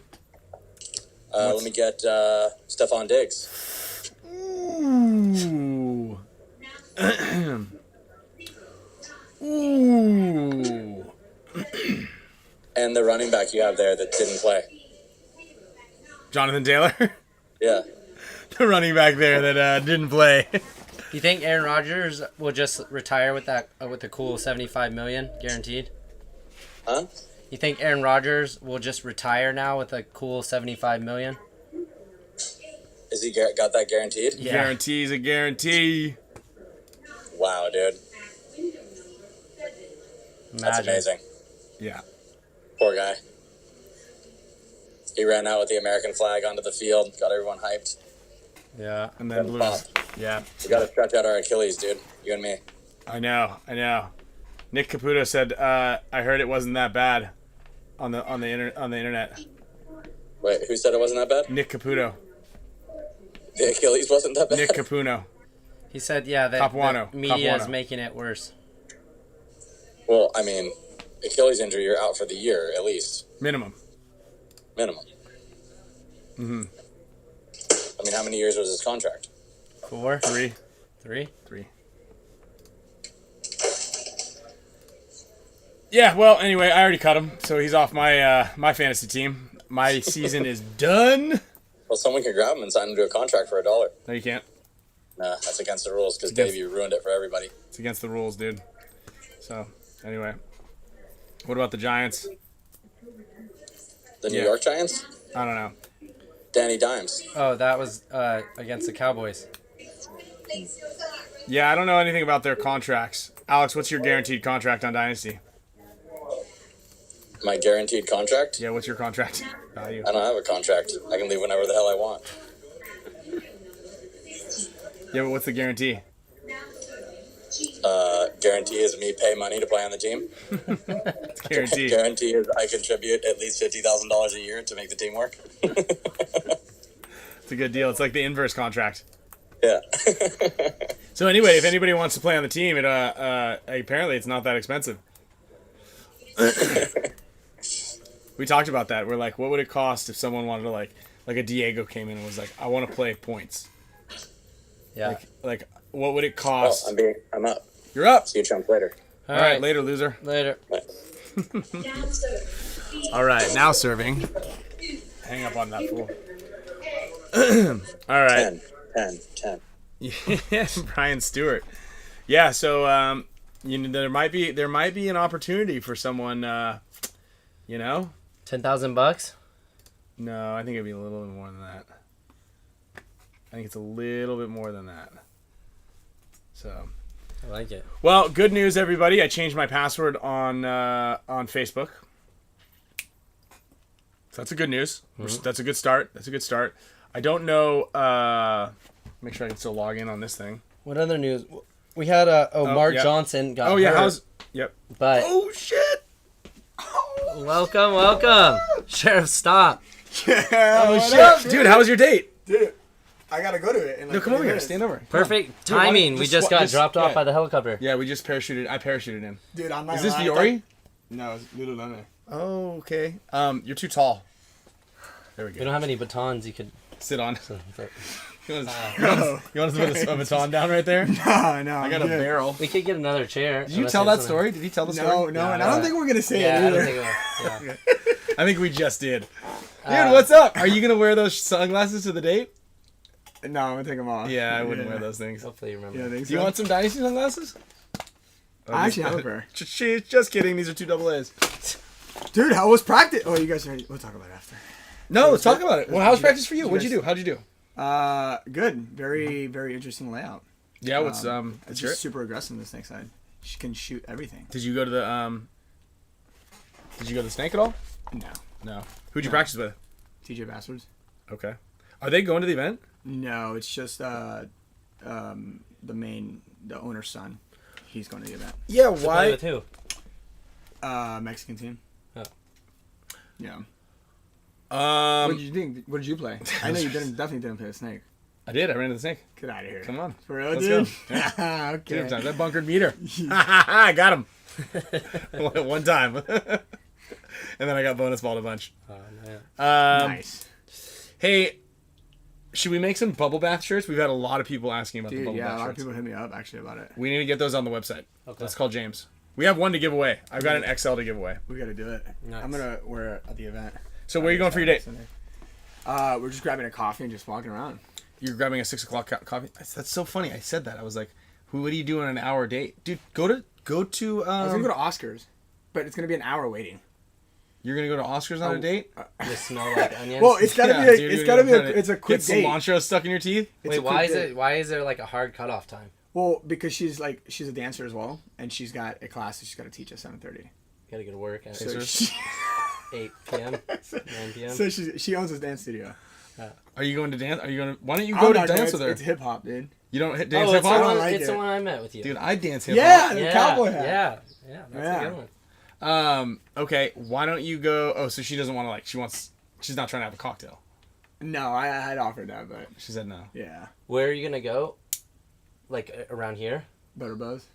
S3: Let me get Stephon Diggs.
S1: Ooh. Ooh.
S3: And the running back you have there that didn't play.
S1: Jonathan Taylor?
S3: Yeah.
S1: The running back there that didn't play.
S2: You think Aaron Rodgers will just retire with that with the cool $75 million guaranteed?
S3: Huh?
S2: You think Aaron Rodgers will just retire now with a cool $75 million?
S3: Is he got that guaranteed?
S2: Yeah.
S1: Guarantee's a guarantee.
S3: Wow, dude. That's
S2: Imagine.
S3: amazing.
S1: Yeah.
S3: Poor guy. He ran out with the American flag onto the field, got everyone hyped.
S2: Yeah.
S1: And then blew his, yeah.
S3: We got to stretch out our Achilles, dude. You and me.
S1: I know. Nick Caputo said, "I heard it wasn't that bad on the internet."
S3: Wait, who said it wasn't that bad?
S1: Nick Caputo.
S3: The Achilles wasn't that bad?
S1: Nick Capuno.
S2: He said, yeah, the media is making it worse.
S3: Well, I mean, Achilles injury, you're out for the year, at least.
S1: Minimum.
S3: Mm-hmm. I mean, how many years was his contract?
S2: 4?
S1: Three.
S2: 3?
S1: Yeah, well, anyway, I already cut him, so he's off my my fantasy team. My season is done.
S3: Well, someone could grab him and sign him to a contract for $1.
S1: No, you can't.
S3: Nah, that's against the rules, because Dave, you ruined it for everybody.
S1: It's against the rules, dude. So, anyway. What about the Giants?
S3: The New York Giants?
S1: I don't know.
S3: Danny Dimes.
S2: Oh, that was against the Cowboys.
S1: Yeah, I don't know anything about their contracts. Alex, what's your guaranteed contract on Dynasty?
S3: My guaranteed contract?
S1: Yeah, what's your contract value?
S3: I don't have a contract. I can leave whenever the hell I want.
S1: Yeah, but what's the guarantee?
S3: Guarantee is me pay money to play on the team.
S1: It's guaranteed.
S3: Guarantee is I contribute at least $50,000 a year to make the team work.
S1: It's a good deal. It's like the inverse contract.
S3: Yeah.
S1: So anyway, if anybody wants to play on the team, it apparently it's not that expensive. We talked about that. We're like, what would it cost if someone wanted to like a Diego came in and was like, I want to play points.
S2: Yeah.
S1: Like what would it cost?
S3: Oh, I'm up.
S1: You're up.
S3: See you chumps later.
S1: All right, later, loser.
S2: Later.
S3: Bye.
S1: All right, now serving. Hang up on that fool. All right.
S3: 10.
S1: Yeah, Brian Stewart. Yeah, so there might be an opportunity for someone.
S2: $10,000?
S1: No, I think it'd be a little bit more than that. I think it's a little bit more than that. So.
S2: I like it.
S1: Well, good news, everybody. I changed my password on Facebook. So that's a good news. Mm-hmm. That's a good start. I don't know. Make sure I can still log in on this thing.
S2: What other news? We had Mark Johnson got hurt.
S1: Yep.
S2: But
S1: oh shit!
S2: Welcome. Sheriff, stop.
S1: Yeah. Oh shit, dude. How was your date?
S4: Dude, I gotta go to it. In
S1: No, come over here. Stand over.
S2: Perfect timing. We just got dropped off by the helicopter.
S1: Yeah, we just parachuted. I parachuted in.
S4: Dude, I'm not.
S1: Is this Viore?
S4: No, it's Lululemon.
S1: Oh, okay. You're too tall. There we go.
S2: We don't have any batons you could
S1: sit on. You want
S4: No.
S1: to put a baton down right there?
S4: No.
S1: I got a barrel.
S2: We could get another chair.
S1: Did you tell that story? Did he tell the story?
S4: No, and I don't think we're gonna say it
S2: I
S4: either.
S2: don't think
S1: I think we just did. Dude, what's up? Are you gonna wear those sunglasses to the date?
S4: No, I'm gonna take them off.
S1: Yeah, I wouldn't wear those things.
S2: Hopefully you remember.
S4: Yeah, I think
S1: Do you
S4: so.
S1: want some Dynasty sunglasses?
S4: I actually have a pair.
S1: Just kidding. These are 2 AA's.
S4: Dude, how was practice? Oh, you guys are. We'll talk about it after.
S1: No, let's talk about it. Well, how was practice for you? What'd you do? How'd you do?
S4: Good. Very, very interesting layout.
S1: Yeah, what's
S4: It's just super aggressive on the snake side. She can shoot everything.
S1: Did you go to the snake at all? No. Who'd you practice with?
S4: TJ Basswards.
S1: Okay. Are they going to the event?
S4: No, it's just the owner's son. He's going to the event.
S1: Yeah,
S2: Play with who?
S4: Mexican team.
S2: Oh.
S4: Yeah.
S1: Um,
S4: What did you think? What did you play? I know you definitely didn't play a snake.
S1: I did. I ran into the snake.
S4: Get out of here.
S1: Come on.
S4: For real,
S1: Let's
S4: dude?
S1: go. Yeah.
S4: Okay.
S1: Times. I bunkered meter. I got him. One time. And then I got bonus balled a bunch.
S2: Oh, man.
S4: Nice.
S1: Hey, should we make some bubble bath shirts? We've had a lot of people asking about the
S4: Dude,
S1: bubble
S4: yeah,
S1: bath
S4: a lot
S1: shirts.
S4: of people hit me up actually about it.
S1: We need to get those on the website.
S2: Okay.
S1: Let's call James. We have one to give away. I've got an XL to give away.
S4: We gotta do it.
S2: Nice.
S4: I'm gonna wear it at the event.
S1: So where are you going for your date?
S4: We're just grabbing a coffee and just walking around.
S1: You're grabbing a 6 o'clock coffee? That's so funny. I said that. I was like, what are you doing on an hour date? Dude, go to
S4: I was gonna go to Oscars, but it's gonna be an hour waiting.
S1: You're going to go to Oscars on a date?
S2: You smell like onions.
S4: Well, it's gotta be.
S1: Dude,
S4: It's gotta be.
S1: you're gonna
S4: It's a quick
S1: get
S4: date.
S1: cilantro stuck in your teeth?
S4: It's
S2: Wait,
S4: a quick date.
S2: why is there like a hard cutoff time?
S4: Well, because she's a dancer as well, and she's got a class that she's got to teach at 7:30.
S2: Gotta go to work at
S4: So she,
S2: 8 p.m., 9 p.m.
S4: so she owns this dance studio.
S1: Are you going to dance? Are you going to? Why don't you
S4: I'm
S1: go to
S4: not gonna-
S1: dance with her?
S4: It's hip hop, dude.
S1: You don't dance
S2: Oh,
S1: hip
S2: it's, the
S1: hop?
S4: I
S2: one,
S4: like
S2: it's
S4: it.
S2: the one I met with you.
S1: Dude, I dance hip hop.
S4: Yeah, the cowboy hat.
S2: Yeah, that's
S4: Yeah.
S2: a good one.
S1: Okay, why don't you go? Oh, so she doesn't want to she's not trying to have a cocktail.
S4: No, I had offered that, but
S1: She said no.
S4: yeah,
S2: Where are you gonna go? Like around here?
S4: Butter Buzz.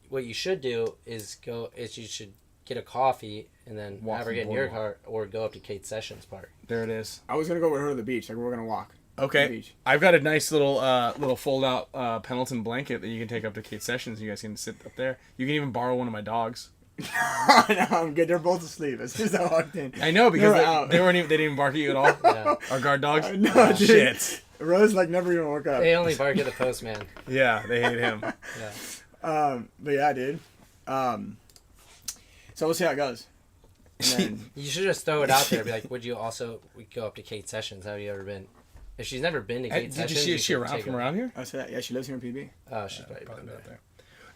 S2: What you should do is you should get a coffee and then
S1: Walk
S2: have her
S1: the
S2: get in your
S1: boardwalk.
S2: car or go up to Kate Sessions' park.
S1: There it is.
S4: I was gonna go with her to the beach. Like we're gonna walk. To the
S1: Okay,
S4: beach.
S1: I've got a nice little fold out Pendleton blanket that you can take up to Kate Sessions. You guys can sit up there. You can even borrow one of my dogs.
S4: No, I'm good. They're both asleep as soon as I walked in.
S1: I know because
S4: They were out.
S1: they didn't even bark at you at all.
S2: Yeah.
S1: Our guard dogs.
S4: No,
S1: Oh,
S4: dude.
S1: shit.
S4: Rose like never even woke up.
S2: They only bark at the postman.
S1: Yeah, they hate him.
S2: Yeah.
S4: But yeah, dude. So we'll see how it goes. And then,
S2: You should just throw it out there. Be like, would you also go up to Kate Sessions? Have you ever been? If she's never been to Kate Sessions,
S1: Is she
S2: you could
S1: around
S2: take
S1: from
S2: her.
S1: around here?
S4: I said, yeah, she lives here in PB.
S2: Oh, she's probably
S1: Probably
S2: been
S1: not
S2: there.
S1: there.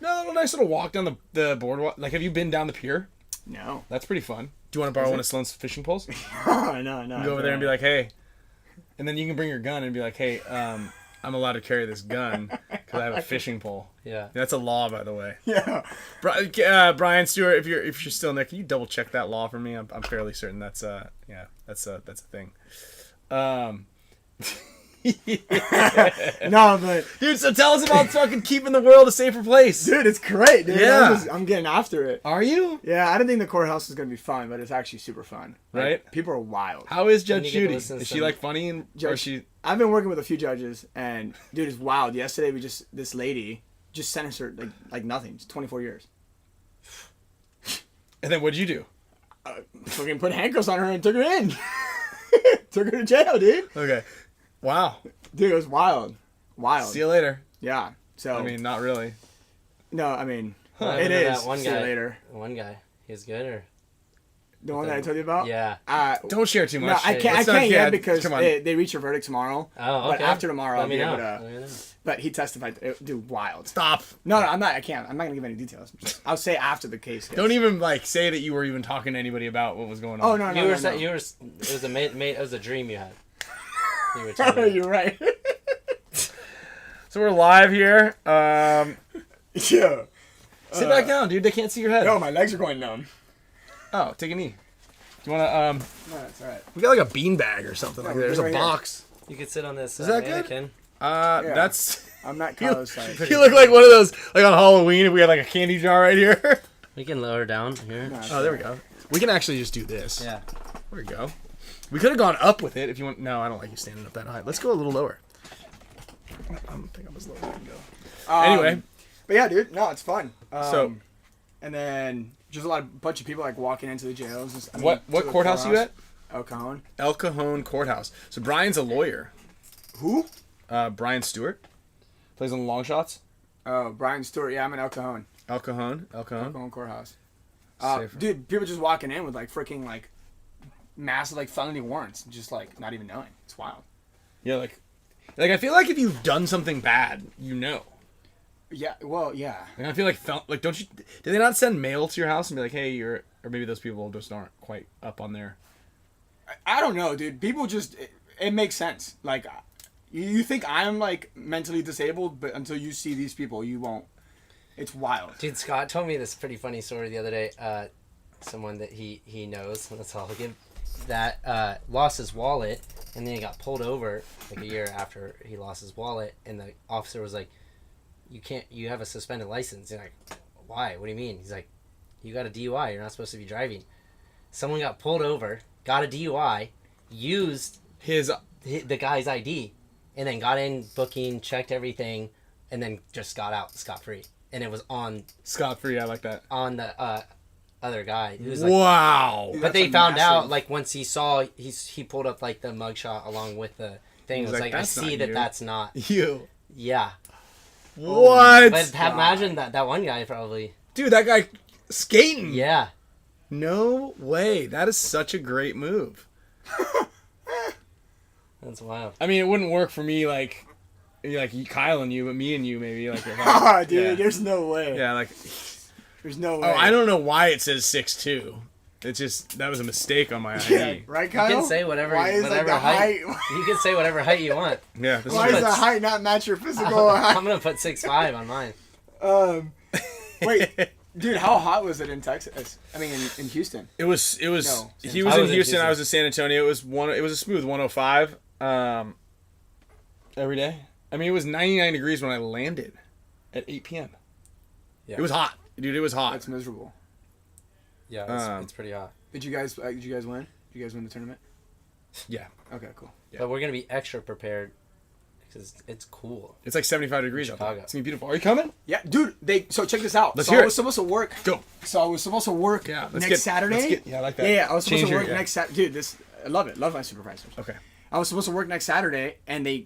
S1: No, a nice little walk down the boardwalk. Like, have you been down the pier?
S4: No.
S1: That's pretty fun. Do you want to borrow
S4: Is
S1: one
S4: it?
S1: of Sloan's fishing poles?
S4: No.
S1: You go over there and be like, hey. And then you can bring your gun and be like, hey, I'm allowed to carry this gun because I have a fishing pole.
S2: Yeah.
S1: That's a law, by the way.
S4: yeah.
S1: Brian Stewart, if you're still in there, can you double check that law for me? I'm fairly certain that's a thing.
S4: No, but
S1: Dude, so tell us about fucking keeping the world a safer place.
S4: dude, it's great, dude.
S1: Yeah.
S4: I'm getting after it.
S1: Are you?
S4: Yeah, I didn't think the courthouse was gonna be fun, but it's actually super fun. Like,
S1: Right?
S4: People are wild.
S1: How is
S2: And
S1: Judge
S2: you get to
S1: Judy?
S2: listen to
S1: Is she
S2: some-
S1: like funny and or
S4: Judge-
S1: she?
S4: I've been working with a few judges, and dude, it's wild. Yesterday, this lady just sentenced her like nothing, just 24 years.
S1: And then what'd you do?
S4: Fucking put handcuffs on her and took her in. Took her to jail, dude.
S1: Okay. Wow.
S4: Dude, it was wild. Wild.
S1: See you later.
S4: Yeah. So
S1: I mean, not really.
S4: no, I mean
S2: I
S4: it
S2: remember
S4: is.
S2: that one
S4: See you
S2: guy.
S4: later.
S2: One guy. He's good or?
S4: The one that I told you about.
S2: Yeah.
S1: Don't share too much.
S4: No, I can't.
S1: Let's
S4: I
S1: not
S4: can't
S1: get-
S4: yet because
S1: come on.
S4: they reach a verdict tomorrow.
S2: Oh, okay.
S4: But after tomorrow, I'll
S2: Let me
S4: be
S2: know.
S4: able to.
S2: Let me know.
S4: But he testified. Dude, wild.
S1: Stop.
S4: No, I'm not. I can't. I'm not gonna give any details. I'll say after the case. Gets.
S1: Don't even like say that you were even talking to anybody about what was going on.
S4: Oh no, no,
S2: You
S4: no,
S2: were
S4: no.
S2: it was it was a dream you had. You were telling me.
S4: You're right.
S1: So we're live here.
S4: Yeah.
S1: Sit back down, dude. They can't see your head.
S4: No, my legs are going numb.
S1: Oh, take a knee. Do you want to?
S4: No, that's all right.
S1: We got like a bean bag or something. Like
S4: we're
S1: there's a
S4: right here.
S1: box.
S2: You could sit on this
S1: Is that good?
S2: mannequin.
S1: That's.
S4: I'm not college size.
S1: You look like one of those like on Halloween if we had like a candy jar right here.
S2: We can lower down here.
S4: No,
S1: Oh, there we go. We can actually just do this.
S2: Yeah.
S1: There we go. We could have gone up with it if you want. No, I don't like you standing up that high. Let's go a little lower. I don't think I'm as low as I can go. Anyway.
S4: But yeah, dude. No, it's fun.
S1: So-
S4: And then just a bunch of people like walking into the jails. Just, I mean,
S1: What
S4: to the
S1: courthouse are you at?
S4: El Cajon.
S1: El Cajon Courthouse. So Brian's a lawyer.
S4: Who?
S1: Brian Stewart plays on the long shots.
S4: Oh, Brian Stewart. Yeah, I'm in El Cajon.
S1: El Cajon.
S4: El Cajon Courthouse.
S1: Safer.
S4: Dude, people just walking in with like freaking like massive like felony warrants, just like not even knowing. It's wild.
S1: Yeah, like I feel like if you've done something bad, you know.
S4: Yeah. Well, yeah.
S1: Like, I feel like don't you? Do they not send mail to your house and be like, hey, you're, or maybe those people just aren't quite up on their.
S4: I don't know, dude. People just it makes sense. Like you think I'm like mentally disabled, but until you see these people, you won't. It's wild.
S2: Dude, Scott told me this pretty funny story the other day. someone that he knows. That's all I'll give. That lost his wallet, and then he got pulled over like a year after he lost his wallet, and the officer was like, you have a suspended license. And like, why? What do you mean? He's like, you got a DUI. You're not supposed to be driving. Someone got pulled over, got a DUI, used the guy's ID, and then got in booking, checked everything, and then just got out scot-free. And it was on...
S1: Scot-free, I like that.
S2: On the other guy. He was like,
S1: wow!
S2: But they found out, like, once he saw... He pulled up, like, the mugshot along with the thing. It was like, I see that that's not...
S1: You.
S2: Yeah.
S1: What?
S2: But imagine that one guy probably...
S1: Dude, that guy skating.
S2: Yeah.
S1: No way. That is such a great move.
S2: That's wild.
S1: I mean, it wouldn't work for me, like Kyle and you, but me and you, maybe. Like,
S4: dude, there's no way.
S1: Yeah, like...
S4: There's no way.
S1: Oh, I don't know why it says 6'2". It's just, that was a mistake on my ID.
S4: Yeah, right, Kyle?
S2: You can say whatever
S4: height.
S2: You can say whatever height you want.
S1: Yeah.
S4: Why does the height not match your physical height?
S2: I'm going to put 6'5" on mine.
S4: Wait, dude, how hot was it in Texas? I mean, in Houston.
S1: It was.
S4: No,
S1: he was in Houston. I was in San Antonio. It was a smooth 105. Every day. I mean, it was 99 degrees when I landed at 8 p.m.
S2: Yeah.
S1: It was hot, dude. It was hot.
S4: That's miserable.
S2: Yeah, it's pretty hot.
S4: Did you guys win? Did you guys win the tournament?
S1: Yeah.
S4: Okay, cool.
S1: Yeah.
S2: But we're gonna be extra prepared because it's cool.
S1: It's like 75 degrees out there.
S2: Chicago.
S1: It's gonna be beautiful. Are you coming?
S4: Yeah, dude. So check this out.
S1: Let's
S4: so
S1: hear
S4: I was
S1: it.
S4: supposed to work.
S1: Go.
S4: So I was supposed to work next Saturday.
S1: I like that.
S4: Yeah, I was supposed to work
S1: yeah.
S4: next Saturday. Dude, I love it. Love my supervisors.
S1: Okay.
S4: I was supposed to work next Saturday, and they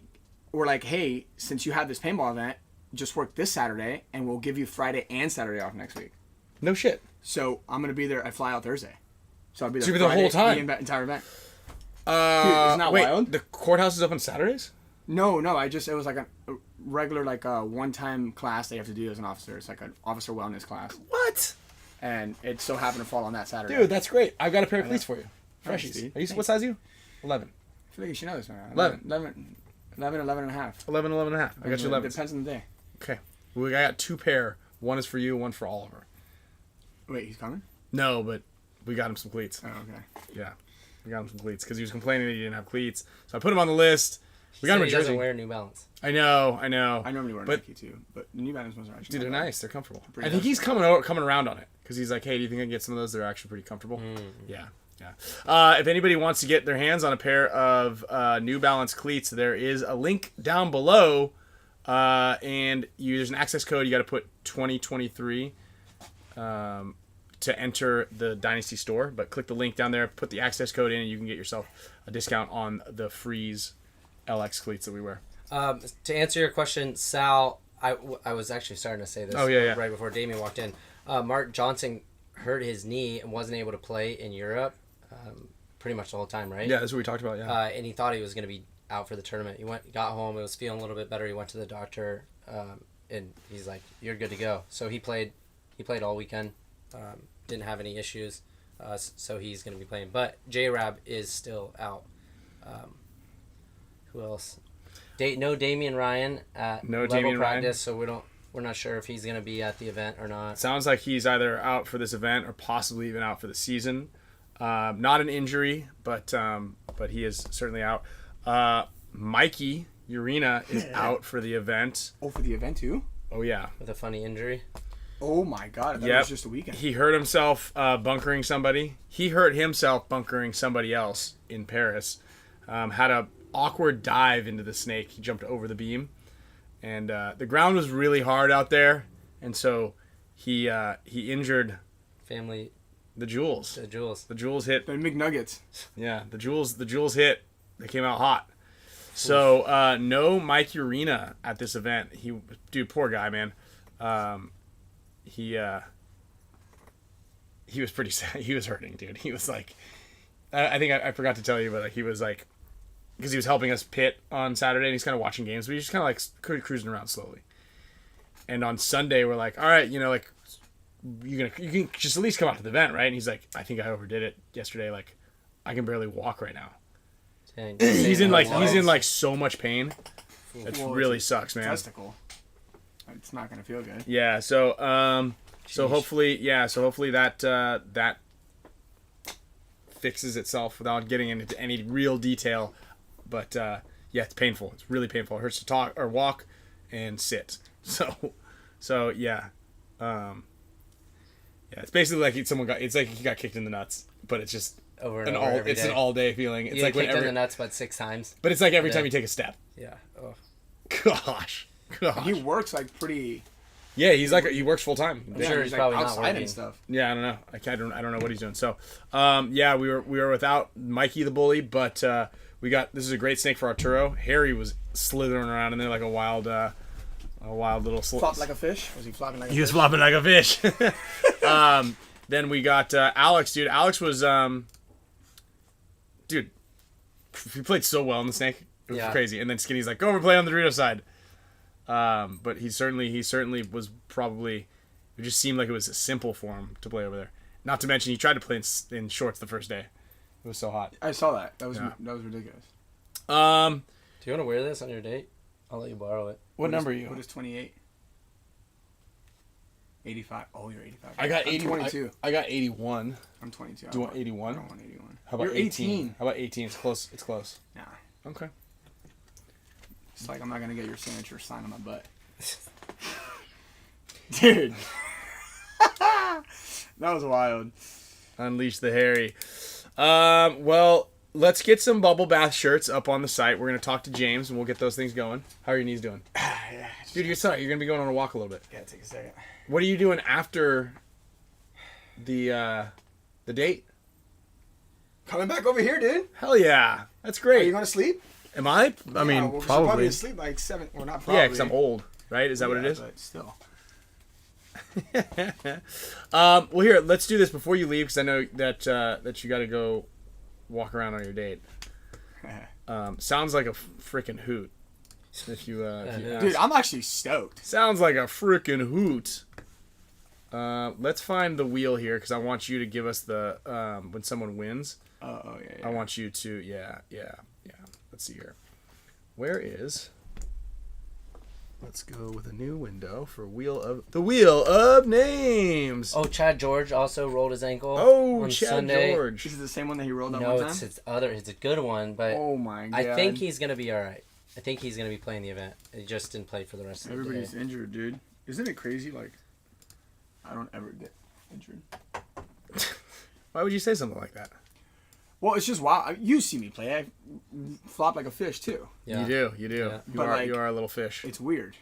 S4: were like, "Hey, since you have this paintball event, just work this Saturday, and we'll give you Friday and Saturday off next week."
S1: No shit.
S4: So I'm gonna be there. I fly out Thursday, so I'll be there.
S1: So you'll be there the whole time?
S4: The entire event.
S1: Dude,
S4: isn't that wild?
S1: The courthouse is open Saturdays?
S4: No. It was like a regular one-time class they have to do as an officer. It's like an officer wellness class,
S1: What?
S4: and it so happened to fall on that Saturday.
S1: Dude, that's great. I've got a pair of cleats for you.
S4: Thanks,
S1: Freshies.
S4: dude.
S1: What size are you? 11.
S4: I feel like you should know this, man.
S1: 11.
S4: 11 and a half.
S1: 11 and a half. I got you 11.
S4: Depends on the day.
S1: Okay. I got 2 pair. One is for you, one for Oliver.
S4: Wait, he's coming?
S1: No, but we got him some cleats.
S4: Oh, okay.
S1: Yeah. We got him some cleats because he was complaining that he didn't have cleats. So I put him on the list. We got him a
S2: He
S1: jersey.
S2: doesn't wear New Balance.
S1: I know.
S4: I normally wear Nike too, but the New Balance ones are actually
S1: Dude, they're
S4: not bad.
S1: nice. They're comfortable.
S4: Pretty
S1: I think
S4: nice.
S1: he's coming around on it because he's like, hey, do you think I can get some of those? They're actually pretty comfortable. Yeah. If anybody wants to get their hands on a pair of New Balance cleats, there is a link down below, and there's an access code. You got to put 2023 to enter the Dynasty store. But click the link down there, put the access code in, and you can get yourself a discount on the FRAIGE LX cleats that we wear.
S2: To answer your question, Sal, I was actually starting to say this right before Damien walked in. Mark Johnson hurt his knee and wasn't able to play in Europe pretty much the whole time, right?
S1: Yeah, that's what we talked about, yeah.
S2: And he thought he was going to be out for the tournament. He got home, it was feeling a little bit better. He went to the doctor, and he's like, you're good to go. So he played all weekend, didn't have any issues, so he's going to be playing. But J-Rab is still out. Who else? No Damien Ryan at level practice, so we're not sure if he's going to be at the event or not.
S1: Sounds like he's either out for this event or possibly even out for the season. Not an injury, but he is certainly out. Mikey Urena is out for the event.
S4: Oh, for the event too?
S1: Oh, yeah.
S2: With a funny injury.
S4: Oh my God! That was just a weekend.
S1: He hurt himself bunkering somebody. He hurt himself bunkering somebody else in Paris. Had a awkward dive into the snake. He jumped over the beam, and the ground was really hard out there, and so he injured the jewels. The jewels hit.
S4: The McNuggets.
S1: Yeah, the jewels hit. They came out hot. So no Mike Urena at this event. Dude, poor guy, man. He was pretty sad. He was hurting, dude. He was like, I think I forgot to tell you, but like he was like, because he was helping us pit on Saturday, and he's kind of watching games, but he's just kind of like cruising around slowly. And on Sunday, we're like, all right, like, you can just at least come out to the event, right? And he's like, I think I overdid it yesterday. Like, I can barely walk right now.
S2: Dang,
S1: he's in so much pain. It really sucks, man.
S4: Testicle. It's not gonna feel good.
S1: Yeah. So hopefully that fixes itself without getting into any real detail. But yeah, it's painful. It's really painful. It hurts to talk or walk and sit. So yeah. Yeah, it's basically like it's like he got kicked in the nuts, but it's just
S2: over and over every day.
S1: An all day feeling. It's like
S2: kicked in the nuts about 6 times.
S1: But it's like every time you take a step.
S2: Yeah. Oh.
S1: Gosh.
S4: He works like pretty.
S1: Yeah, he works full time.
S2: I'm sure he's probably not working.
S4: And stuff.
S1: Yeah, I don't know. I don't know what he's doing. So, yeah, we were without Mikey the bully, but this is a great snake for Arturo. Harry was slithering around in there like a wild little
S4: Flopped like a fish? Was he flopping like a fish?
S1: He was flopping like a fish. Then we got Alex, dude. Alex was dude, he played so well in the snake. It was crazy. And then Skinny's like, go over play on the Dorito side. But he certainly was probably. It just seemed like it was simple for him to play over there. Not to mention he tried to play in shorts the first day. It was so hot.
S4: I saw that. That was ridiculous.
S2: Do you want to wear this on your date? I'll let you borrow it.
S1: What number are you?
S4: What is 28? 85. Oh, you're 85.
S1: I got 81.
S4: 22.
S1: I got 81.
S4: I'm 22.
S1: Do you want 81?
S4: I don't want 81.
S1: How about
S4: you're
S1: 18? How about 18? It's close. It's close.
S4: Nah.
S1: Okay.
S4: It's like I'm not gonna get your signature signed on my butt. Dude. That was wild.
S1: Unleash the Harry. Well, let's get some bubble bath shirts up on the site. We're gonna talk to James and we'll get those things going. How are your knees doing?
S4: Yeah,
S1: dude, you're gonna be going on a walk a little bit.
S4: Yeah, take a second.
S1: What are you doing after the date?
S4: Coming back over here, dude.
S1: Hell yeah, that's great.
S4: Are you gonna sleep?
S1: Am I? I mean,
S4: well,
S1: probably.
S4: Probably asleep like 7. Well, not probably.
S1: Yeah, because I'm old, right? Is that what it is?
S4: But still.
S1: Well, here, let's do this before you leave, because I know that you got to go walk around on your date. Sounds like a freaking hoot. If you
S4: dude, I'm actually stoked.
S1: Sounds like a freaking hoot. Let's find the wheel here, because I want you to give us the when someone wins.
S4: Oh yeah.
S1: I want you to yeah. Let's see here. Where is? Let's go with a new window for the wheel of names.
S2: Oh, Chad George also rolled his ankle.
S1: Oh,
S2: on
S1: Chad
S2: Sunday.
S1: George.
S4: Is it the same one that he rolled that
S2: no,
S4: one time?
S2: No, it's a good one, but
S4: oh my god.
S2: I think he's gonna be all right. I think he's gonna be playing the event. He just didn't play for the rest of the day.
S4: Everybody's injured, dude. Isn't it crazy? Like, I don't ever get injured.
S1: Why would you say something like that?
S4: Well, it's just wild. You see me play. I flop like a fish too.
S1: Yeah. You do.
S2: Yeah.
S1: You are a little fish.
S4: It's weird.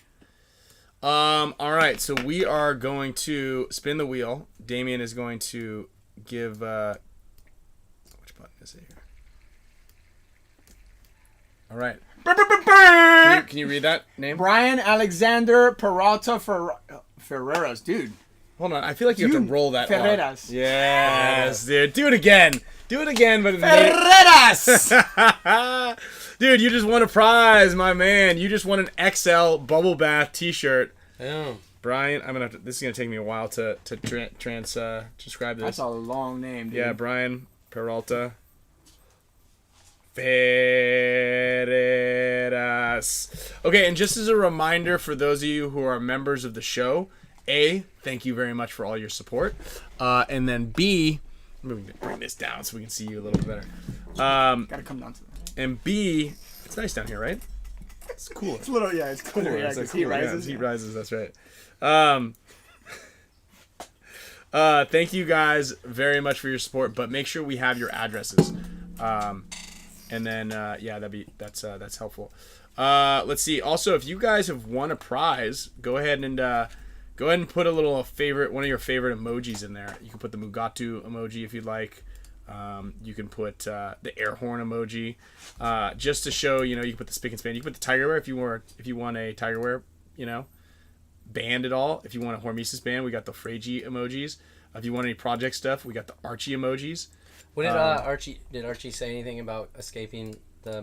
S1: All right, so we are going to spin the wheel. Damien is going to give which button is it here? All right. Can you read that name?
S4: Brian Alexander Peralta Ferreras, dude.
S1: Hold on, I feel like you have to roll that.
S4: Ferreras.
S1: Yes, dude. Do it again. But
S4: Ferreras.
S1: Dude, you just won a prize, my man. You just won an XL bubble bath T-shirt.
S2: Yeah.
S1: Brian, this is gonna take me a while to transcribe this.
S4: That's a long name, dude.
S1: Yeah, Brian Peralta Ferreras. Okay, and just as a reminder for those of you who are members of the show, A, thank you very much for all your support, and then B, maybe we can bring this down so we can see you a little bit better.
S4: Gotta come down to that.
S1: And B, it's nice down here, right? It's cool.
S4: It's a little, yeah, it's cooler. Yeah,
S1: It's like
S4: heat
S1: cooler.
S4: rises.
S1: Heat rises, that's right. Thank you guys very much for your support, but make sure we have your addresses. And then, that's helpful. Let's see. Also, if you guys have won a prize, go ahead and put a little one of your favorite emojis in there. You can put the Mugatu emoji if you'd like. You can put the air horn emoji, just to show, you can put the Spick and Span. You can put the tiger wear if you want a tiger wear, band at all. If you want a HORMESIS band, we got the FRAIGE emojis. If you want any project stuff, we got the Archie emojis.
S2: What did Archie say anything about escaping the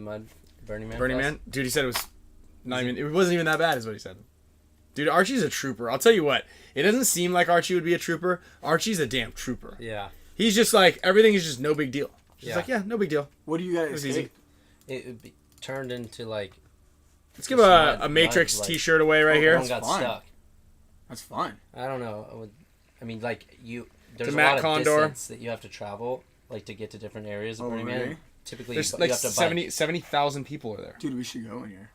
S2: Burning Man?
S1: Dude, he said it was it wasn't even that bad, is what he said. Dude, Archie's a trooper. I'll tell you what, it doesn't seem like Archie would be a trooper. Archie's a damn trooper.
S2: Yeah.
S1: He's just like, everything is just no big deal. Just like, yeah, no big deal.
S4: What do you guys
S1: easy.
S2: It would be turned into like.
S1: Let's give a Matrix T-shirt away right here.
S2: Got stuck.
S4: That's fun.
S2: I don't know. There's
S1: to
S2: a
S1: Matt
S2: lot
S1: Condor.
S2: of distance that you have to travel. like to get to different areas of Burning
S4: really?
S2: Man. Typically,
S1: There's
S2: you
S1: like
S2: have to bike.
S1: 70,000 people are there.
S4: Dude, we should go in here.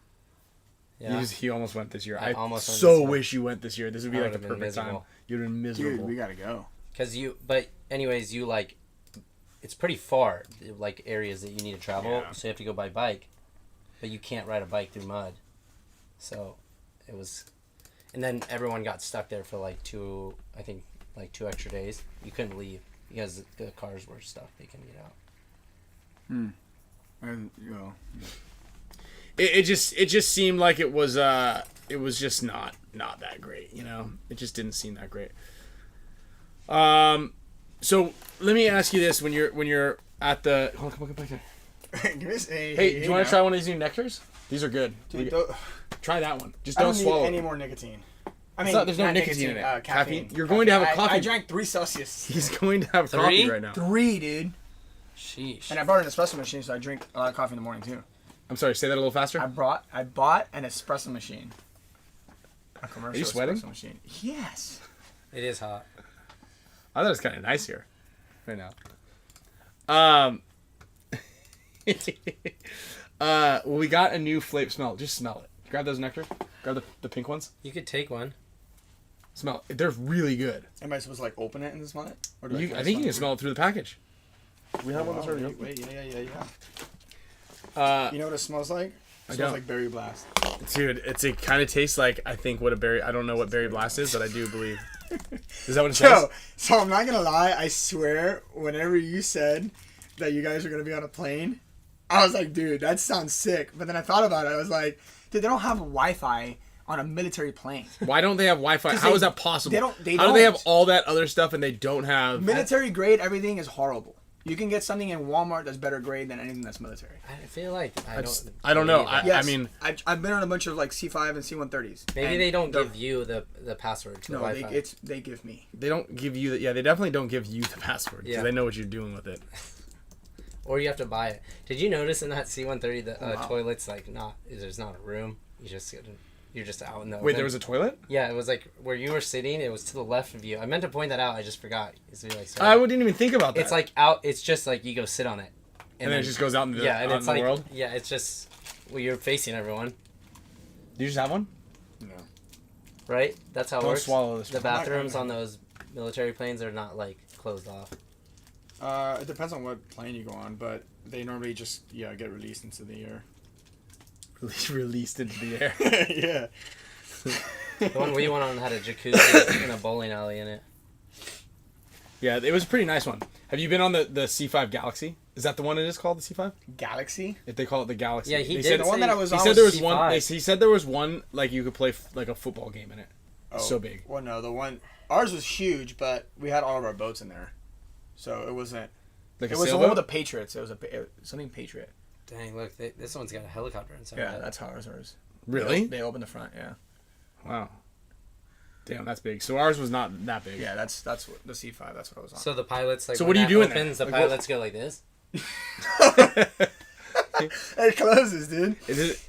S2: Yeah.
S1: He almost went this year.
S2: I
S1: I
S2: almost went
S1: so
S2: this year.
S1: wish you went this year. This would be
S2: I
S1: like the
S2: would've been
S1: perfect time.
S2: miserable.
S1: You'd have been miserable.
S4: Dude, we gotta go.
S2: But anyways, you like, it's pretty far, like areas that you need to travel,
S1: Yeah.
S2: so you have to go by bike, but you can't ride a bike through mud. So, it was, and then everyone got stuck there for like 2 extra days. You couldn't leave because the cars were stuck. They couldn't get out.
S4: And, you know,
S1: It just seemed like it was just not that great, you know. It just didn't seem that great. So let me ask you this: when you're at the come on back there. Hey, do you want to try one of these new nectars? These are good.
S4: Dude,
S1: Try that one. Just
S4: I
S1: don't
S4: don't
S1: swallow
S4: need
S1: it.
S4: any more nicotine. I mean,
S1: There's no
S4: not
S1: nicotine in it.
S4: Caffeine.
S1: You're going to have a coffee.
S4: I drank 3 Celsius.
S1: He's going to have
S2: 3?
S1: coffee right now.
S4: 3, dude.
S2: Sheesh.
S4: And I bought an espresso machine, so I drink a lot of coffee in the morning too.
S1: I'm sorry. Say that a little faster.
S4: I bought an espresso machine. A commercial
S1: you sweating?
S4: espresso machine. Yes.
S2: It is hot.
S1: I thought it was kind of nice here, right now. Well, we got a new flavor. Smell it. Just smell it. Grab those nectars. Grab the pink ones.
S2: You could take one.
S1: Smell it. They're really good.
S4: Am I supposed to like open it and smell it? Or do
S1: I think you can smell it through the package. We have one that's already open.
S4: Wait, yeah.
S1: You
S4: You know what it smells like? It smells
S1: don't.
S4: like Berry Blast.
S1: Dude, it kind of tastes like, I think what a berry. I don't know what berry blast is, but I do believe. Is that what it says?
S4: Yo, so I'm not gonna lie. I swear, whenever you said that you guys are gonna be on a plane, I was like, dude, that sounds sick. But then I thought about it. I was like, dude, they don't have Wi-Fi on a military plane.
S1: Why don't they have Wi-Fi? How is that possible?
S4: they
S1: How do they have
S4: don't.
S1: all that other stuff and they don't have?
S4: Military grade, everything is horrible. You can get something in Walmart that's better grade than anything that's military.
S2: I feel like
S1: I don't know.
S2: believe that.
S1: I mean,
S4: I've been on a bunch of like C5 and C-130s.
S2: Maybe
S4: and
S2: they don't
S4: they're-
S2: give you the password to the
S4: No,
S2: Wi-Fi.
S4: they give me.
S1: they don't give you. They definitely don't give you the password because
S2: Yeah.
S1: they know what you're doing with it.
S2: Or you have to buy it. Did you notice in that C-130 the
S4: Wow.
S2: toilet's like there's not a room. You're just out in the
S1: Wait,
S2: open.
S1: there was a toilet?
S2: Yeah, it was like where you were sitting. It was to the left of you. I meant to point that out. I just forgot.
S1: I didn't even think about that.
S2: It's like out. It's just like you go sit on it,
S1: and then it just goes out in the,
S2: yeah, and
S1: out
S2: it's
S1: in
S2: like
S1: the world.
S2: yeah, it's just you're facing everyone,
S1: Do you just have one?
S4: No.
S2: right? That's how it
S1: Don't
S2: works.
S1: swallow this
S2: The
S1: one.
S2: bathrooms on those military planes are not like closed off.
S4: It depends on what plane you go on, but they normally just get released into the air.
S1: Released into the air.
S4: Yeah.
S2: The one we went on had a jacuzzi and a bowling alley in it.
S1: Yeah, it was a pretty nice one. Have you been on the C5 Galaxy? Is that the one it is called, the C5?
S4: Galaxy?
S1: If they call it the Galaxy.
S2: Yeah, he
S1: They
S2: did.
S1: said-
S4: The one that I was
S1: He
S4: on
S1: said there was
S2: C5.
S1: one. He said there was one like you could play like a football game in it. It's so big.
S4: Well, no, the one ours was huge, but we had all of our boats in there, so it wasn't.
S1: Like a
S4: It was the
S1: sailboat?
S4: one with the Patriots. It was something Patriot.
S2: Dang, look, this one's got a helicopter inside.
S4: Yeah,
S2: of it.
S4: that's how ours was.
S1: Really?
S4: They opened the front. Yeah.
S1: Wow. Damn, that's big. So ours was not that big.
S4: Yeah, that's what the C5. That's what I was on.
S2: So the pilots like.
S1: So
S2: when
S1: what are you
S2: that
S1: doing there?
S2: opens, the
S1: Like,
S2: pilots go like this.
S4: It closes, dude.
S1: Is it?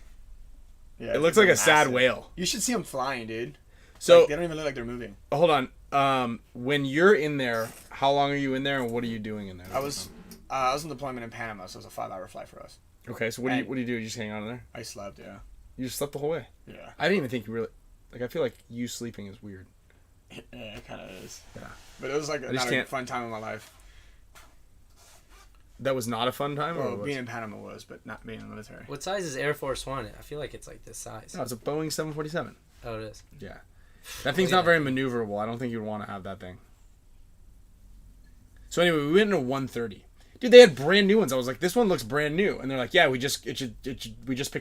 S4: Yeah,
S1: It looks like a
S4: massive.
S1: sad whale.
S4: You should see them flying, dude.
S1: So
S4: Like, they don't even look like they're moving.
S1: hold on. When you're in there, how long are you in there, and what are you doing in there?
S4: I was on deployment in Panama, so it was a 5-hour flight for us.
S1: Okay, so what do you do? You just hang out in there?
S4: I slept, yeah.
S1: You just slept the whole way?
S4: Yeah.
S1: I didn't even think you really. Like, I feel like you sleeping is weird.
S4: Yeah, it kind of is.
S1: Yeah.
S4: But it was like
S1: just
S4: not a
S1: can't-
S4: fun time in my life.
S1: That was not a fun time, or
S4: Well,
S1: what was
S4: being
S1: it?
S4: in Panama was, but not being in the military.
S2: What size is Air Force One? I feel like it's like this size.
S1: No, it's a Boeing 747.
S2: Oh, it is.
S1: Yeah. That thing's
S2: yeah.
S1: not very maneuverable. I don't think you'd want to have that thing. So anyway, we went into 130. Dude, they had brand new ones. I was like, this one looks brand new, and they're like, yeah, we just picked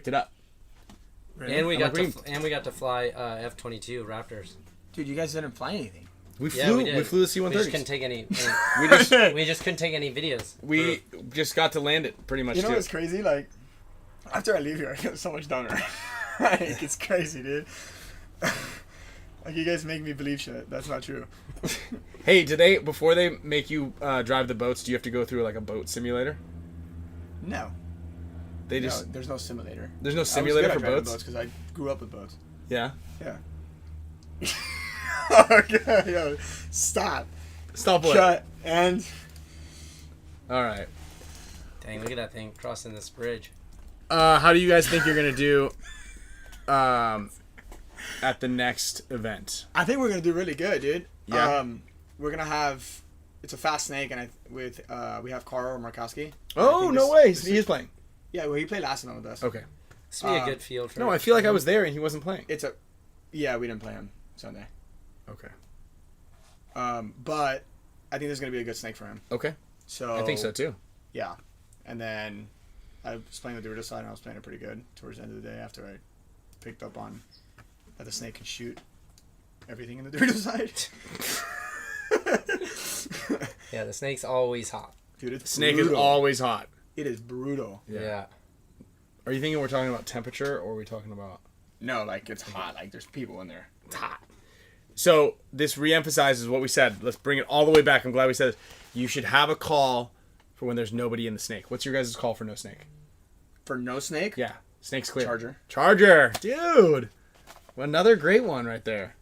S1: it up.
S2: And we
S1: I'm
S2: got
S1: like,
S2: to got to fly F-22 Raptors.
S4: Dude, you guys didn't fly anything.
S1: We
S2: Yeah,
S1: flew.
S2: we
S1: We,
S2: did.
S1: flew the C-130s.
S2: We just couldn't take any. We just couldn't take any videos.
S1: We just got to land it pretty much.
S4: You know
S1: too.
S4: what's crazy? Like, after I leave here, I feel so much dumber. Like, it's crazy, dude. Like, you guys make me believe shit. That's not true.
S1: Hey, before they make you drive the boats, do you have to go through like a boat simulator?
S4: No.
S1: They just
S4: No, there's no simulator.
S1: there's no simulator for boats.
S4: Because I grew up with boats.
S1: Yeah.
S4: Yeah. Okay, yo, stop.
S1: Stop what?
S4: Cut. And
S1: All right.
S2: Dang, look at that thing crossing this bridge.
S1: How do you guys think you're gonna do at the next event?
S4: I think we're gonna do really good, dude.
S1: Yeah.
S4: We're gonna have. It's a fast snake, and we have Carl Markowski.
S1: Oh, no way! He is playing.
S4: Yeah, well, he played last time with us.
S1: Okay.
S2: This would be a good field for.
S1: No, I feel like I was there and he wasn't playing.
S4: Yeah, we didn't play him Sunday.
S1: Okay.
S4: But I think there's gonna be a good snake for him.
S1: Okay.
S4: So
S1: I think so too.
S4: Yeah, and then I was playing the Dorito side, and I was playing it pretty good towards the end of the day after I picked up on that the snake can shoot everything in the Dorito side.
S2: Yeah, the snake's always hot.
S4: Dude, it's
S1: Snake
S4: brutal.
S1: is always hot.
S4: It is brutal.
S2: Yeah.
S1: Are you thinking we're talking about temperature or are we talking about...
S4: No, like it's hot. Like there's people in there.
S1: It's hot. So this reemphasizes what we said. Let's bring it all the way back. I'm glad we said this. You should have a call for when there's nobody in the snake. What's your guys' call for no snake?
S4: For no snake?
S1: Yeah. Snake's clear.
S4: Charger.
S1: Charger. Dude. Another great one right there.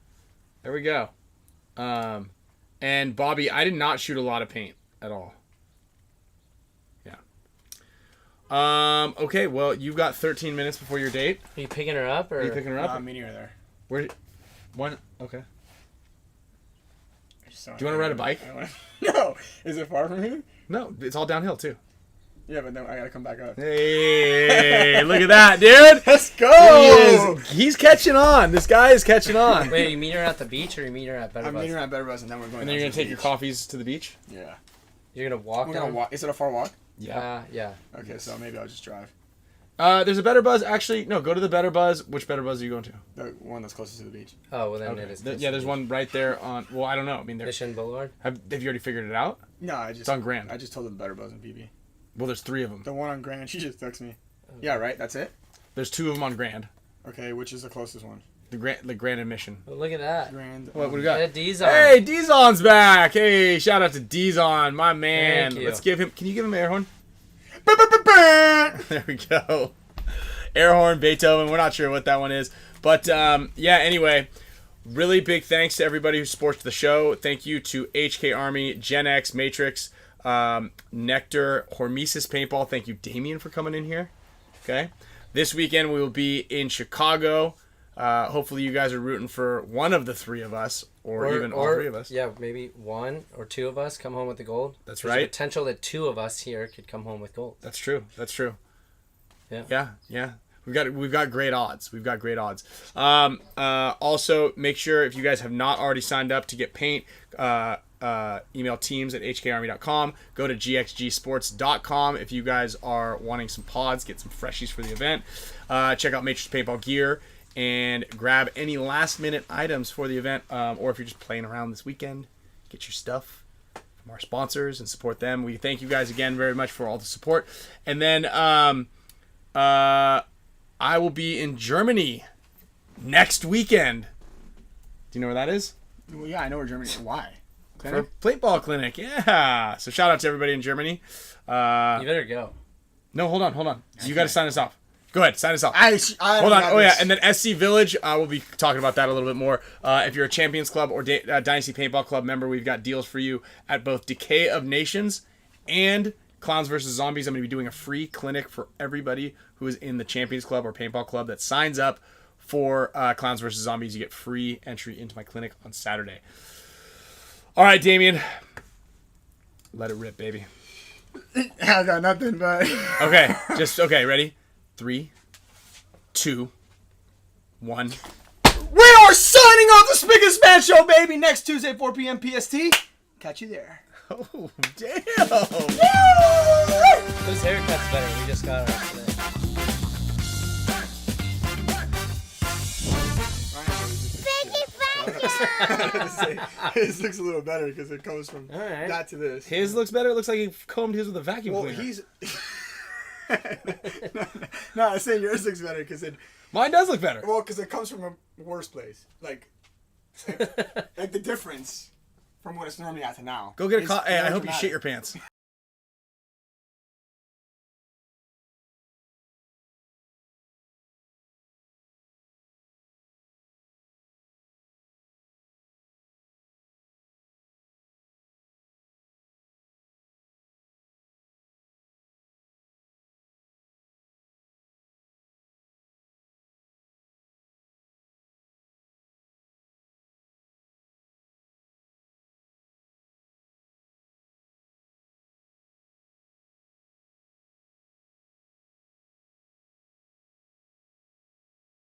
S1: There we go. And Bobby, I did not shoot a lot of paint at all. Yeah. Okay, well, you've got 13 minutes before your date.
S2: Are you picking her up or?
S1: Are you picking her up?
S4: No, I'm meeting her there.
S1: Where? One. Okay.
S4: So
S1: Do you want to ride a bike?
S4: No. Is it far from here?
S1: No, it's all downhill too.
S4: Yeah, but then I gotta come back up.
S1: Hey, look at that, dude!
S4: Let's go!
S1: He's catching on. This guy is catching on.
S2: Wait, you meet her at the beach or you meet her at Better
S4: I'm
S2: Buzz?
S4: meeting her at Better Buzz, and then we're going.
S1: And then you're gonna take your coffees to the beach.
S4: Yeah.
S2: You're gonna walk
S4: We're
S2: down?
S4: gonna walk. Is it a far walk?
S2: Yeah.
S4: Okay, so maybe I'll just drive.
S1: There's a Better Buzz. Actually, no. Go to the Better Buzz. Which Better Buzz are you going to?
S4: The one that's closest to the beach.
S2: Oh, well then
S1: Okay.
S2: it is.
S1: Yeah, there's one right there on. Well, I don't know. I mean,
S2: Mission Boulevard.
S1: have you already figured it out?
S4: No,
S1: It's on Grand.
S4: I just told her the Better Buzz and BB.
S1: Well, there's 3 of them.
S4: The one on Grand, she just texted me. Yeah, right. That's it.
S1: There's 2 of them on Grand.
S4: Okay, which is the closest one?
S1: The Grand Admission.
S2: Oh, look at that.
S4: Grand.
S1: What do we got?
S2: Yeah, D's on.
S1: Hey, Dizon's back. Hey, shout out to Dizon, my man.
S2: Thank you.
S1: Let's give him. Can you give him an air horn?
S4: Ba-ba-ba-ba!
S1: There we go. Air horn, Beethoven. We're not sure what that one is, but yeah. Anyway, really big thanks to everybody who supports the show. Thank you to HK Army, Gen X, Matrix, Nectar, HORMESIS Paintball. Thank you, Damien, for coming in here. Okay, this weekend we will be in Chicago. Hopefully, you guys are rooting for one of the 3 of us, or even all 3 of us.
S2: Yeah, maybe 1 or 2 of us come home with the gold.
S1: That's
S2: There's
S1: right.
S2: a potential that 2 of us here could come home with gold.
S1: That's true. That's true.
S2: Yeah.
S1: Yeah. We've got great odds. We've got great odds. Also, make sure if you guys have not already signed up to get paint, email teams@hkarmy.com. Go to gxgsports.com if you guys are wanting some pods, get some freshies for the event. Check out Matrix Paintball gear and grab any last minute items for the event. Or if you're just playing around this weekend, get your stuff from our sponsors and support them. We thank you guys again very much for all the support. And then I will be in Germany next weekend. Do you know where that is?
S4: Well, yeah, I know where Germany is. Why?
S1: For Paintball Clinic. Yeah. So shout out to everybody in Germany.
S2: You better go.
S1: No, hold on. You got to sign us off. Go ahead, sign us off.
S4: I
S1: Hold on. Oh, yeah. And then SC Village, we'll be talking about that a little bit more. If you're a Champions Club or Dynasty Paintball Club member, we've got deals for you at both Decay of Nations and Clowns vs. Zombies. I'm going to be doing a free clinic for everybody who is in the Champions Club or Paintball Club that signs up for Clowns vs. Zombies. You get free entry into my clinic on Saturday. All right, Damien. Let it rip, baby.
S4: I got nothing, but...
S1: Okay. Okay, ready? 3, 2, 1.
S4: We are signing off the Spick and Span Show, baby, next Tuesday, 4 p.m. PST. Catch you there.
S1: Oh, damn.
S2: Whose haircut's better? We just got ours today.
S4: His looks a little better because it goes from
S2: right.
S4: that to this.
S1: His looks better. It looks like he combed his with a vacuum
S4: Well,
S1: cleaner.
S4: he's... no, I say yours looks better because it...
S1: Mine does look better.
S4: Well, because it comes from a worse place. Like the difference from what it's normally at to now.
S1: Go get a
S4: is
S1: Hey, I
S4: very
S1: hope you
S4: dramatic.
S1: shit your pants.